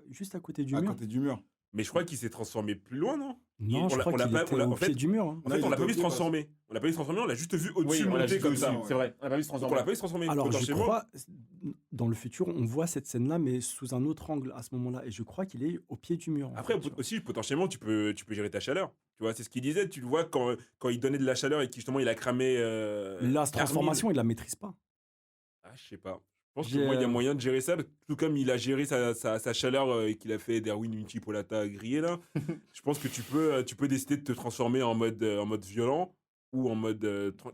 juste à côté du À mur? côté du mur. Mais je crois qu'il s'est transformé plus loin, non? Non, je crois qu'il était au pied du mur. hein. En Là, fait, il on l'a était pas vu au se pied, transformer. On l'a pas vu se transformer, on l'a juste vu au-dessus Oui, on l'a monter juste comme aussi, ça. ouais. c'est vrai. On l'a pas vu se Donc on transformer. l'a pas vu se transformer. Alors, je Potentiellement, crois, dans le futur, on voit cette scène-là, mais sous un autre angle à ce moment-là. Et je crois qu'il est au pied du mur. en Après, fait, tu vois. aussi, potentiellement, tu peux gérer ta chaleur. Tu vois, c'est ce qu'il disait. Tu le vois quand il donnait de la chaleur et qu'il justement il a cramé. La transformation, il la maîtrise pas. Ah, je sais pas. Je pense J'ai, que moi, il y a moyen de gérer ça, tout comme il a géré sa chaleur et qu'il a fait Darwin une chipolata grillée là. Je pense que tu peux décider de te transformer en mode violent ou en mode.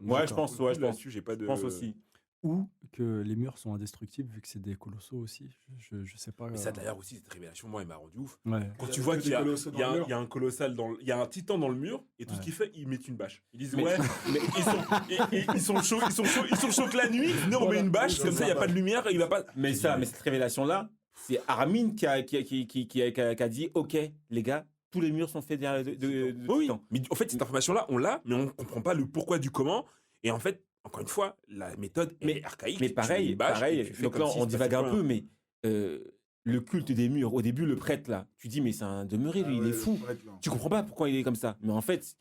Ouais, je pense, ouais, je pense. Là-dessus, j'ai pas de. Je pense aussi. Ou que les murs sont indestructibles, vu que c'est des colossaux aussi. Je sais pas. Mais ça d'ailleurs aussi, cette révélation, moi, il m'a rendu ouf. Ouais. Quand Il y tu a vois que qu'il des y a, colossaux il y a dans le un, mur. il y a un colossal il y a un titan dans le mur et tout ce Ouais. qu'il fait, ils mettent une bâche. Ils disent Mais- ouais, mais ils sont chauds que la nuit. Non, on Voilà. met une bâche comme ça, il y a pas de lumière, il va pas. Mais cette révélation-là, c'est Armin qui a dit ok, les gars, tous les murs sont faits de Oui, titans. mais en fait cette information-là, on l'a, mais on comprend pas le pourquoi du comment. Et en fait, encore une fois, la méthode est archaïque. Mais Tu mets pareil, une bâche et tu fais donc comme là si on il se divague passait un rien. peu, mais le culte des murs, au début le prêtre là, tu dis mais c'est un demeuré, lui, il est fou. Tu comprends pas pourquoi il est comme ça. Mais en fait,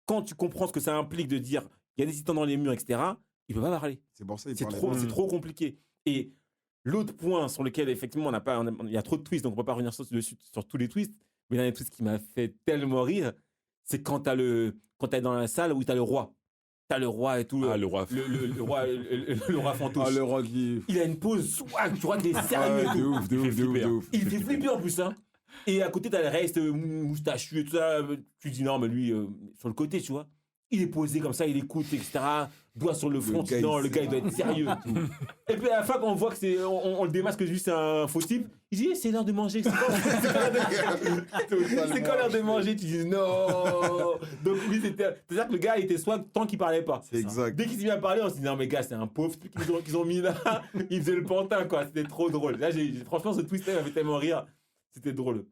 quand tu comprends ce que ça implique de dire il y a des titans dans les murs, etc., il peut pas parler. C'est pour ça qu'il C'est parlait trop, pas. c'est trop compliqué. Et l'autre point sur lequel effectivement il y a trop de twists, donc on peut pas revenir sur tous les twists. Mais l'un des twists qui m'a fait tellement rire, c'est quand t'es dans la salle où t'as le roi. T'as le roi et tout. Ah, le roi. le roi fantôme. Ah, le roi qui. Il a une pose swag, tu vois qu'il est sérieux. Ah, et de tout. ouf, de ouf, de ouf, de ouf. Il fait flipper en plus, hein. Et à côté, t'as le reste moustachu et tout ça. Tu dis non, mais lui, sur le côté, tu vois. Il est posé comme ça, il écoute, etc. Doigt sur le front, gars, non, il le gars, il doit être sérieux. Et puis à la fin, quand on voit que on le démasque juste c'est un faux type, il dit c'est l'heure de manger. C'est quand l'heure de manger? Tu dis non. Donc lui, c'est-à-dire que le gars, il était swag tant qu'il parlait pas. C'est exact. Dès qu'il s'est mis à parler, on s'est dit non mais gars, c'est un pauvre truc qu'ils ont mis là. Il faisait le pantin quoi, c'était trop drôle. Là, franchement, ce twist-là m'avait tellement rire. C'était drôle.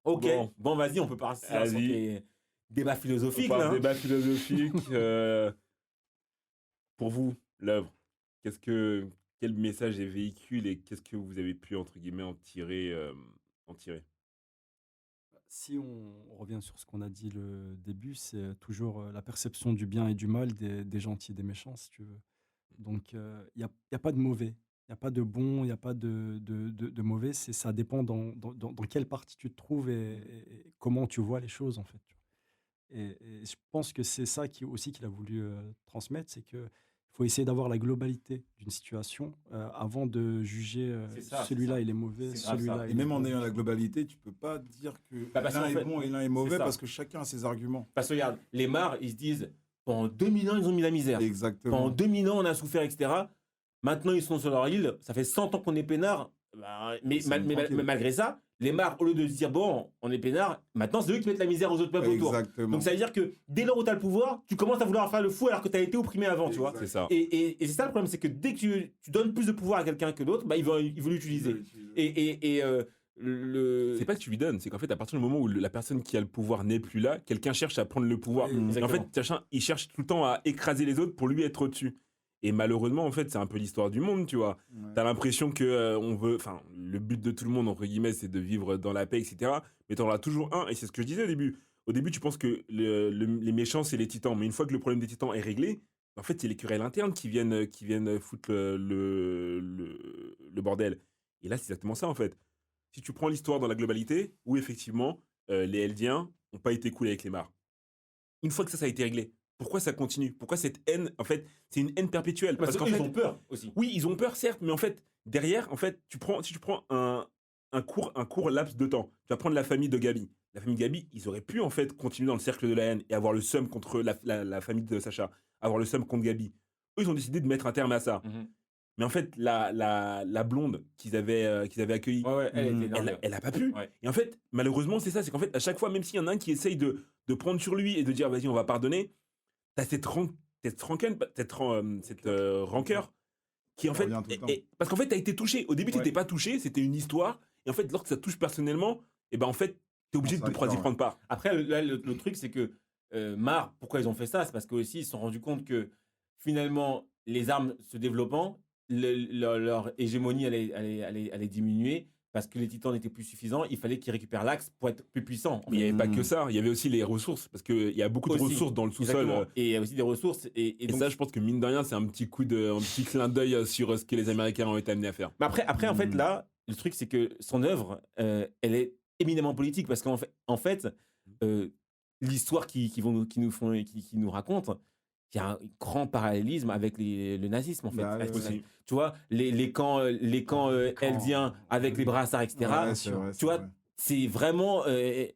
Ok, bon vas-y, on peut partir sur Vas-y. les débats philosophiques On là. parle hein. débat philosophique. Pour vous, l'œuvre, quel message est véhicule et qu'est-ce que vous avez pu entre guillemets en tirer? Si on revient sur ce qu'on a dit le début, c'est toujours la perception du bien et du mal des gentils et des méchants, si tu veux. Donc, il n'y a pas de mauvais, il n'y a pas de bon, il n'y a pas de mauvais. Ça dépend dans quelle partie tu te trouves et comment tu vois les choses, en fait. Tu vois. Et je pense que c'est ça aussi qu'il a voulu transmettre, c'est qu'il faut essayer d'avoir la globalité d'une situation avant de juger C'est ça, celui-là, c'est ça. il est mauvais, C'est grave celui-là, ça. il Et est même en bon. ayant la globalité, tu peux pas dire que Bah, parce l'un qu'en est fait, bon et l'un est mauvais ça. parce que chacun a ses arguments. Parce que regarde, les Mars, ils se disent pendant 2000 ans, ils ont mis la misère. Pendant Exactement. 2000 ans, on a souffert, etc. Maintenant, ils sont sur leur île. Ça fait 100 ans qu'on est peinards. Mais malgré ça, les Mars, au lieu de se dire, bon, on est peinards, maintenant, c'est eux qui mettent la misère aux autres peuples autour. Exactement. Donc, ça veut dire que dès lors où tu as le pouvoir, tu commences à vouloir faire le fou alors que tu as été opprimé avant, tu vois. C'est ça. Et c'est ça le problème, c'est que dès que tu donnes plus de pouvoir à quelqu'un que d'autre, bah, il veut l'utiliser. C'est pas que tu lui donnes, c'est qu'en fait, à partir du moment où la personne qui a le pouvoir n'est plus là, quelqu'un cherche à prendre le pouvoir. Et en fait, il cherche tout le temps à écraser les autres pour lui être au-dessus. Et malheureusement, en fait, c'est un peu l'histoire du monde, tu vois. Ouais. T'as l'impression que le but de tout le monde, entre guillemets, c'est de vivre dans la paix, etc. Mais t'en auras toujours un, et c'est ce que je disais au début. Au début, tu penses que les méchants, c'est les titans. Mais une fois que le problème des titans est réglé, en fait, c'est les querelles internes qui viennent foutre le bordel. Et là, c'est exactement ça, en fait. Si tu prends l'histoire dans la globalité, où effectivement, les Eldiens n'ont pas été cool avec les Mars. Une fois que ça a été réglé, pourquoi ça continue? Pourquoi cette haine? En fait, c'est une haine perpétuelle. Parce qu'en qu'ils fait, ont peur aussi. oui, ils ont peur, certes, mais en fait, derrière, en fait, si tu prends un court laps de temps, tu vas prendre la famille de Gabi. La famille de Gabi, ils auraient pu, en fait, continuer dans le cercle de la haine et avoir le seum contre la famille de Sacha, avoir le seum contre Gabi. Eux, ils ont décidé de mettre un terme à ça. Mais en fait, la blonde qu'ils avaient accueillie, elle a pas pu. Ouais. Et en fait, malheureusement, c'est ça. C'est qu'en fait, à chaque fois, même s'il y en a un qui essaye de prendre sur lui et de dire, vas-y, on va pardonner, t'as cette rancœur qui, en fait, revient tout le temps. parce qu'en fait, t'as été touché. Au début, t'étais pas touché, c'était une histoire. Et en fait, lorsque ça touche personnellement, et ben en fait, t'es obligé Ça d'y prendre part. Après, le truc, c'est que Mar, pourquoi ils ont fait ça? C'est parce qu'aussi, ils se sont rendus compte que finalement, les armes se développant, leur hégémonie allait diminuer parce que les titans n'étaient plus suffisants. Il fallait qu'ils récupèrent l'axe pour être plus puissants. Mais il n'y avait pas que ça, il y avait aussi les ressources, parce qu'il y a beaucoup de Aussi. ressources dans le sous-sol. Exactement. Et il y a aussi des ressources. Et Et donc, ça, je pense que mine de rien, c'est un petit clin d'œil sur ce que les Américains ont été amenés à faire. mais après en fait, là, le truc, c'est que son œuvre, elle est éminemment politique parce qu'en fait, l'histoire qu'ils nous racontent, il y a un grand parallélisme avec le nazisme, en fait. Bah, ouais, aussi. Tu vois, les camps eldiens avec les brassards, etc. Ouais, c'est vrai, tu vois, vrai. c'est vraiment. Et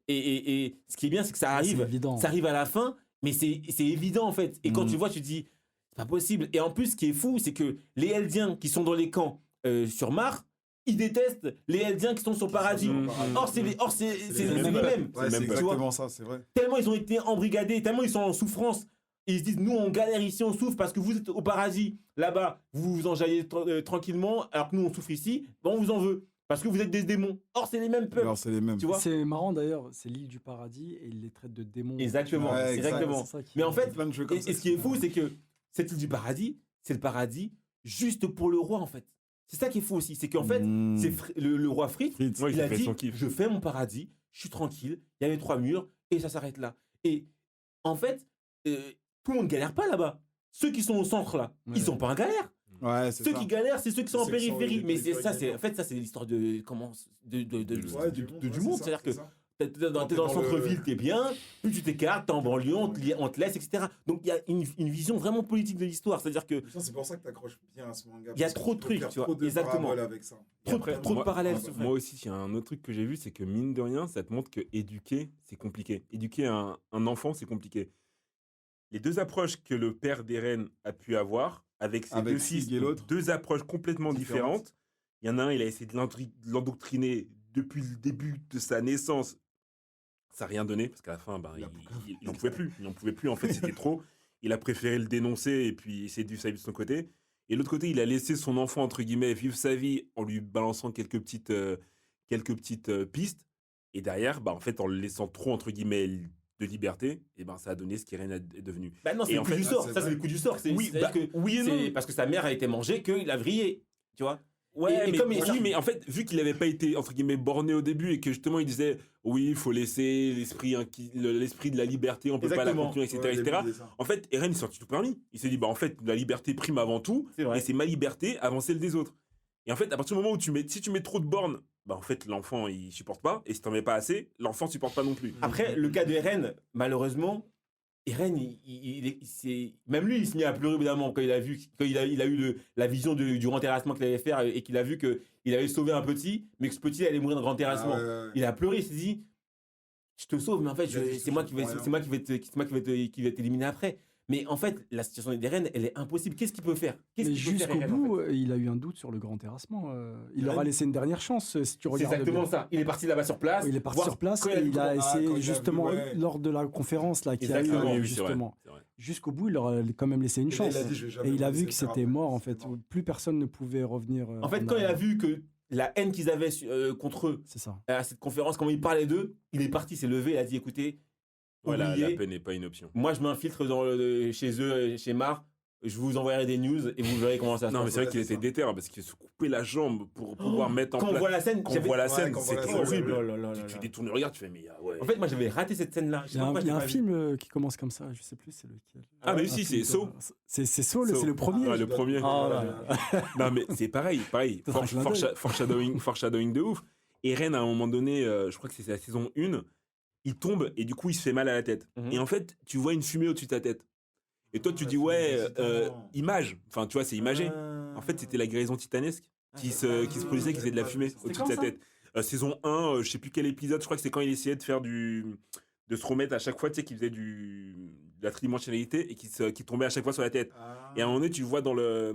ce qui est bien, c'est que ça C'est arrive. évident. Ça arrive à la fin, mais c'est évident, en fait. Et quand tu vois, tu te dis, c'est pas possible. Et en plus, ce qui est fou, c'est que les Eldiens qui sont dans les camps sur Mars, ils détestent les Eldiens qui sont sur Paradis. Or, c'est les mêmes. Ouais, c'est même exactement ça, c'est vrai. Tellement ils ont été embrigadés, tellement ils sont en souffrance. Et ils se disent, nous, on galère ici, on souffre parce que vous êtes au paradis. Là-bas, vous vous enjaillez tranquillement, alors que nous, on souffre ici. Ben, on vous en veut. Parce que vous êtes des démons. Or, c'est les mêmes peuples. Alors, c'est les mêmes. Tu vois. C'est marrant d'ailleurs, c'est l'île du paradis et ils les traitent de démons. Exactement. Ouais, exactement. C'est ça qui- Mais en fait, Plein de jeux comme et ça, ce qui est fou, c'est que cette île du paradis, c'est le paradis juste pour le roi, en fait. C'est ça qui est fou aussi. C'est qu'en fait, c'est le roi Fritz, Fritz. Ouais, il a fait dit, son kiff. je fais mon paradis, je suis tranquille, il y a les 3 murs, et ça s'arrête là. Et en fait, tout le monde galère pas là-bas. Ceux qui sont au centre là, Ouais. ils sont pas en galère. Ouais, c'est Ceux ça. qui galèrent, c'est ceux qui sont en Ceux qui sont périphérie. les Mais c'est ça, périphéries, en fait, ça c'est l'histoire de Ouais, du monde. c'est ça, C'est-à-dire que c'est ça. t'es dans T'es le dans centre-ville, t'es bien. Plus tu t'écartes, t'es en banlieue, on te laisse, etc. Donc il y a une vision vraiment politique de l'histoire. C'est-à-dire que Putain, c'est pour ça que t'accroches bien à ce manga. Il y a parce que trop de tu peux trucs, faire tu vois, trop de exactement. paraboles avec ça. Et après, trop de moi- parallèles. moi- se font. Moi aussi, il y a un autre truc que j'ai vu, c'est que mine de rien, ça te montre que éduquer, c'est compliqué. Éduquer un enfant, c'est compliqué. Les deux approches que le père d'Eren a pu avoir, avec ses Avec deux fils, Sig et l'autre. deux approches complètement Différentes. différentes. Il y en a un, il a essayé de l'endoctriner depuis le début de sa naissance. Ça n'a rien donné, parce qu'à la fin, il n'en pouvait plus. Il n'en pouvait plus, en fait, c'était trop. Il a préféré le dénoncer et puis essayer de vivre sa vie de son côté. Et de l'autre côté, il a laissé son enfant, entre guillemets, vivre sa vie en lui balançant quelques petites pistes. Et derrière, en fait, en le laissant trop, entre guillemets, de liberté, et ça a donné ce qu'Eren est devenu. Bah non, c'est Et le en coup fait, du sort. c'est Ça, c'est vrai. le coup du sort. Oui, C'est-à-dire que oui et c'est non. parce que sa mère a été mangée qu'il a vrillé. Tu vois. Ouais, Et mais, comme oui, mais en fait, vu qu'il n'avait pas été, entre guillemets, borné au début et que justement il disait, oui, il faut laisser l'esprit de la liberté, on peut pas la Exactement. contenir, etc. En fait, Eren, il s'est sorti tout permis. Il s'est dit, en fait, la liberté prime avant tout, C'est vrai. et c'est ma liberté avant celle des autres. Et en fait, à partir du moment où si tu mets trop de bornes, en fait, l'enfant, il supporte pas, et si t'en mets pas assez, l'enfant supporte pas non plus. Après, le cas de Eren, malheureusement, Eren, même lui, il se met à pleurer évidemment quand il a eu la vision du grand terrassement qu'il allait faire et qu'il a vu qu'il avait sauvé un petit, mais que ce petit allait mourir dans le grand terrassement. Il a pleuré, il s'est dit, je te sauve, mais en fait, Il a dit, c'est moi qui vais t'éliminer après. Mais en fait, la situation d'Eren, elle est impossible. Qu'est-ce qu'il peut faire? Qu'est-ce Mais qu'il peut faire, jusqu'au Eren, en bout, fait il a eu un doute sur le grand terrassement. Il leur a Eren laissé une dernière chance, si tu C'est regardes exactement bien. ça. Il est parti là-bas sur place. Il est parti voir sur place quand et il a quand il a essayé vu, justement, ouais. lors de la conférence là, qu'il y a eu, Exactement. Oui, c'est vrai, justement, c'est vrai. jusqu'au bout, il leur a quand même laissé une Et là, chance. il a dit, je vais jamais Et il a me vu laisser que faire c'était après. mort, en fait. C'était mort. Plus personne ne pouvait revenir. En fait, quand il a vu que la haine qu'ils avaient contre eux C'est ça. à cette conférence, comment il parlait d'eux, il est parti, s'est levé, il a dit écoutez, Voilà, oubliez, la paix n'est pas une option. moi je m'infiltre chez eux, chez Mar, je vous enverrai des news et vous verrez comment ça se Non, mais passe. c'est vrai Ouais, qu'il c'est était ça. déter parce qu'il se coupait la jambe pour pouvoir mettre en Quand on place. voit la scène, Quand on j'avais- voit la Ouais, scène, quand on voit la c'était scène, horrible. Oh là là là Tu là. détournes le regard, tu fais, mais ouais. En fait, moi j'avais raté cette scène-là. Je sais Il y a pas un, pourquoi il y a j'ai un pas vu. film qui commence comme ça, je sais plus c'est lequel. Ah, mais Un si, film c'est comme Saw. ça. C'est Saw, Saw. c'est le premier. Ouais, le premier. Oh là là. Non, mais c'est pareil. C'est un clin d'œil. Foreshadowing de ouf. Eren, à un moment donné, je crois que c'est la saison 1, il tombe et du coup, il se fait mal à la tête. Mhm. Et en fait, tu vois une fumée au-dessus de ta tête. Et toi, tu Ouais, dis, c'est ouais, excitant. image. Enfin, tu vois, c'est imagé. Ah. En fait, c'était la guérison titanesque qui se produisait, qui faisait de la fumée C'était au-dessus de quand sa ça tête. Saison 1, je sais plus quel épisode, je crois que c'est quand il essayait de faire de se remettre à chaque fois, tu sais, qu'il faisait de la tridimensionnalité et qui tombait à chaque fois sur la tête. Ah. Et à un moment donné, tu vois dans Je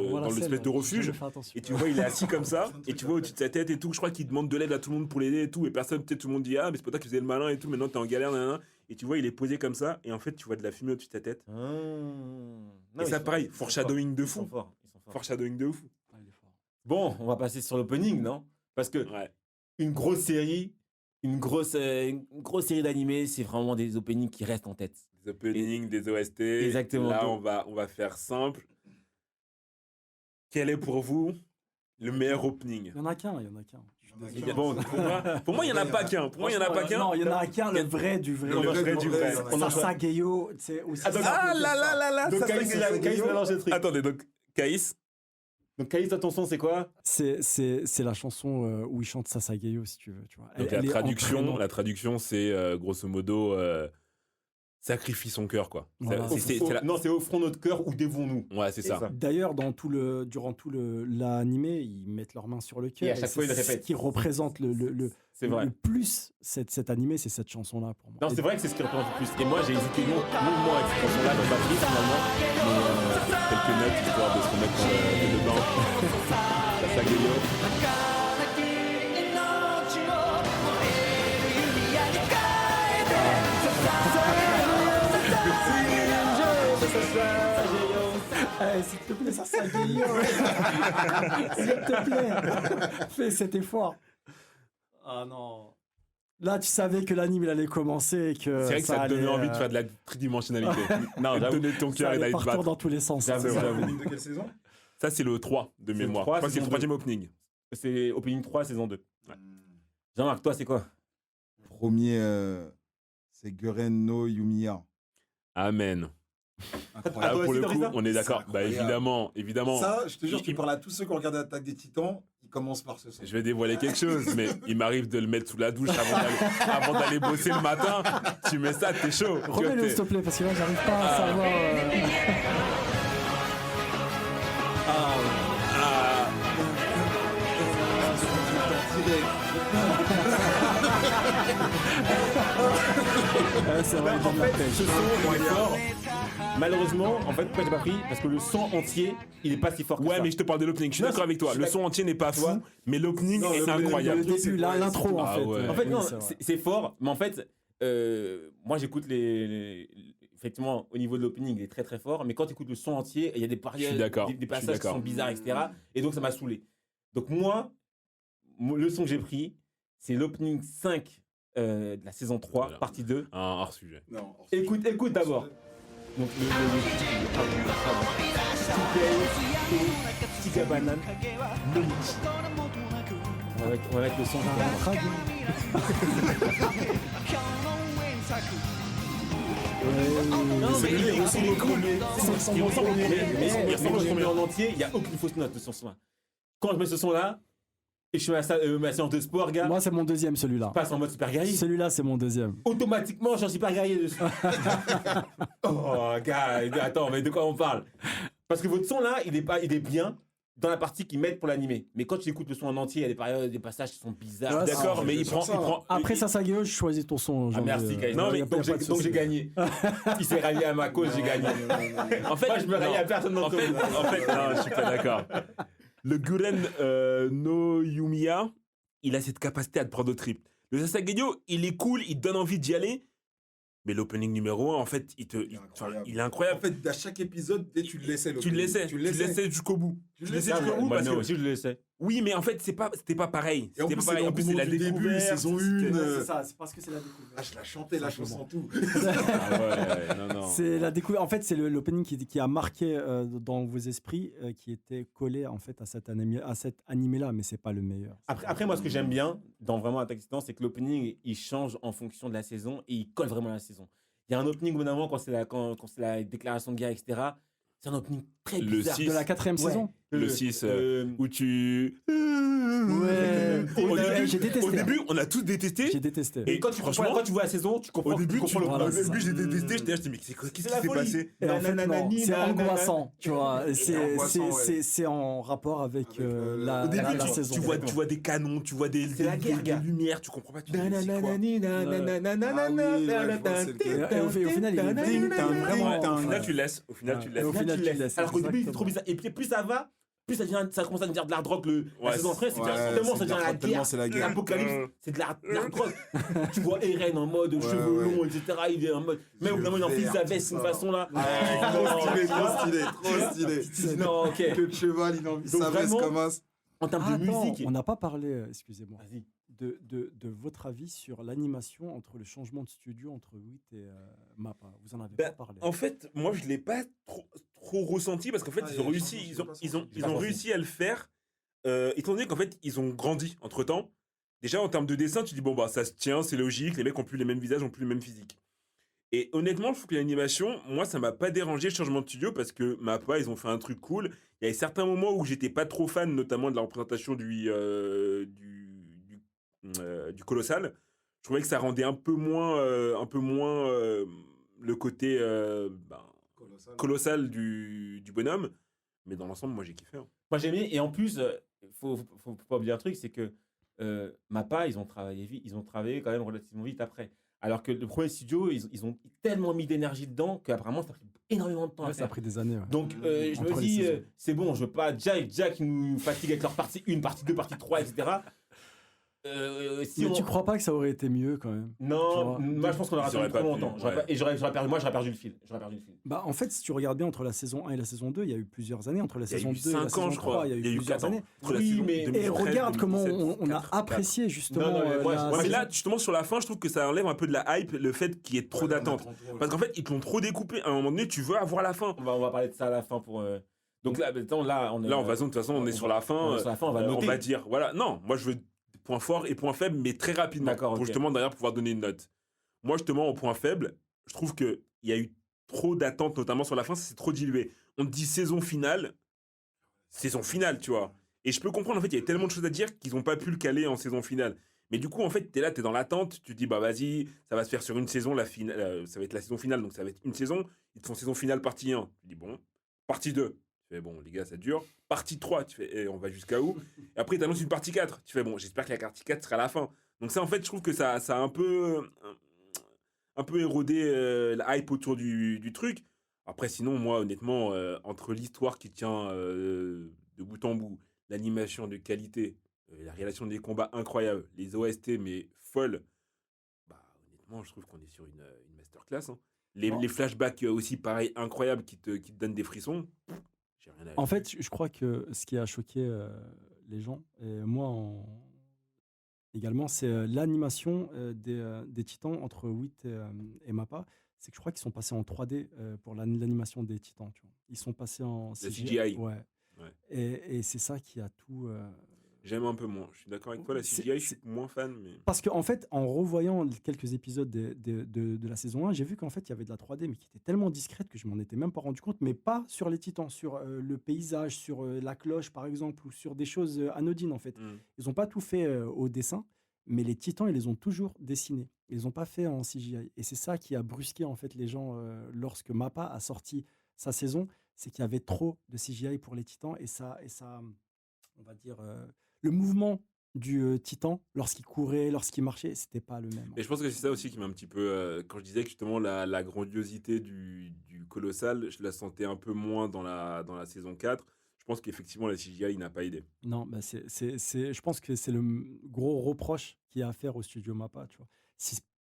vois la scène, l'espèce de j'ai refuge, jamais fait attention. et tu vois, il est assis comme ça, C'est un et truc tu vois au-dessus de sa tête et tout. Je crois qu'il demande de l'aide à tout le monde pour l'aider et tout, et personne, peut-être tout le monde dit, ah, mais c'est pas toi qui faisais le malin et tout, maintenant t'es en galère, nanana. Et tu vois, il est posé comme ça, et en fait, tu vois de la fumée au-dessus de ta tête. Ah. Non, Et ils ça, sont- pareil, ils sont foreshadowing forts. de Ils sont fou. forts, ils sont forts. Foreshadowing de ouf. Ah, il est fort. Bon, on va passer sur l'opening, non? Parce que Ouais. une grosse série, une grosse série d'animés, c'est vraiment des openings qui restent en tête. Des openings, des OST. Exactement. Là, on va faire simple. Quel est pour vous le meilleur opening? Il y en a qu'un, il y en a qu'un. Je suis Il y en a désolé. qu'un. Bon, pour moi, il n'y en a pas qu'un. Pour moi, il n'y en a pas qu'un. Non, il y en a qu'un, le vrai du vrai. Le vrai du vrai. On en Sasageyo, c'est aussi. Ah, donc- Ah là là là là, Donc ça, Caïs c'est Caïs mélange le truc. Attendez, donc Caïs, Donc Caïs, toi, ton son, c'est quoi? C'est la chanson où il chante Sasageyo, si tu veux. Tu vois. donc Elle est entraînante. la traduction, c'est grosso modo sacrifie son cœur, quoi. Voilà. Non, c'est offrons notre cœur ou dévons-nous. Ouais, c'est ça. D'ailleurs, durant tout l'animé, ils mettent leurs mains sur le cœur. Et à chaque fois, ils c'est répètent. Ce qui représente C'est vrai. le plus cet animé, c'est cette chanson-là pour moi. Non, c'est vrai que c'est ce qui représente le plus. Et moi, j'ai hésité longuement avec cette chanson-là dans ma vie, finalement. Mais Quelques notes histoire de se remettre dedans. Ça Sageyo. S'il te plaît, Sasageyo. S'il te plaît, fais cet effort. Ah non. Là, tu savais que l'anime il allait commencer et que C'est vrai que ça te allait, donnait envie de faire de la tridimensionnalité. non, Et de j'avoue. donner ton ça cœur et allait d'aller te partir battre. dans tous les sens. J'avoue, C'est vrai. j'avoue. Opening de quelle saison? Ça, c'est le 3 de C'est le mémoire. 3, Je crois que c'est le saison troisième opening. C'est opening 3, saison 2. Jean-Marc, toi, c'est quoi? Premier, c'est Guren no Yumiya. Amen. Ah, Incroyable. toi pour aussi, le t'as vu coup, ça on est d'accord. C'est Bah incroyable. évidemment. Ça, je te jure, tu parles à tous ceux qui ont regardé Attaque des Titans, ils commencent par ce son. Je vais dévoiler quelque chose, mais il m'arrive de le mettre sous la douche avant d'aller bosser le matin. Tu mets ça, t'es chaud. Tu vois, Remets-le, t'es- s'il te plaît, parce que là, j'arrive pas à savoir. Ah, C'est vrai, En fait, ce son, il est fort. Malheureusement, en fait, pourquoi j'ai pas pris? Parce que le son entier, il est pas si fort que ouais, ça. mais je te parle de l'opening. Je suis Non, d'accord avec toi. je suis Le son entier n'est pas Tu vois fou, mais l'opening Non, est l'opening, incroyable. Le début, là, l'intro, en Ah fait. ouais. En fait, Oui, non, c'est vrai. c'est fort, mais en fait, moi j'écoute effectivement, au niveau de l'opening, il est très très fort, mais quand tu écoutes le son entier, il y a des Je suis d'accord, des je suis passages qui d'accord. sont bizarres, etc. Et donc ça m'a saoulé. Donc moi, le son que j'ai pris, c'est l'opening 5 de la saison 3, Voilà. partie 2. Un hors-sujet. Non, Écoute d'abord. Donc Tiga Banane, Nonichi. On va mettre le son. Non, mais il ressemble au premier. Il ressemble au premier en entier. Il n'y a aucune fausse note de ce son-là. Quand je mets ce son-là, et je fais ma séance de sport, gars, Moi, c'est mon deuxième, celui-là. je passe en mode super guerrier. Celui-là, c'est mon deuxième. Automatiquement, je suis un super guerrier dessus. Oh, gars, attends, mais de quoi on parle? Parce que votre son là, il est bien, dans la partie qu'ils mettent pour l'animer. Mais quand tu écoutes le son en entier, il y a des périodes, des passages qui sont bizarres. Ouais, D'accord, Ah, mais je il sens ça. prend. Après Sasageo, je choisis ton son. Ah, merci, Kay. Non, mais donc j'ai gagné. Il s'est rallié à ma cause, j'ai gagné. En fait, Moi, je me rallie non. à personne En d'entre fait, vous. non, je suis pas d'accord. Le Guren no Yumiya, il a cette capacité à te prendre au trip. Le Sasageyo, il est cool, il te donne envie d'y aller. Mais l'opening numéro 1, en fait, il est En incroyable. fait, à chaque épisode, dès tu le laissais. Tu le laissais jusqu'au bout. Tu le laissais jusqu'au bout Moi parce que... aussi, je le laissais. Oui, mais en fait, c'était pas pareil. Et en C'était plus, pas pareil. c'est En plus, c'est la du début, découverte. saison c'était- 1. C'est ça, c'est parce que c'est la découverte. Ah, je la chantais, la chanson, tout. Ah ouais, non, non. C'est la découverte. En fait, c'est l'opening qui a marqué dans vos esprits, qui était collé en fait à cet animé-là, mais c'est pas le meilleur. Après, moi, ce que j'aime bien dans vraiment Attack Titan, c'est que l'opening, il change en fonction de la saison et il colle vraiment à la saison. Il y a un opening, au bout d'un moment, quand c'est la déclaration de guerre, etc., c'est un opening très Le bizarre. 6. De la 4e saison. Le 6, où tu... Ouais. Au début, J'ai détesté. Au début, on a tous détesté. J'ai détesté. Et quand tu vois la saison, tu comprends. Au début, tu comprends voilà, au c'est début, ça. j'ai détesté. J'étais là, je me dis, mais qu'est-ce qui C'est la s'est folie. passé? Et en fait, non, Nanani, c'est nanana. angoissant, tu vois. angoissant, ouais. C'est en rapport avec Avec, la Au début, la tu saison. vois des canons, tu vois des C'est la guerre, des gars. lumières, tu comprends pas. Tu dis, mais c'est quoi? Nananani, nananana, Ah oui, ouais, je vois, c'est lequel. Et au final, il est ding, ding, Vraiment, Au final, ouais. tu laisses. Au final, tu Et laisses. au final, tu laisses. Alors qu'au début, il était Exactement. trop bizarre. Et puis plus ça va, plus ça commence à devenir de l'hard rock. La Ouais, saison après, c'est ouais, tellement c'est ça devient la tellement guerre. c'est la guerre. L'apocalypse, c'est de l'hard rock. Tu vois Eren en mode cheveux ouais. longs, etc. Il est en mode. Même au bout d'un moment, il enfile sa veste d'une façon là. Trop stylé, trop stylé. Non, ok. Que le cheval, il a envie de Donc sa veste vraiment- comme as. En termes de Attends, musique. on n'a pas parlé, excusez-moi, Vas-y. de votre avis sur l'animation entre le changement de studio entre WIT et MAPPA. Vous en avez Ben, pas parlé. En fait, moi, je l'ai pas trop ressenti parce qu'en fait, Ah, ils il y ont a des réussi, changements, ils j'ai ont, pas ils ont senti. réussi à le faire. Étant donné qu'en fait, ils ont grandi entre temps. Déjà, en termes de dessin, tu dis bon bah ça se tient, c'est logique. Les mecs ont plus les mêmes visages, ont plus le même physique. Et honnêtement, je trouve que l'animation, moi, ça m'a pas dérangé le changement de studio parce que MAPPA, ils ont fait un truc cool. Il y avait certains moments où j'étais pas trop fan, notamment de la représentation du colossal. Je trouvais que ça rendait un peu moins le côté colossal du bonhomme. Mais dans l'ensemble, moi, j'ai kiffé. Hein. Moi j'ai aimé, et en plus, faut pas oublier un truc, c'est que MAPPA, ils ont travaillé quand même relativement vite après. Alors que le premier studio, ils ont tellement mis d'énergie dedans qu'apparemment ça a pris énormément de temps Ouais, à ça a faire. pris des années. Ouais. Donc je Entre me les dis, saisons. c'est bon, je veux pas Jack qui nous fatigue avec leur partie 1, partie 2, partie 3, etc. Si Mais on... tu crois pas que ça aurait été mieux quand même? Tu Non, vois. moi je pense qu'on aura Ils auraient attendu trop pas pu, longtemps. ouais. J'aurais perdu le fil. Bah, en fait, si tu regardes bien entre la saison 1 et la saison 2, il y a eu plusieurs années. Entre la Il y a saison eu 2 et la 5 saison ans, je 3, crois. il y a eu plusieurs 4 ans. années. Entre la Oui, saison mais- Et 2013, Et regarde comment 2017, on a 4, apprécié justement. Non, mais moi, la moi, Ouais, mais saison. là, justement, sur la fin, je trouve que ça enlève un peu de la hype, le fait qu'il y ait trop d'attentes. Parce qu'en fait, ils te l'ont trop découpé. À un moment donné, tu veux avoir la fin. On va parler de ça à la fin pour. Donc là, maintenant, on est. Là, de toute façon, on est sur la fin. on est sur la fin, on va On noter. va dire, voilà. Non, moi, je veux point fort et point faible, mais très rapidement. D'accord, Pour ok. justement, derrière, pouvoir donner une note. Moi, justement, au point faible, je trouve qu'il y a eu trop d'attentes, notamment sur la fin, c'est trop dilué. On te dit saison finale, tu vois. Et je peux comprendre, en fait, il y avait tellement de choses à dire qu'ils n'ont pas pu le caler en saison finale. Mais du coup, en fait, t'es là, t'es dans l'attente, tu te dis, bah vas-y, ça va se faire sur une saison, ça va être la saison finale, donc ça va être une saison. Ils te font saison finale partie 1. Tu dis, bon, partie 2. Tu fais, bon, les gars, ça dure. Partie 3, tu fais, eh, on va jusqu'à où? Et après, tu annonces une partie 4. Tu fais, bon, j'espère que la partie 4 sera à la fin. Donc ça, en fait, je trouve que ça a un peu érodé la hype autour du truc. Après, sinon, moi, honnêtement, entre l'histoire qui tient de bout en bout, l'animation de qualité, la réalisation des combats incroyables, les OST, mais folles, bah, honnêtement, je trouve qu'on est sur une masterclass. Hein. Les flashbacks aussi, pareil, incroyables, qui te donnent des frissons. J'ai rien à En fait, je crois que ce qui a choqué les gens, et moi également, c'est l'animation des Titans entre WIT et MAPPA. C'est que je crois qu'ils sont passés en 3D pour l'animation des Titans. Tu vois. Ils sont passés en CGI. Ouais. Ouais. Et c'est ça qui a tout. J'aime un peu moins. Je suis d'accord avec toi, la CGI, je suis moins fan. Mais... Parce qu'en fait, en revoyant quelques épisodes de la saison 1, j'ai vu qu'en fait, il y avait de la 3D, mais qui était tellement discrète que je m'en étais même pas rendu compte, mais pas sur les Titans, sur le paysage, sur la cloche, par exemple, ou sur des choses anodines, en fait. Ils n'ont pas tout fait au dessin, mais les Titans, ils les ont toujours dessinés. Ils les ont pas fait en CGI. Et c'est ça qui a brusqué, en fait, les gens lorsque MAPPA a sorti sa saison. c'est qu'il y avait trop de CGI pour les Titans et on va dire, le mouvement du Titan, lorsqu'il courait, lorsqu'il marchait, c'était pas le même. Et je pense que c'est ça aussi qui m'a un petit peu. Quand je disais que justement la grandiosité du colossal, je la sentais un peu moins dans la saison 4. Je pense qu'effectivement, la CGI n'a pas aidé. Non, bah je pense que c'est le gros reproche qu'il y a à faire au studio MAPPA, tu vois.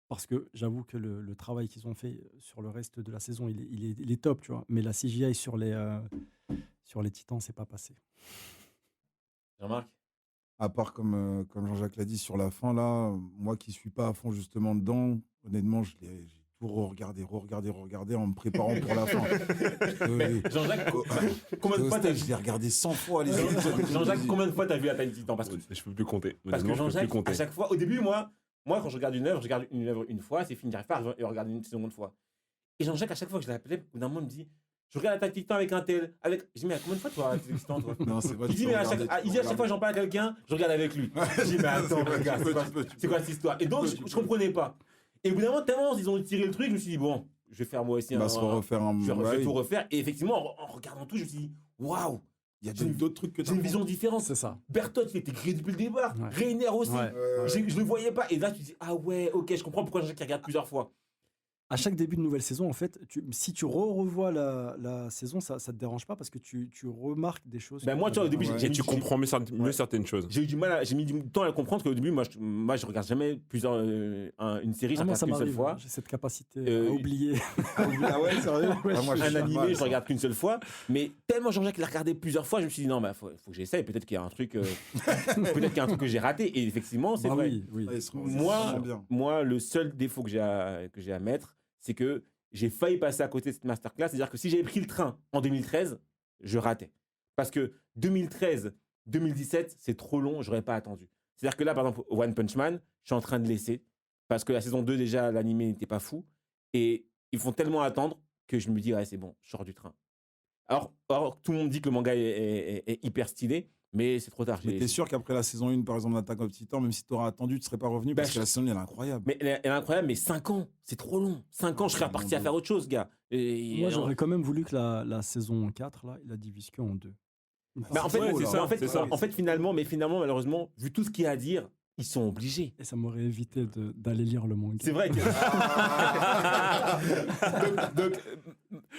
Parce que j'avoue que le travail qu'ils ont fait sur le reste de la saison, il est top, tu vois. Mais la CGI sur les Titans, c'est pas passé. Jean-Marc? À part, comme Jean-Jacques l'a dit, sur la fin, là, moi qui suis pas à fond justement dedans, honnêtement, j'ai tout re-regardé en me préparant pour la fin. Jean-Jacques, combien de fois t'as Je l'ai regardé 100 fois, les Jean-Jacques, combien de fois t'as vu Attaque des Titans? Parce que Je peux plus compter. Parce que Honnêtement, je peux Jean-Jacques, plus compter. à chaque fois, au début, moi, quand je regarde une œuvre une fois, c'est fini, j'arrive pas à regarder une seconde fois. Et Jean-Jacques, à chaque fois que je l'appelais, au bout d'un moment, il me dit, je regarde Attaque des Titans avec un tel. Je dis, mais à combien de fois tu regardes Attaque des Titans, toi? Non, c'est vrai. Il dit, mais à chaque fois que j'en parle à quelqu'un, je regarde avec lui. Je dis, mais attends, gars, c'est quoi cette histoire? Et donc, je comprenais pas. Et au bout d'un moment, tellement ils ont tiré le truc, je me suis dit, bon, je vais faire moi aussi On va se refaire un. je vais tout refaire. Et effectivement, en regardant tout, je me suis dit, waouh, Il y a d'autres trucs que j'ai une vision différente. C'est ça. Bertolt, il était créé depuis le départ. Ouais. Reiner aussi. Ouais. Je le voyais pas. Et là, tu dis, ah ouais, ok, je comprends pourquoi Jean-Jacques regarde plusieurs fois. À chaque début de nouvelle saison, en fait, si tu revois la saison, ça te dérange pas parce que tu remarques des choses. Ben moi, tu vois, au début, Ouais. Et tu comprends mieux certaines choses. j'ai eu du mal, j'ai mis du temps à le comprendre, parce qu'au début, moi, je regarde jamais une série, je Moi, regarde ça qu'une seule m'arrive. fois. J'ai cette capacité Euh, à oublier. Ah ouais, sérieux Ouais, Ah, moi, Un suis animé, mal, je ça. regarde qu'une seule fois. Mais tellement Jean-Jacques l'a regardé plusieurs fois, je me suis dit, non, bah, faut que j'essaye. Peut-être qu'il y a un truc, peut-être qu'il y a un truc que j'ai raté. Et effectivement, c'est Bah vrai. oui, oui. Ouais, ils seront Moi, vraiment bien. Moi, le seul défaut que j'ai à mettre, c'est que j'ai failli passer à côté de cette masterclass. C'est-à-dire que si j'avais pris le train en 2013, je ratais. Parce que 2013, 2017, c'est trop long, j'aurais pas attendu. C'est-à-dire que là, par exemple, One Punch Man, je suis en train de laisser. Parce que la saison 2, déjà, l'animé n'était pas fou. Et ils font tellement attendre que je me dis, ouais, c'est bon, je sors du train. Alors, tout le monde dit que le manga est hyper stylé, mais c'est trop tard. Mais t'es sûr qu'après la saison 1, par exemple, d'Attaque of Titan, même si t'aurais attendu, tu serais pas revenu Bah, parce que la saison 1, elle est incroyable. Mais elle est incroyable, mais 5 ans, c'est trop long. 5 ans, je serais reparti à faire autre chose, gars. Moi, j'aurais quand même voulu que la saison 4, là, il la divise que en deux. Bah, en fait, Ouais, c'est là. ça. c'est ça. En fait, finalement, malheureusement, vu tout ce qu'il y a à dire, ils sont obligés. Et ça m'aurait évité d'aller lire le manga. C'est vrai que. donc,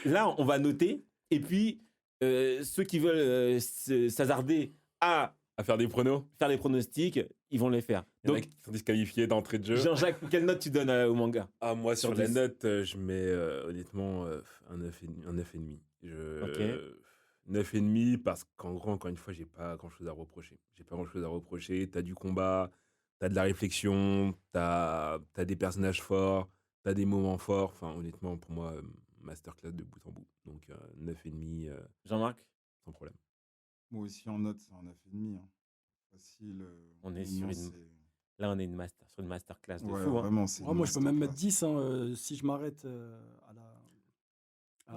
là, on va noter. Et puis, ceux qui veulent s'hasarder à À faire des pronos. faire des pronostics, ils vont les faire. Il y en a Donc, qui sont disqualifiés d'entrée de jeu. Jean-Jacques, quelle note tu donnes au manga? Ah, moi, sur Sur la 10. note, je mets honnêtement un 9,5. Ok. 9,5 parce qu'en gros, encore une fois, j'ai pas grand-chose à reprocher. T'as du combat, t'as de la réflexion, t'as des personnages forts, t'as des moments forts. Enfin, honnêtement, pour moi, masterclass de bout en bout. Donc, 9,5 Jean-Marc? sans problème. Moi aussi, en note, c'est un 9,5. Hein. Facile. On est honnêtement, sur Là, on est sur une masterclass de Ouais, fou. Hein. vraiment, c'est Ouais, une moi, je peux même mettre masterclass. 10 hein, si je m'arrête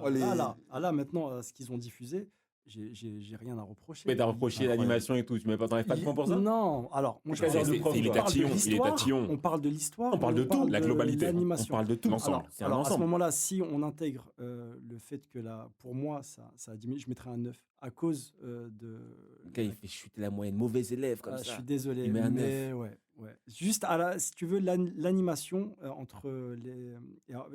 Oh, les- là, maintenant, à ce qu'ils ont diffusé, j'ai rien à reprocher. Mais t'as reproché Incroyable. l'animation et tout. Tu t'enlèves pas de points pour ça? Non, alors, moi, je Quel genre parle de prof, il est toi? tatillon, il est tatillon. On parle de l'histoire. On parle de tout, la globalité. On L'animation. parle de tout. L'ensemble. C'est un Alors, à ce ensemble. moment-là, si on intègre le fait que pour moi, ça a diminué, je mettrais un 9 à cause de. Le gars, il fait chuter la moyenne. Mauvais élève comme Je ça. suis désolé, Il met un mais ouais. Juste si tu veux, l'animation entre les.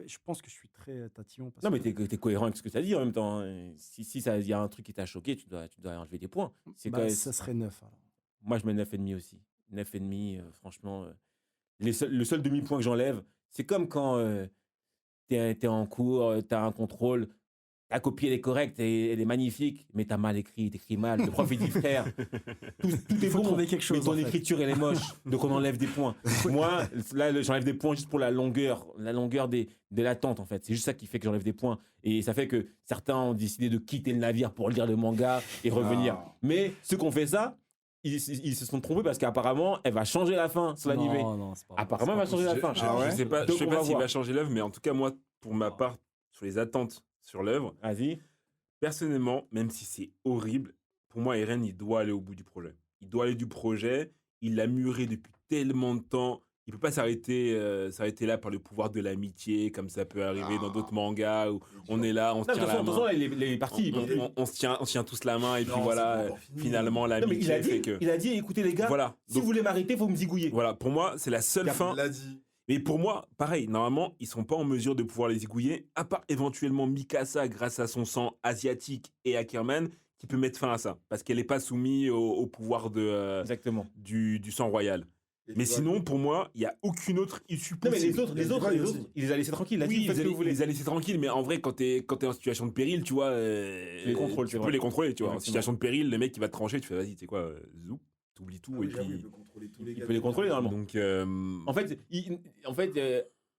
Je pense que je suis très tatillon. Parce Non, mais que- t'es cohérent avec ce que tu as dit en même temps. Hein. Si il y a un truc qui t'a choqué, tu dois enlever des points. C'est Bah, quoi- ça serait 9 alors. Moi, je mets 9,5 aussi. 9,5, franchement. Le seul demi-point que j'enlève, c'est comme quand t'es en cours, t'as un contrôle, ta copie elle est correcte, elle est magnifique, mais t'as mal écrit, t'écris mal. Le prof il dit frère, tout est faut bon, trouver quelque chose, mais ton en fait. écriture elle est moche, donc on enlève des points. Moi, là, j'enlève des points juste pour la longueur de l'attente en fait. C'est juste ça qui fait que j'enlève des points. Et ça fait que certains ont décidé de quitter le navire pour lire le manga et revenir. Ah. Mais ceux qui ont fait ça, ils se sont trompés parce qu'apparemment, elle va changer la fin sur l'animé. Non, c'est pas vrai, Apparemment, c'est elle va changer la fin. Ah ouais Je sais pas, Donc, on va s'il voir. va changer l'œuvre, mais en tout cas, moi, pour ma part, sur les attentes sur l'œuvre, Vas-y. personnellement, même si c'est horrible, pour moi, Eren, il doit aller au bout du projet. Il doit aller du projet. Il l'a mûri depuis tellement de temps. il peut pas s'arrêter là par le pouvoir de l'amitié, comme ça peut arriver dans d'autres mangas où on est là, on se Non, mais tient la de toute façon, main. les parties. On se tient tous la main et puis Non, voilà, c'est pas encore fini. finalement Non, mais l'amitié fait que. il a dit, écoutez les gars, Voilà. si Donc, vous voulez m'arrêter, faut me zigouiller. voilà, pour moi, c'est la seule fin. Il l'a dit. Mais pour moi, pareil, normalement, ils sont pas en mesure de pouvoir les zigouiller, à part éventuellement Mikasa grâce à son sang asiatique et Ackerman qui peut mettre fin à ça, parce qu'elle n'est pas soumise au pouvoir Exactement. du sang royal. Et Mais tu vois, sinon, pour moi, il y a aucune autre issue Non, mais possible. les autres, aussi. il les a laissés tranquilles. Il a dit, Oui, faites ce que vous voulez. ils les a laissés tranquilles, mais en vrai, quand t'es en situation de péril, tu vois, Tu les contrôles, tu c'est peux vrai. les contrôler, tu vois. En Effectivement. situation de péril, le mec, il va te trancher, tu fais, vas-y, tu sais quoi, zoup, t'oublies tout, Ah et oui, j'avoue, puis... il peut contrôler tous les il gars. peut les contrôler, normalement. Donc, En fait,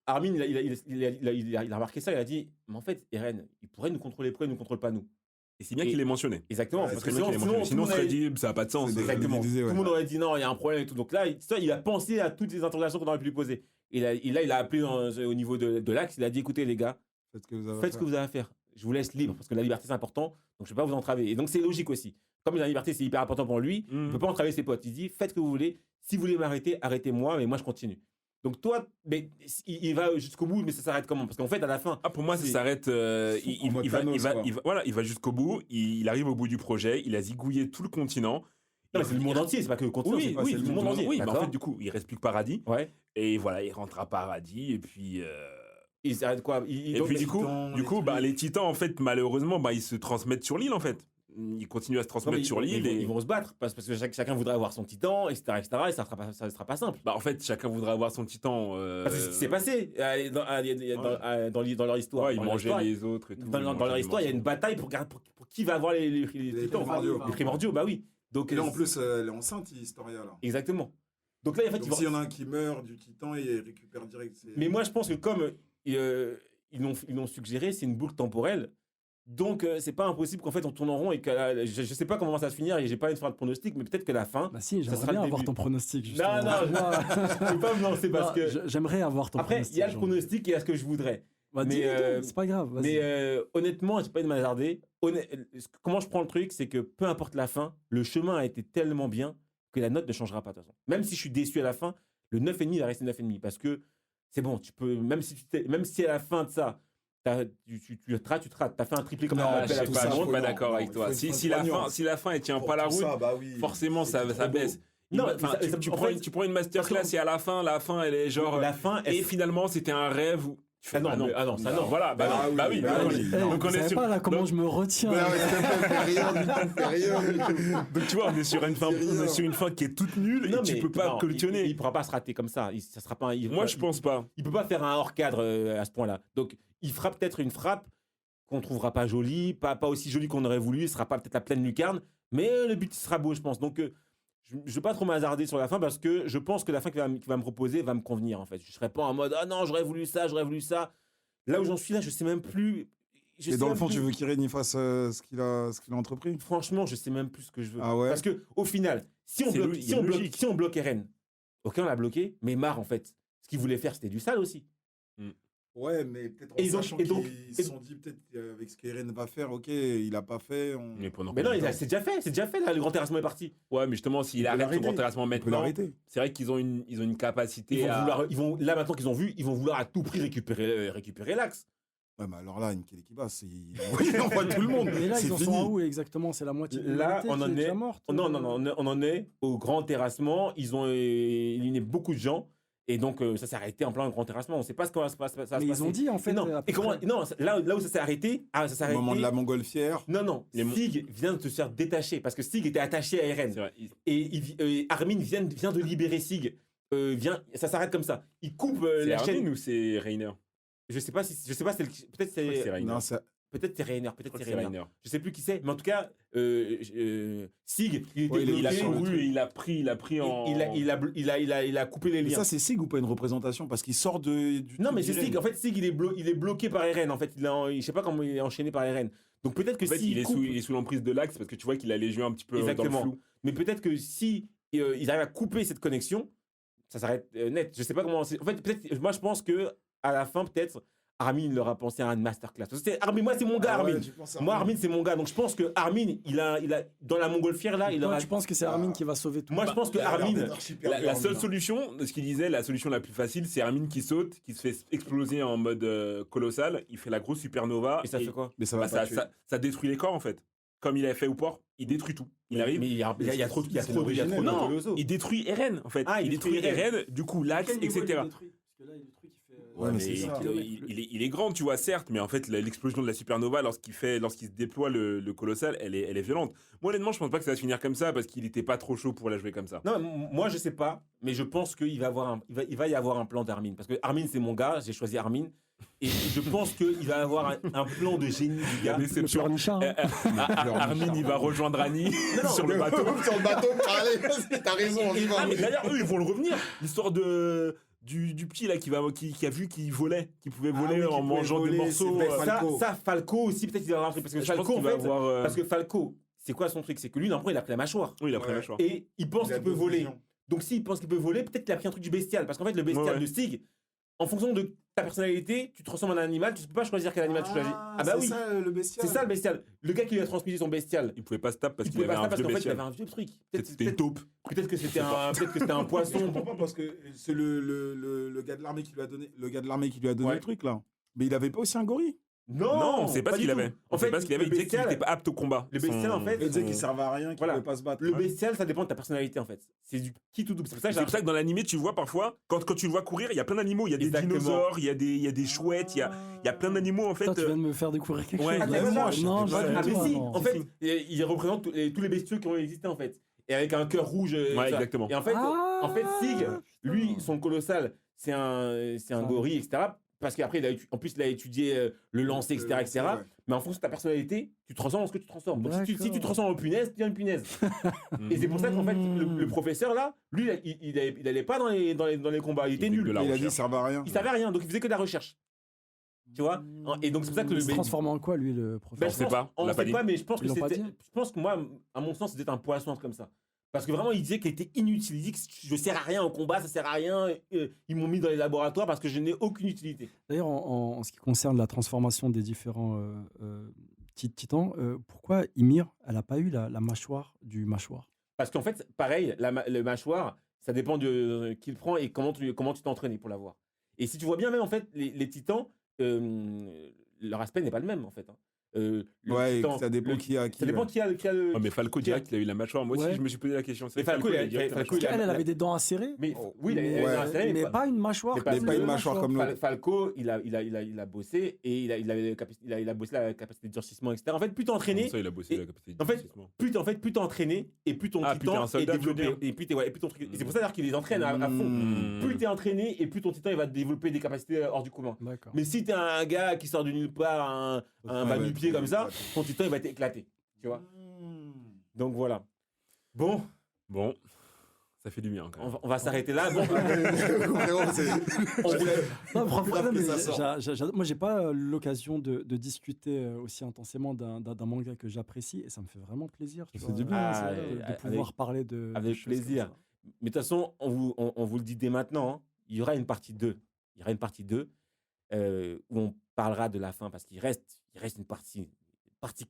Armin, il a remarqué ça, il a dit, mais en fait, Eren, il pourrait nous contrôler, pourquoi il ne nous contrôle pas nous? et c'est bien qu'il ait mentionné. Exactement, Ouais, parce c'est que bien Sinon, on tout serait le monde dit, ça n'a pas de sens. C'est des- exactement. il disait, Tout ouais. le monde aurait dit non, il y a un problème et tout. Donc là, il a pensé à toutes les interrogations qu'on aurait pu lui poser. Il a appelé au niveau de l'axe, il a dit, écoutez les gars, Faites ce que vous avez à faites ce que faire. vous avez à faire. Je vous laisse libre, parce que la liberté c'est important, donc je ne vais pas vous entraver. Et donc c'est logique aussi. Comme la liberté c'est hyper important pour lui, il ne peut pas entraver ses potes. Il dit, faites ce que vous voulez, si vous voulez m'arrêter, arrêtez-moi, mais moi je continue. Donc toi, mais, il va jusqu'au bout, mais ça s'arrête comment? Parce qu'en fait, à la fin, Ah, pour moi, ça C'est- s'arrête. En mode Thanos, quoi. Voilà, il va jusqu'au bout. Il arrive au bout du projet. Il a zigouillé tout le continent. non, mais c'est le monde entier, c'est pas que le continent, Oui, c'est le monde entier. Oui, mais en d'accord fait, du coup, il reste plus que Paradis. Ouais. Et voilà, il rentre à Paradis. Et puis, Il s'arrête quoi? et puis du coup, les titans, en fait, malheureusement, ils se transmettent sur l'île, en fait. Ils continuent à se Non, mais transmettre sur l'île. ils vont se battre parce que chacun voudrait avoir son titan, etc., etc., et ça sera pas simple. En fait, chacun voudra avoir son titan. Parce que c'est ce qui s'est passé dans leur histoire. Ouais, ils Dans leur mangeaient histoire, les autres et tout. Dans ils leur mangeaient les histoire, il y a une morceaux. bataille pour qui va avoir les titans. primordiaux. Les primordiaux, bah oui. Donc, Et là, en plus, elle est enceinte, Historia, là. exactement. Donc là, en fait, Donc, ils vont- s'il y en a un qui meurt du titan, il récupère direct. Mais moi, je pense que comme ils l'ont suggéré, c'est une boucle temporelle. Donc, c'est pas impossible qu'en fait, on tourne en rond et que je sais pas comment ça va se finir et j'ai pas envie de faire de pronostic, mais peut-être que la fin. Bah si, Ça j'aimerais sera le bien avoir début. ton pronostic. Non, Justement. non, Moi, je peux pas me lancer parce non, que. j'aimerais avoir ton Après, pronostic. il y a le genre. pronostic et il y a ce que je voudrais. Bah, mais, dis-le, c'est pas grave. vas-y. Mais honnêtement, j'ai pas envie de m'hasarder. Comment je prends le truc, c'est que peu importe la fin, le chemin a été tellement bien que la note ne changera pas de toute façon. Même si je suis déçu à la fin, le 9,5 va rester 9,5 parce que c'est bon, tu peux même si à la fin de ça, tu te rates, t'as fait un triplé comme Non, un je sais tout pas, ça, je suis faut- pas non, d'accord non, avec il toi. faut une Si fin si la fin elle tient pas la Pour route, ça, bah oui, forcément ça c'est trop baisse. beau. Non, Enfin, mais ça- tu en prends fait- une- tu prends une masterclass et à la fin elle est genre. la fin, Et finalement c'était un rêve où. Ah non, ça non. Voilà, bah Ah non, bah oui, oui. bah donc, oui. Eh, donc vous on est savez sur. pas là comment donc- je me retiens. Ouais, ouais, s'il te plaît, fais rien du tout. Donc tu vois, on est sur une fin, C'est rien. on est sur une fin qui est toute nulle Non, et tu mais peux pas non, collectionner. il pourra pas se rater comme ça. Ça sera pas. Moi je pense pas. Il peut pas faire un hors cadre à ce point-là. Donc, il fera peut-être une frappe qu'on trouvera pas jolie, pas aussi jolie qu'on aurait voulu. Ce sera pas peut-être la pleine lucarne, mais le but sera beau, je pense. Donc, je ne vais pas trop m'hasarder sur la fin parce que je pense que la fin qu'il va me proposer va me convenir en fait. Je serai pas en mode ah non, j'aurais voulu ça, j'aurais voulu ça. Là où j'en suis là, je sais même plus. Je Et sais dans le même fond, plus. tu veux qu'Irene y fasse ce qu'il a entrepris? Franchement, je sais même plus ce que je veux. Ah ouais? Parce que au final, si on C'est bloque, il y a une logique. si on bloque Eren, ok, on l'a bloqué, mais Mar en fait, ce qu'il voulait faire, c'était du sale aussi. Ouais, mais peut-être en Et donc- sachant et donc- qu'ils se sont dit peut-être avec ce qu'Irene va faire, ok, il a pas fait. Mais pendant Mais non, combien de temps c'est déjà fait, là, le grand terrassement est parti. Ouais, mais justement, s'il peut arrête son l'arrêter. grand terrassement On peut maintenant, l'arrêter. c'est vrai qu'ils ont une capacité à. Là maintenant qu'ils ont vu, ils vont vouloir à tout prix récupérer l'axe. Ouais, mais alors là, Nickel Kibas, il envoie tout le monde. Mais là, C'est ils en fini. sont à où exactement? C'est la moitié de Là, l'humanité on qui en est est- déjà morte. Non, on en est au grand terrassement. Ils ont éliminé beaucoup de gens. Et donc, ça s'est arrêté en plein grand terrassement. On ne sait pas ce qu'on va se passer. Mais ils ont dit en fait. Non, à peu et comment, près. non là où ça s'est arrêté, ça s'est Au arrêté. moment de la montgolfière. Non, Stig vient de se faire détacher parce que Stig était attaché à Eren. C'est vrai. Et Armin vient de libérer Stig. Ça s'arrête comme ça. Il coupe C'est la Armin chaîne. ou c'est Rainer? Je sais pas, peut-être Je crois que c'est c'est Rainer. Non, peut-être c'est Rainer, Je peut-être crois que c'est c'est Rainer. Rainer. Je sais plus qui c'est, mais en tout cas, Sig, il était Ouais, Il a bloqué, couru et il a pris en. il a coupé les mais liens. ça, c'est Sig ou pas une représentation? Parce qu'il sort du. Non, truc mais c'est d'Irene. Sig. En fait, Sig, il est bloqué par Eren. En fait, je sais pas comment il est enchaîné par Eren. Donc peut-être que En fait, si il est coupe, sous l'emprise de l'axe parce que tu vois qu'il a les yeux un petit peu dans le exactement. flou. Mais peut-être que si ils arrivent à couper cette connexion, ça s'arrête net. Je sais pas comment. En fait, peut-être. Moi, je pense que à la fin, peut-être Armin il leur a pensé à une masterclass. Armin, moi c'est mon gars, Armin. Moi Armin c'est mon gars, donc je pense que Armin il a dans la montgolfière là, il Toi, aura. tu penses que c'est Armin qui va sauver tout? Moi je pense que Armin, La seule solution, ce qu'il disait, la solution la plus facile, c'est Armin qui saute, qui se fait exploser en mode colossal, il fait la grosse supernova. et ça fait quoi? Mais ça va Bah, pas tuer. ça détruit les corps en fait. Comme il avait fait au port, il détruit tout. Il arrive, Mais il y a trop de c'est l'originel. de non, Colosso. il détruit Eren en fait. Ah, il détruit Eren, du coup l'axe, etc. Ouais, mais c'est Mais ça. il est grand, tu vois, certes, mais en fait, l'explosion de la supernova, lorsqu'il se déploie le colossal, elle est violente. Moi, honnêtement, je pense pas que ça va se finir comme ça parce qu'il était pas trop chaud pour la jouer comme ça. Non, moi je sais pas, mais je pense qu'il va il va y avoir un plan d'Armin parce que Armin c'est mon gars, j'ai choisi Armin et je pense qu'il va y avoir un plan de génie du gars. Mais c'est sûr. Armin, il va rejoindre Annie sur le bateau. Sur le bateau, allez, t'as raison, on y va. Ah, mais D'ailleurs, eux, ils vont le revenir. L'histoire du petit là qui a vu qu'il volait, qui pouvait voler oui, en qui mangeant pouvait des voler, morceaux. c'est vrai, Falco. Ça Falco aussi peut-être il va avoir un truc parce que Je pense Falco en qu'il va fait avoir, parce que Falco c'est quoi son truc, c'est que lui normalement il a pris la mâchoire Oui, il a pris Ouais. la choix. et il pense Il a qu'il peut deux voler. visions. Donc s'il pense qu'il peut voler, peut-être qu'il a pris un truc du bestial parce qu'en fait le bestial Ouais. de Stig en fonction de ta personnalité, tu te transformes en un animal, tu peux pas choisir quel animal tu choisis. Ah bah oui. C'est ça le bestial. C'est ça le bestial. Le gars qui lui a transmis son bestial, Il pouvait pas se taper parce il qu'il pouvait avait pas ça un parce vieux qu'en fait il avait bestial. un vieux truc. C'était une taupe. Peut-être que c'était un poisson. Je comprends pas parce que c'est le gars de l'armée qui lui a donné Ouais. le truc là. Mais il avait pas aussi un gorille. Non, c'est pas ce du qu'il tout. avait. En fait, C'est pas ce qu'il avait. le Il disait qu'il bestial- était pas apte au combat. Le bestial, en fait, Il disait qu'il servait à rien, qu'il Voilà. pouvait pas se battre. Le bestial, ça dépend de ta personnalité en fait. C'est du qui tout double. C'est pour ça que C'est pour ça que dans l'animé, tu vois parfois, quand tu le vois courir, il y a plein d'animaux. Il y a des Exactement. dinosaures, il y a des chouettes, il y a plein d'animaux en fait. Toi, tu viens de me faire découvrir quelque Ouais. chose. Ah, là. mais voilà, Non, je sais Ah pas, mais si, non. en fait, il représente tous les bestiaux qui ont existé en fait. Et avec un cœur rouge. Ouais, tout ça. exactement. Et en fait, Sig, lui, putain. son colossal, c'est un gorille, etc. Parce qu'après, en plus, il a étudié le lancer, etc., etc. Ouais. Mais en fonction de ta personnalité, tu te transformes en ce que tu te transformes. Donc si tu D'accord. te transformes en punaise, tu deviens une punaise. Et c'est pour ça qu'en fait, le professeur là, lui, il allait pas dans les combats, il était fait nul. de la Il a dit recherche. ça servait à rien. Il savait rien, donc il faisait que de la recherche. Tu vois. Et donc c'est pour ça que Il se le transforme en quoi, lui, le Ben, professeur? je sais pas, on On l'a sait pas dit. pas, mais je pense Ils que l'ont pas c'était. dit Je pense que moi, à mon sens, c'était un poisson un truc comme ça. Parce que vraiment, il disait qu'il était inutile. Il dit que je sers à rien au combat, ça sert à rien. Ils m'ont mis dans les laboratoires parce que je n'ai aucune utilité. D'ailleurs, en ce qui concerne la transformation des différents titans, pourquoi Ymir, elle n'a pas eu la mâchoire du mâchoire? Parce qu'en fait, pareil, le mâchoire, ça dépend de qui le prend et comment tu t'es entraîné pour l'avoir. Et si tu vois bien, même en fait, les titans, leur aspect n'est pas le même en fait. Hein. Le Ouais, titan- ça dépend le- qui a Ça dépend qui a le. Ouais, mais Falco direct, il a eu la mâchoire. Moi aussi, Ouais. je me suis posé la question. Mais Falco, il a direct la mâchoire. mâchoire. Elle avait des dents acérées, Mais Oh, oui, il a ouais. un serré, mais pas une mâchoire. mais pas comme pas le une mâchoire comme l'autre. Falco, il a bossé et il a bossé la capacité de durcissement, etc. En fait, plus t'es entraîné, Ça, il a bossé la capacité de en fait, durcissement. plus t'es entraîné et plus ton Ah, plus t'es titan un soldat, est développé tu veux dire. et plus ton truc. Et c'est pour ça d'ailleurs qu'il les entraîne à fond. Mmh. Plus t'es entraîné et plus ton titan il va développer des capacités hors du commun. D'accord. Mais si t'es un gars qui sort de nulle part, un Ouais, va-nu-pied ouais, comme ça, ouais. ton titan il va être éclaté. Tu vois. Donc voilà. Bon, Bon, ça fait du bien quand même. on va s'arrêter là. Bon, Frérot, c'est- on voulait- Non, franchement, Après, non, mais ça sort. moi, j'ai pas l'occasion de discuter aussi intensément d'un manga que j'apprécie et ça me fait vraiment plaisir. tu Ça vois, fait du bien, ça. de Avec- pouvoir parler de avec choses comme plaisir. ça. Mais de toute façon, on vous le dit dès maintenant, hein, il y aura une partie 2. Il y aura une partie 2 où on parlera de la fin parce qu'il reste une partie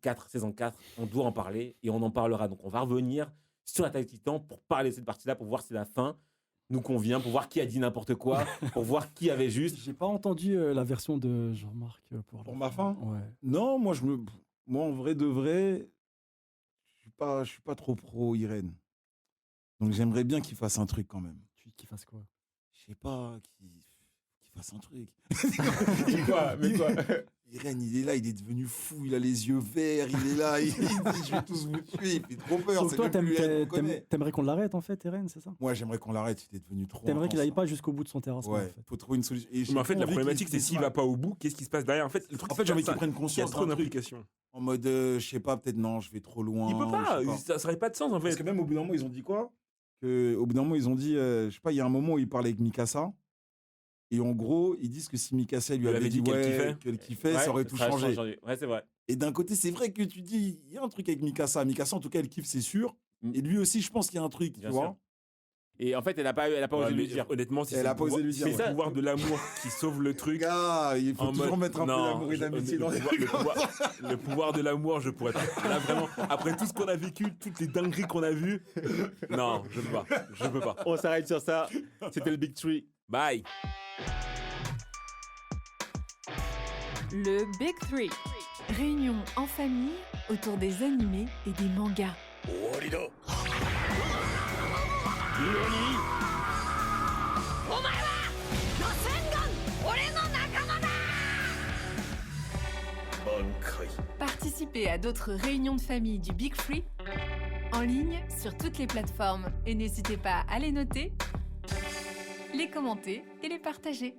4, saison 4. On doit en parler et on en parlera. Donc on va revenir sur l'Attaque des Titans pour parler de cette partie-là, pour voir si la fin nous convient, pour voir qui a dit n'importe quoi, pour voir qui avait juste. J'ai pas entendu la version de Jean-Marc Pour ma fin Ouais. Non, moi, en vrai de vrai, je suis pas trop pro Irène. Donc j'aimerais bien qu'il fasse un truc quand même. Qu'il fasse quoi? Je sais pas, qu'il fasse un truc. Mais quoi Irène, il est là, il est devenu fou, il a les yeux verts, il est là, il dit je vais tous vous tuer, il fait trop peur. Donc c'est toi, même plus Irène qu'on connaît. t'aimerais qu'on l'arrête en fait, Eren, c'est ça? Moi, j'aimerais qu'on l'arrête, il est devenu trop. T'aimerais qu'il intense, aille hein. pas jusqu'au bout de son terrassement en Ouais, fait. faut trouver une solution. Et Mais en fait, j'ai la envie problématique, qu'il c'est s'il va pas au bout, qu'est-ce qui se passe derrière? En fait, le truc, En fait, j'ai envie qu'il ça- prenne il y a conscience trop d'un truc. d'implications. En mode, je sais pas, peut-être non, je vais trop loin. Il peut pas, je sais ça n'aurait pas de sens en Parce fait. que même au bout d'un moment, ils ont dit quoi? Au bout d'un moment, ils ont dit, je sais pas, il y a un moment où ils parlent avec Mikasa. Et en gros, ils disent que si Mikasa lui Elle avait avait dit dit qu'elle qu'elle kiffait, Ouais, ça aurait tout changé. Ouais, c'est vrai. Et d'un côté, c'est vrai que tu dis, il y a un truc avec Mikasa. Mikasa, en tout cas, elle kiffe, c'est sûr. Mm. Et lui aussi, je pense qu'il y a un truc, Bien tu sûr. vois. Et en fait, elle a pas Ouais, osé mais le dire. honnêtement, si Elle c'est a le pas osé pouvoir- lui si dire, c'est ouais. le pouvoir de l'amour qui sauve le truc. Gars, il faut en toujours mode- mettre un peu non, d'amour et d'amitié dans les le pouvoir de l'amour, je pourrais pas. Là, vraiment, après tout ce qu'on a vécu, toutes les dingueries qu'on a vues, non, je peux pas. Je peux pas. On s'arrête sur ça. C'était le Big Three. Bye. Le Big Three. Réunion en famille autour des animés et des mangas. Participez à d'autres réunions de famille du Big Three en ligne sur toutes les plateformes et n'hésitez pas à les noter, les commenter et les partager.